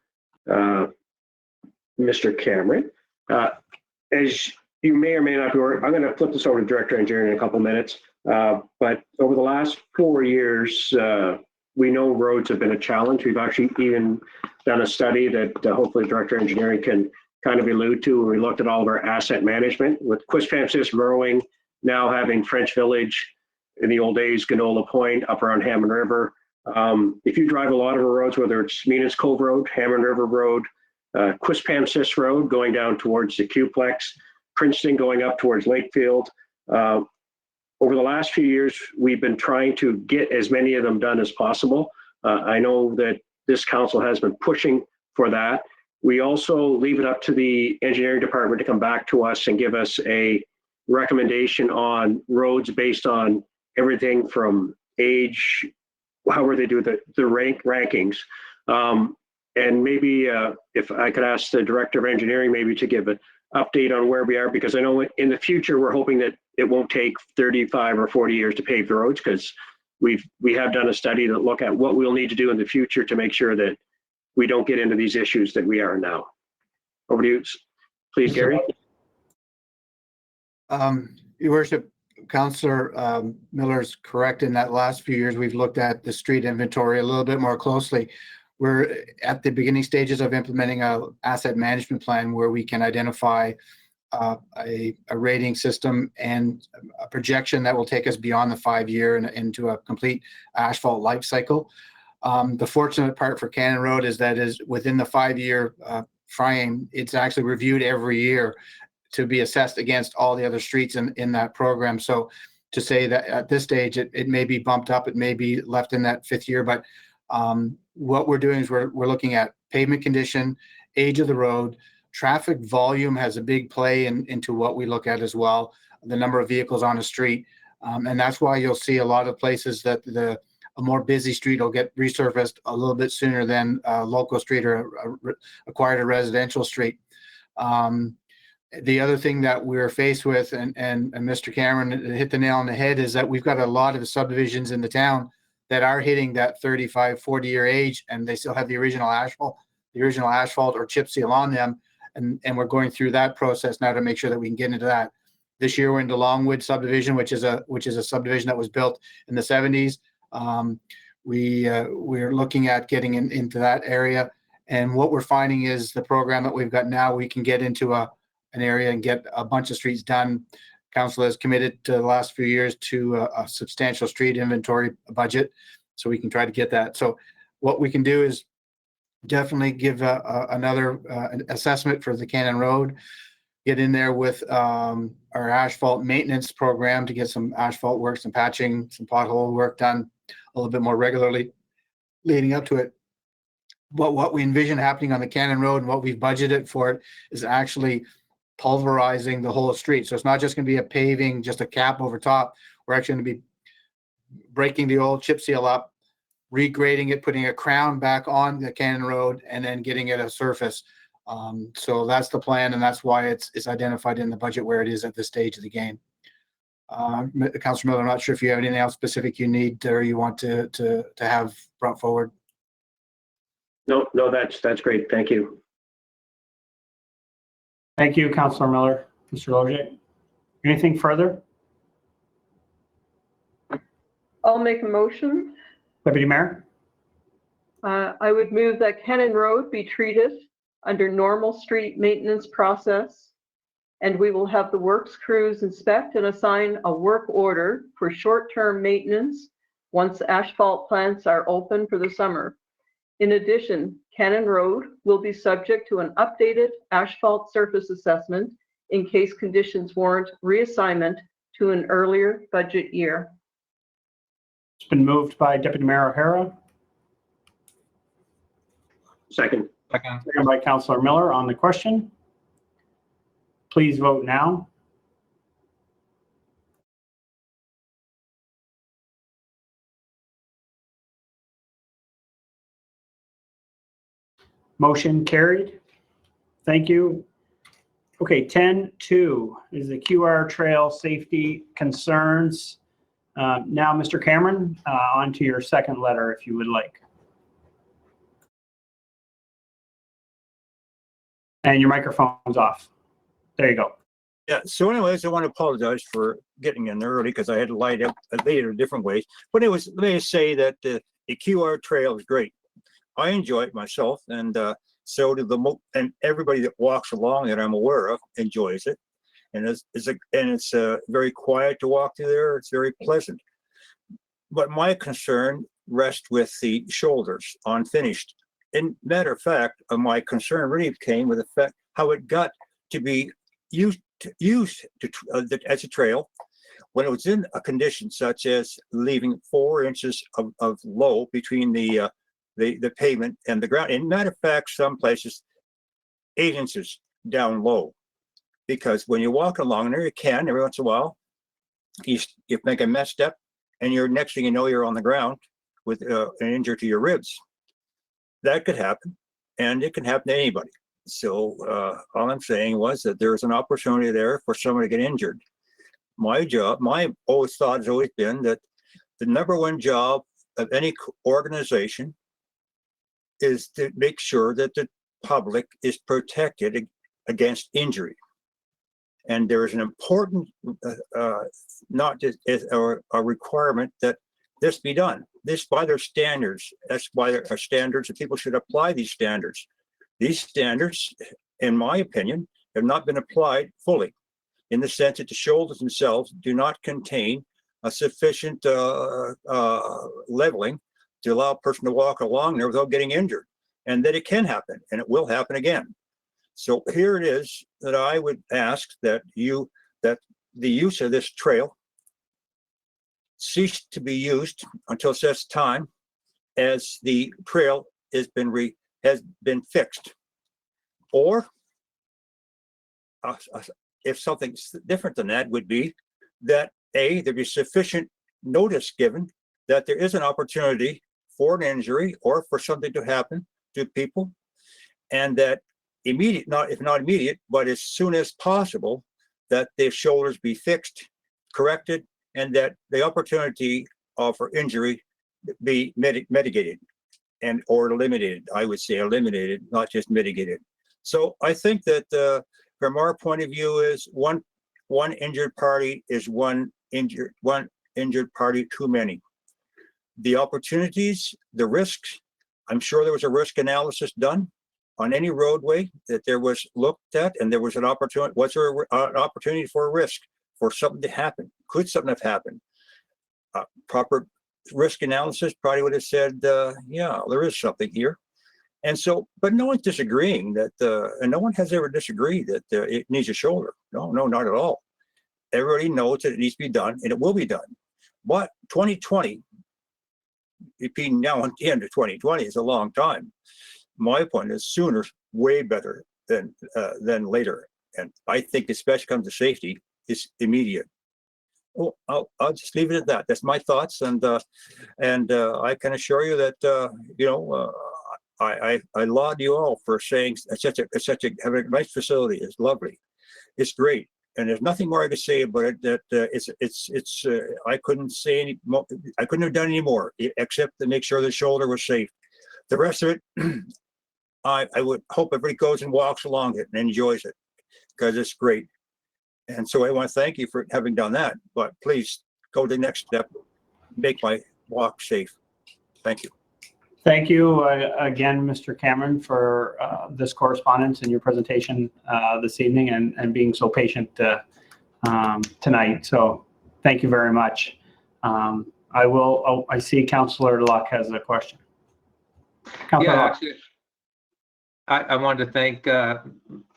Mr. Cameron. As you may or may not be aware, I'm going to flip this over to Director of Engineering in a couple minutes. But over the last 4 years, we know roads have been a challenge. We've actually even done a study that hopefully Director of Engineering can kind of allude to, where we looked at all of our asset management with Quispamsis, Rowing, now having French Village, in the old days, Ganola Point, up around Hammond River. If you drive a lot of our roads, whether it's Menas Cove Road, Hammond River Road, Quispamsis Road going down towards the Qplex, Princeton going up towards Lakefield. Over the last few years, we've been trying to get as many of them done as possible. I know that this council has been pushing for that. We also leave it up to the engineering department to come back to us and give us a recommendation on roads based on everything from age, however they do the rankings. And maybe if I could ask the director of engineering maybe to give an update on where we are, because I know in the future, we're hoping that it won't take 35 or 40 years to pave the roads, because we have done a study to look at what we'll need to do in the future to make sure that we don't get into these issues that we are now. Over to you, please, Gary. Your worship, Councillor Miller is correct in that last few years we've looked at the street inventory a little bit more closely. We're at the beginning stages of implementing a asset management plan where we can identify a rating system and a projection that will take us beyond the 5-year and into a complete asphalt life cycle. The fortunate part for Cannon Road is that is within the 5-year frame, it's actually reviewed every year to be assessed against all the other streets in that program. So to say that at this stage, it may be bumped up, it may be left in that 5th year, but what we're doing is we're looking at pavement condition, age of the road, traffic volume has a big play into what we look at as well, the number of vehicles on the street. And that's why you'll see a lot of places that a more busy street will get resurfaced a little bit sooner than a local street or acquired a residential street. The other thing that we're faced with, and Mr. Cameron hit the nail on the head, is that we've got a lot of subdivisions in the town that are hitting that 35, 40-year age, and they still have the original asphalt or chip seal on them. And we're going through that process now to make sure that we can get into that. This year we're into Longwood subdivision, which is a subdivision that was built in the 70s. We're looking at getting into that area. And what we're finding is the program that we've got now, we can get into an area and get a bunch of streets done. Council has committed to the last few years to a substantial street inventory budget, so we can try to get that. So what we can do is definitely give another assessment for the Cannon Road, get in there with our asphalt maintenance program to get some asphalt work, some patching, some pothole work done a little bit more regularly leading up to it. But what we envision happening on the Cannon Road and what we've budgeted for it is actually pulverizing the whole street. So it's not just going to be a paving, just a cap over top. We're actually going to be breaking the old chip seal up, regrading it, putting a crown back on the Cannon Road, and then getting it a surface. So that's the plan, and that's why it's identified in the budget where it is at this stage of the game. Councilor Miller, I'm not sure if you have anything else specific you need or you want to have brought forward. No, that's great. Thank you. Thank you, Councillor Miller. Mr. Logic, anything further? I'll make a motion. Deputy Mayor? I would move that Cannon Road be treated under normal street maintenance process, and we will have the works crews inspect and assign a work order for short-term maintenance once asphalt plants are open for the summer. In addition, Cannon Road will be subject to an updated asphalt surface assessment in case conditions warrant reassignment to an earlier budget year. It's been moved by Deputy Mayor O'Hara. Second. Second by Councillor Miller on the question. Please vote now. Motion carried. Thank you. Okay, 10.2 is the QR trail safety concerns. Now, Mr. Cameron, on to your second letter, if you would like. And your microphone's off. There you go. Yeah, so anyways, I want to apologize for getting in early because I had to light up later different ways. But anyways, let me say that the QR trail is great. I enjoy it myself, and so do and everybody that walks along that I'm aware of enjoys it. And it's very quiet to walk through there. It's very pleasant. But my concern rests with the shoulders, unfinished in matter of fact, my concern really came with the fact how it got to be used as a trail when it was in a condition such as leaving 4 inches of low between the pavement and the ground. In matter of fact, some places 8 inches down low, because when you walk along there, you can every once in a while you make a misstep, and you're next thing you know you're on the ground with an injury to your ribs. That could happen, and it can happen to anybody. So all I'm saying was that there's an opportunity there for somebody to get injured. My always thought has always been that the number one job of any organization is to make sure that the public is protected against injury. And there is an important, not just a requirement that this be done. This by their standards. That's why there are standards, and people should apply these standards. These standards, in my opinion, have not been applied fully, in the sense that the shoulders themselves do not contain a sufficient leveling to allow a person to walk along there without getting injured, and that it can happen, and it will happen again. So here it is that I would ask that the use of this trail cease to be used until such time as the trail has been fixed, or if something's different than that, would be that there be sufficient notice given that there is an opportunity for an injury or for something to happen to people, and that if not immediate, but as soon as possible, that the shoulders be fixed, corrected, and that the opportunity for injury be mitigated or eliminated. I would say eliminated, not just mitigated. So I think that from our point of view is one injured party is one injured party too many. The opportunities, the risks, I'm sure there was a risk analysis done on any roadway that there was looked at, and there was an opportunity. Was there an opportunity for a risk for something to happen? Could something have happened? Proper risk analysis probably would have said, yeah, there is something here. And so, but no one's disagreeing that, and no one has ever disagreed that it needs a shoulder. No, not at all. Everybody knows that it needs to be done, and it will be done. But 2020, repeating now at the end of 2020, is a long time. My point is sooner, way better than later. And I think, especially comes to safety, is immediate. Well, I'll just leave it at that. That's my thoughts, and I can assure you that I laud you all for saying having a nice facility. It's lovely, it's great, and there's nothing more I could say about it. That I couldn't say any more. I couldn't have done any more except to make sure the shoulder was safe. The rest of it, I would hope everybody goes and walks along it and enjoys it, because it's great. And so I want to thank you for having done that. But please go to the next step, make my walk safe. Thank you. Thank you again, Mr. Cameron, for this correspondence and your presentation this evening, and being so patient tonight. So thank you very much. I see Councillor Luck has a question. Yeah, actually, I wanted to thank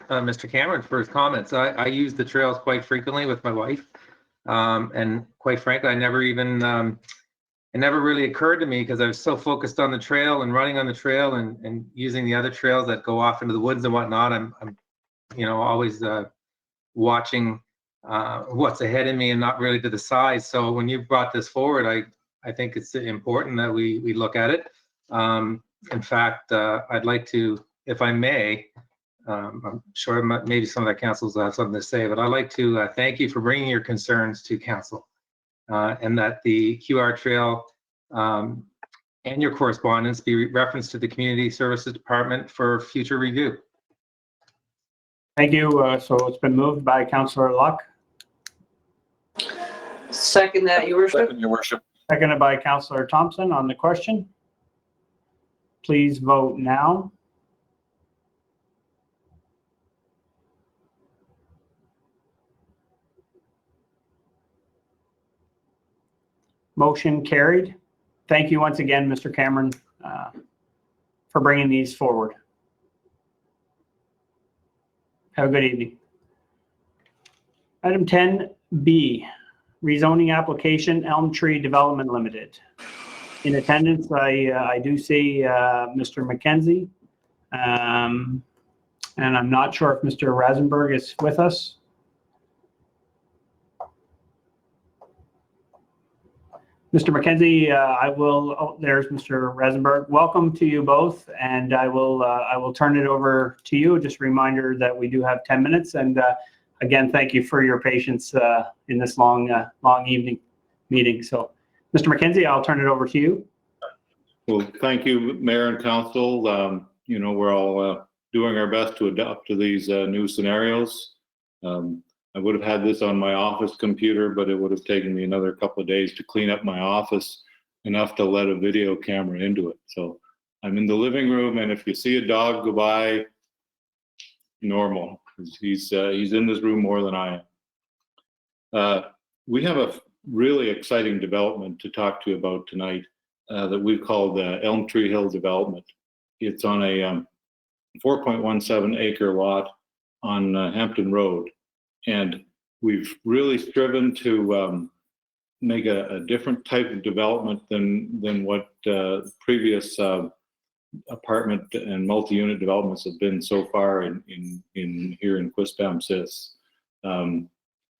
Mr. Cameron for his comments. I use the trails quite frequently with my wife, and quite frankly, it never really occurred to me, because I was so focused on the trail and running on the trail and using the other trails that go off into the woods and whatnot. I'm always watching what's ahead of me and not really to the side. So when you brought this forward, I think it's important that we look at it. In fact, I'd like to, if I may, I'm sure maybe some of the councils will have something to say, but I'd like to thank you for bringing your concerns to council, and that the QR trail and your correspondence be referenced to the Community Services Department for future review. Thank you. So it's been moved by Councillor Luck. Second that, Your Worship. Second, Your Worship. Seconded by Councillor Thompson on the question. Please vote now. Motion carried. Thank you once again, Mr. Cameron, for bringing these forward. Have a good evening. Item 10B, rezoning application, Elm Tree Development Limited. In attendance, I do see Mr. McKenzie, and I'm not sure if Mr. Rasenberg is with us. Mr. McKenzie, there's Mr. Rasenberg. Welcome to you both, and I will turn it over to you. Just a reminder that we do have 10 minutes, and again, thank you for your patience in this long evening meeting. So, Mr. McKenzie, I'll turn it over to you. Well, thank you, Mayor and Council. We're all doing our best to adapt to these new scenarios. I would have had this on my office computer, but it would have taken me another couple of days to clean up my office enough to let a video camera into it. So I'm in the living room, and if you see a dog go by, normal. He's in this room more than I am. We have a really exciting development to talk to you about tonight that we've called Elm Tree Hill Development. It's on a 4.17 acre lot on Hampton Road. And we've really striven to make a different type of development than what previous apartment and multi-unit developments have been so far here in Quispamsis.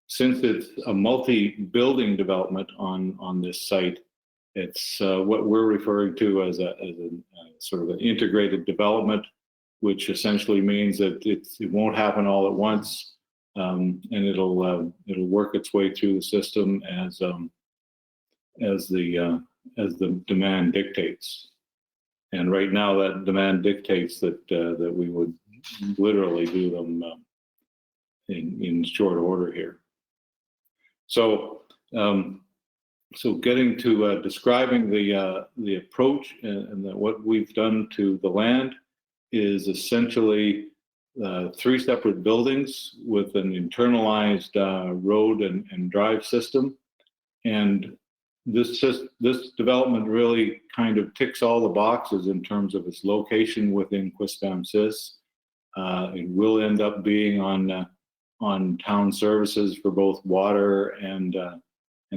Since it's a multi-building development on this site, it's what we're referring to as a sort of an integrated development, which essentially means that it won't happen all at once. And it'll work its way through the system as the demand dictates. And right now, that demand dictates that we would literally do them in short order here. So, getting to describing the approach and what we've done to the land is essentially 3 separate buildings with an internalized road and drive system. And this development really kind of ticks all the boxes in terms of its location within Quispamsis. It will end up being on town services for both water and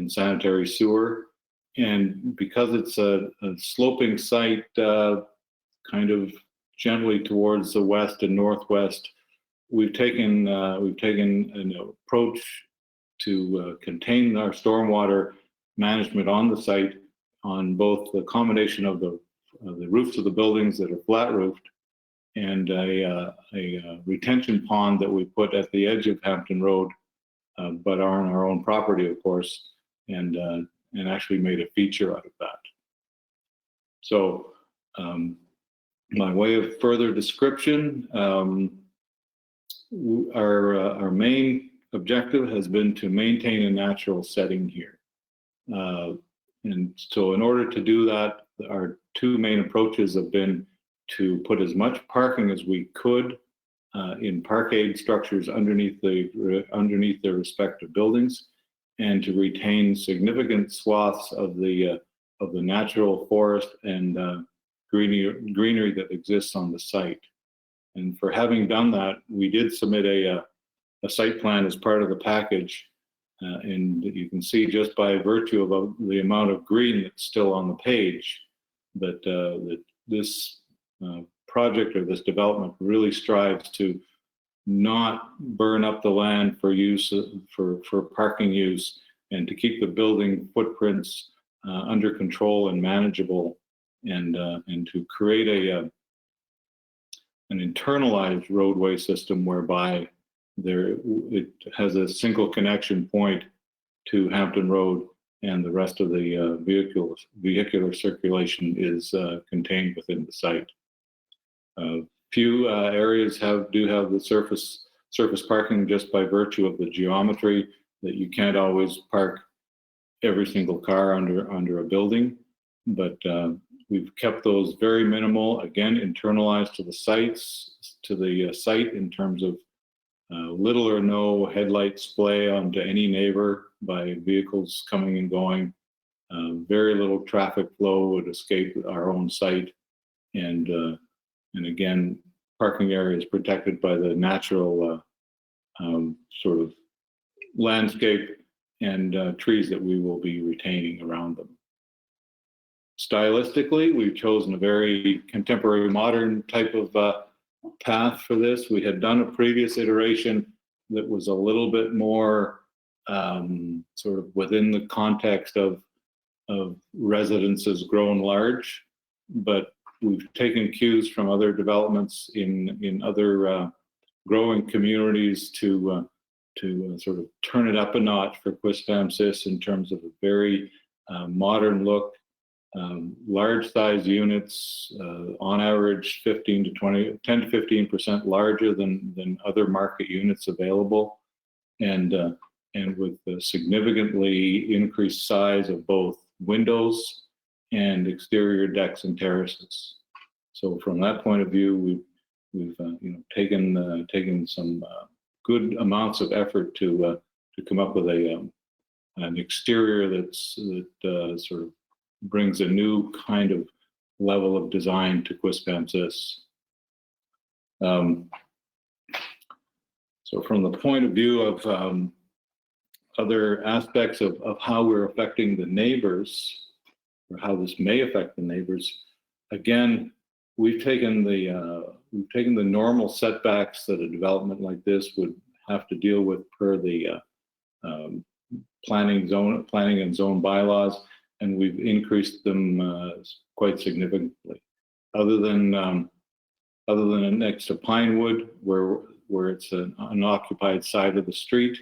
sanitary sewer. And because it's a sloping site, kind of gently towards the west and northwest, we've taken an approach to contain our stormwater management on the site on both the combination of the roofs of the buildings that are flat roofed and a retention pond that we put at the edge of Hampton Road, but are on our own property, of course, and actually made a feature out of that. So, by way of further description, our main objective has been to maintain a natural setting here. And so in order to do that, our 2 main approaches have been to put as much parking as we could in parkade structures underneath their respective buildings, and to retain significant swaths of the natural forest and greenery that exists on the site. And for having done that, we did submit a site plan as part of the package. And you can see just by virtue of the amount of green that's still on the page that this project or this development really strives to not burn up the land for use for parking use, and to keep the building footprints under control and manageable, and to create an internalized roadway system whereby it has a single connection point to Hampton Road, and the rest of the vehicular circulation is contained within the site. Few areas do have the surface parking just by virtue of the geometry, that you can't always park every single car under a building, but we've kept those very minimal, again, internalized to the site in terms of little or no headlight splay onto any neighbor by vehicles coming and going. Very little traffic flow would escape our own site. and again, parking area is protected by the natural sort of landscape and trees that we will be retaining around them. Stylistically, we've chosen a very contemporary, modern type of path for this. We had done a previous iteration that was a little bit more sort of within the context of residences grown large, but we've taken cues from other developments in other growing communities to sort of turn it up a notch for Quispamsis in terms of a very modern look, large size units, on average 10 to 15% larger than other market units available, and with a significantly increased size of both windows and exterior decks and terraces. So from that point of view, we've taken some good amounts of effort to come up with an exterior that sort of brings a new kind of level of design to Quispamsis. So from the point of view of other aspects of how we're affecting the neighbors, or how this may affect the neighbors, again, we've taken the normal setbacks that a development like this would have to deal with per the planning and zone bylaws, and we've increased them quite significantly. Other than next to Pinewood, where it's an unoccupied side of the street,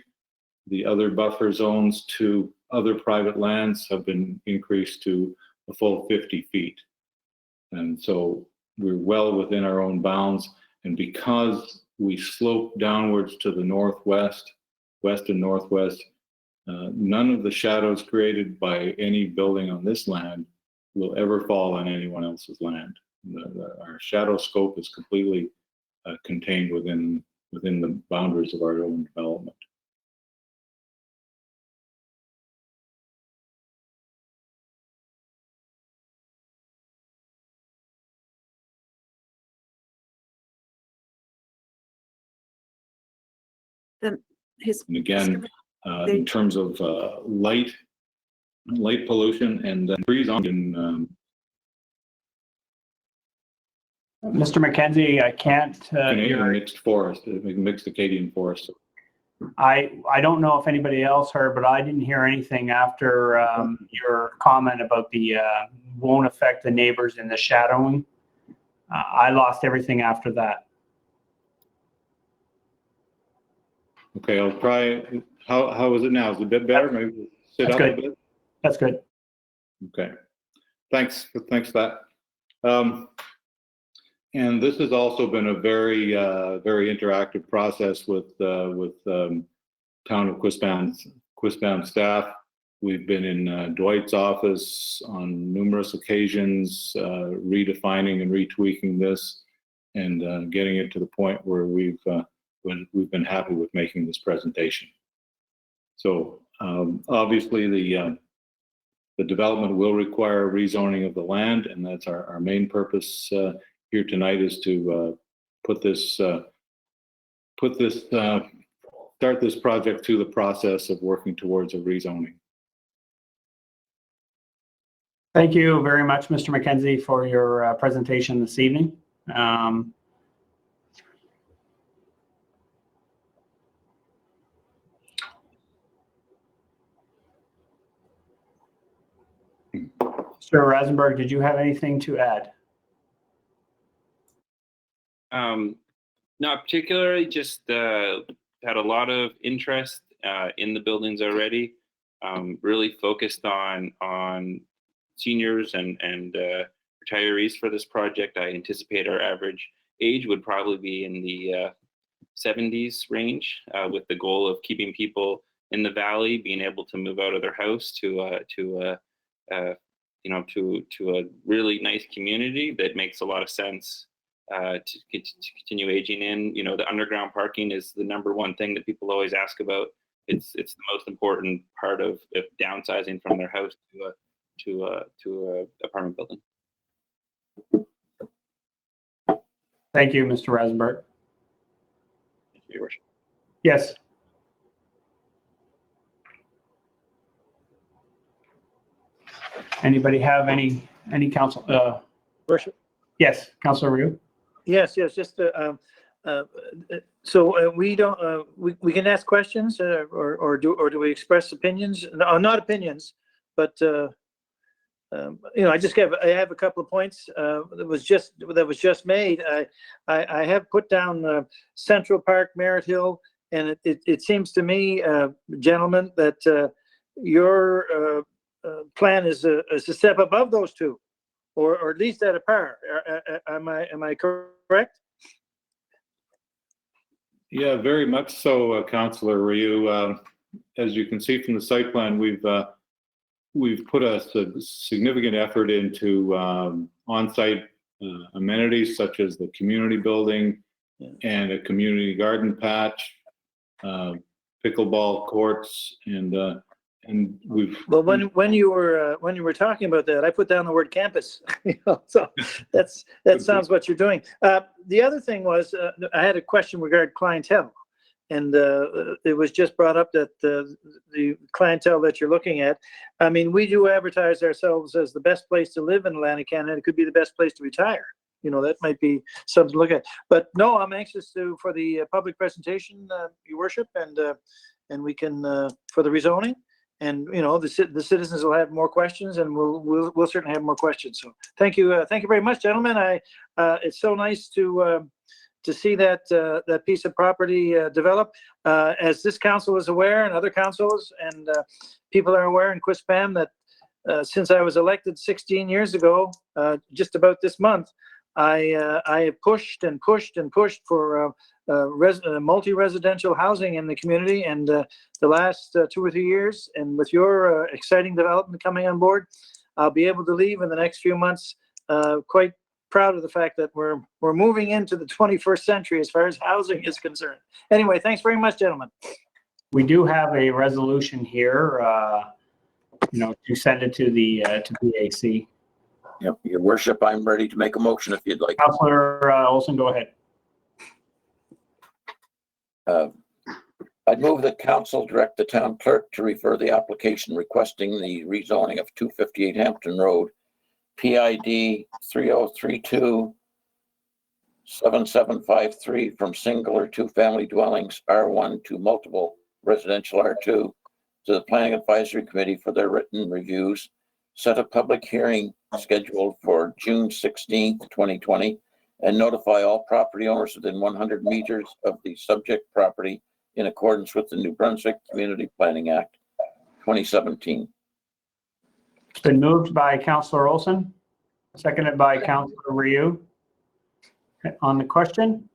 the other buffer zones to other private lands have been increased to a full 50 feet. And so we're well within our own bounds. And because we slope downwards to the northwest, west and northwest, none of the shadows created by any building on this land will ever fall on anyone else's land. Our shadow scope is completely contained within the boundaries of our own development. And again, in terms of light pollution and trees on Mr. McKenzie, I can't Canadian mixed forest, mixed Acadian forest. I don't know if anybody else heard, but I didn't hear anything after your comment about the won't affect the neighbors in the shadowing. I lost everything after that. Okay, I'll try. How is it now? Is it a bit better? Maybe sit That's up good. a bit. That's good. Okay, thanks for that. And this has also been a very interactive process with Town of Quispam staff. We've been in Dwight's office on numerous occasions, redefining and retweaking this, and getting it to the point where we've been happy with making this presentation. So obviously the development will require rezoning of the land, and that's our main purpose here tonight, is to start this project through the process of working towards a rezoning. Thank you very much, Mr. McKenzie, for your presentation this evening. Mr. Rosenberg, did you have anything to add? Not particularly, just had a lot of interest in the buildings already. Really focused on seniors and retirees for this project. I anticipate our average age would probably be in the 70s range, with the goal of keeping people in the valley being able to move out of their house to a really nice community that makes a lot of sense to continue aging in. You know, the underground parking is the #1 thing that people always ask about. It's the most important part of downsizing from their house to a apartment building. Thank you, Mr. Rosenberg. Thank you, Your Worship. Yes. Anybody have any council? Worship. Yes, Councilor Ryu. Yes, just so we don't we can ask questions or do we express opinions? No, not opinions, but I have a couple of points that was just made. I have put down Central Park, Merritt Hill, and it seems to me, gentlemen, that your plan is a step above those two, or at least at a par. Am I correct? Yeah, very much so, Councillor Ryu. As you can see from the site plan, we've put a significant effort into on-site amenities such as the community building and a community garden patch, pickleball courts, and we've. Well, when you were talking about that, I put down the word campus. So that sounds what you're doing. The other thing was I had a question regarding clientele, and it was just brought up that the clientele that you're looking at. I mean, we do advertise ourselves as the best place to live in Atlantic Canada. It could be the best place to retire. That might be something to look at. But no, I'm anxious for the public presentation, Your Worship, and we can for the rezoning. And the citizens will have more questions, and we'll certainly have more questions. So thank you very much, gentlemen. It's so nice to see that piece of property develop. As this council is aware, and other councils and people are aware in Quispam, that since I was elected 16 years ago, just about this month, I have pushed and pushed and pushed for multi-residential housing in the community, and the last 2 or 3 years, and with your exciting development coming on board, I'll be able to leave in the next few months. Quite proud of the fact that we're moving into the 21st century as far as housing is concerned. Anyway, thanks very much, gentlemen. We do have a resolution here, to send it to the to BAC. Yep, Your Worship, I'm ready to make a motion if you'd like. Councilor Olson, go ahead. I'd move that council direct the town clerk to refer the application requesting the rezoning of 258 Hampton Road, PID 3032-7753 from single or two-family dwellings R1 to multiple residential R2 to the Planning Advisory Committee for their written reviews. Set a public hearing scheduled for June 16th, 2020, and notify all property owners within 100 meters of the subject property in accordance with the New Brunswick Community Planning Act 2017. It's been moved by Councilor Olson, seconded by Councilor Ryu. On the question,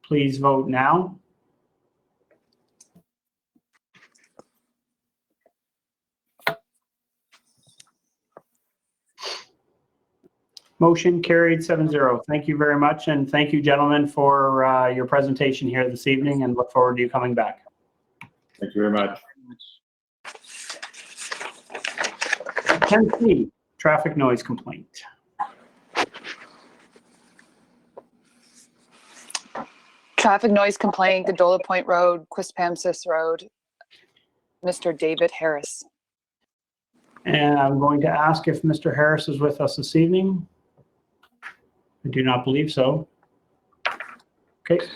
please vote now. Motion carried 7-0. Thank you very much, and thank you, gentlemen, for your presentation here this evening, and look forward to you coming back. Thank you very much. 10C, traffic noise complaint. Traffic noise complaint, Gondola Point Road, Quispamsis Road, Mr. David Harris. And I'm going to ask if Mr. Harris is with us this evening. I do not believe so. Okay.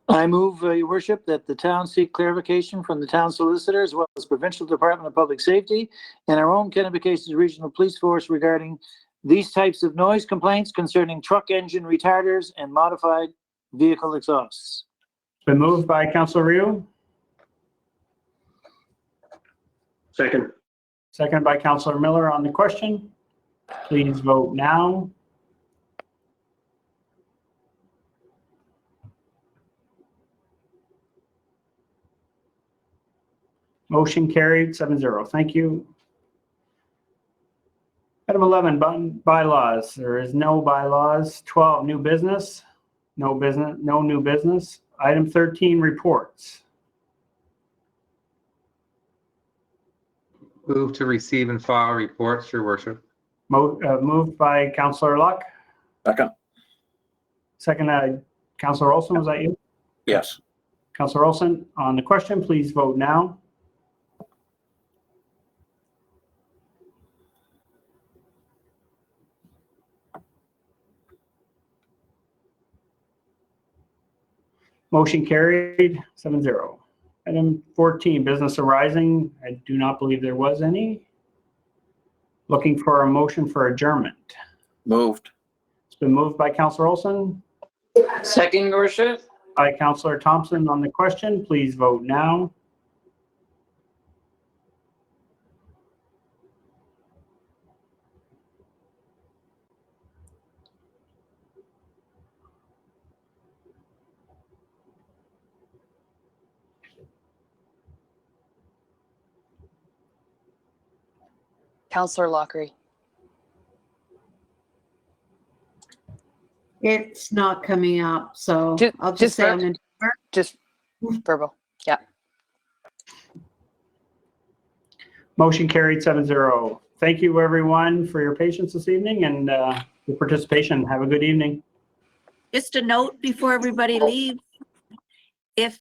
I move, Your Worship, that the town seek clarification from the town solicitor as well as Provincial Department of Public Safety and our own Kennebec Regional Police Force regarding these types of noise complaints concerning truck engine retarders and modified vehicle exhausts. Been moved by Councilor Ryu. Second. Seconded by Councilor Miller on the question. Please vote now. Motion carried 7-0. Thank you. Item 11, bylaws. There is no bylaws. 12, new business. No business, no new business. Item 13, reports. Move to receive and file reports, Your Worship. Moved by Councilor Luck. Second. Second, Councillor Olson, was that you? Yes. Councillor Olson, on the question, please vote now. Motion carried 7-0. Item 14, business arising. I do not believe there was any. Looking for a motion for adjournment. Moved. It's been moved by Councillor Olson, Second, your worship. by Councillor Thompson on the question. Please vote now. Councillor Lockery. It's not coming up, so Ju- I'll just just say verb- I'm in favor. Just verbal. Yeah. Motion carried 7-0. Thank you, everyone, for your patience this evening and your participation. Have a good evening. Just a note before everybody leaves. If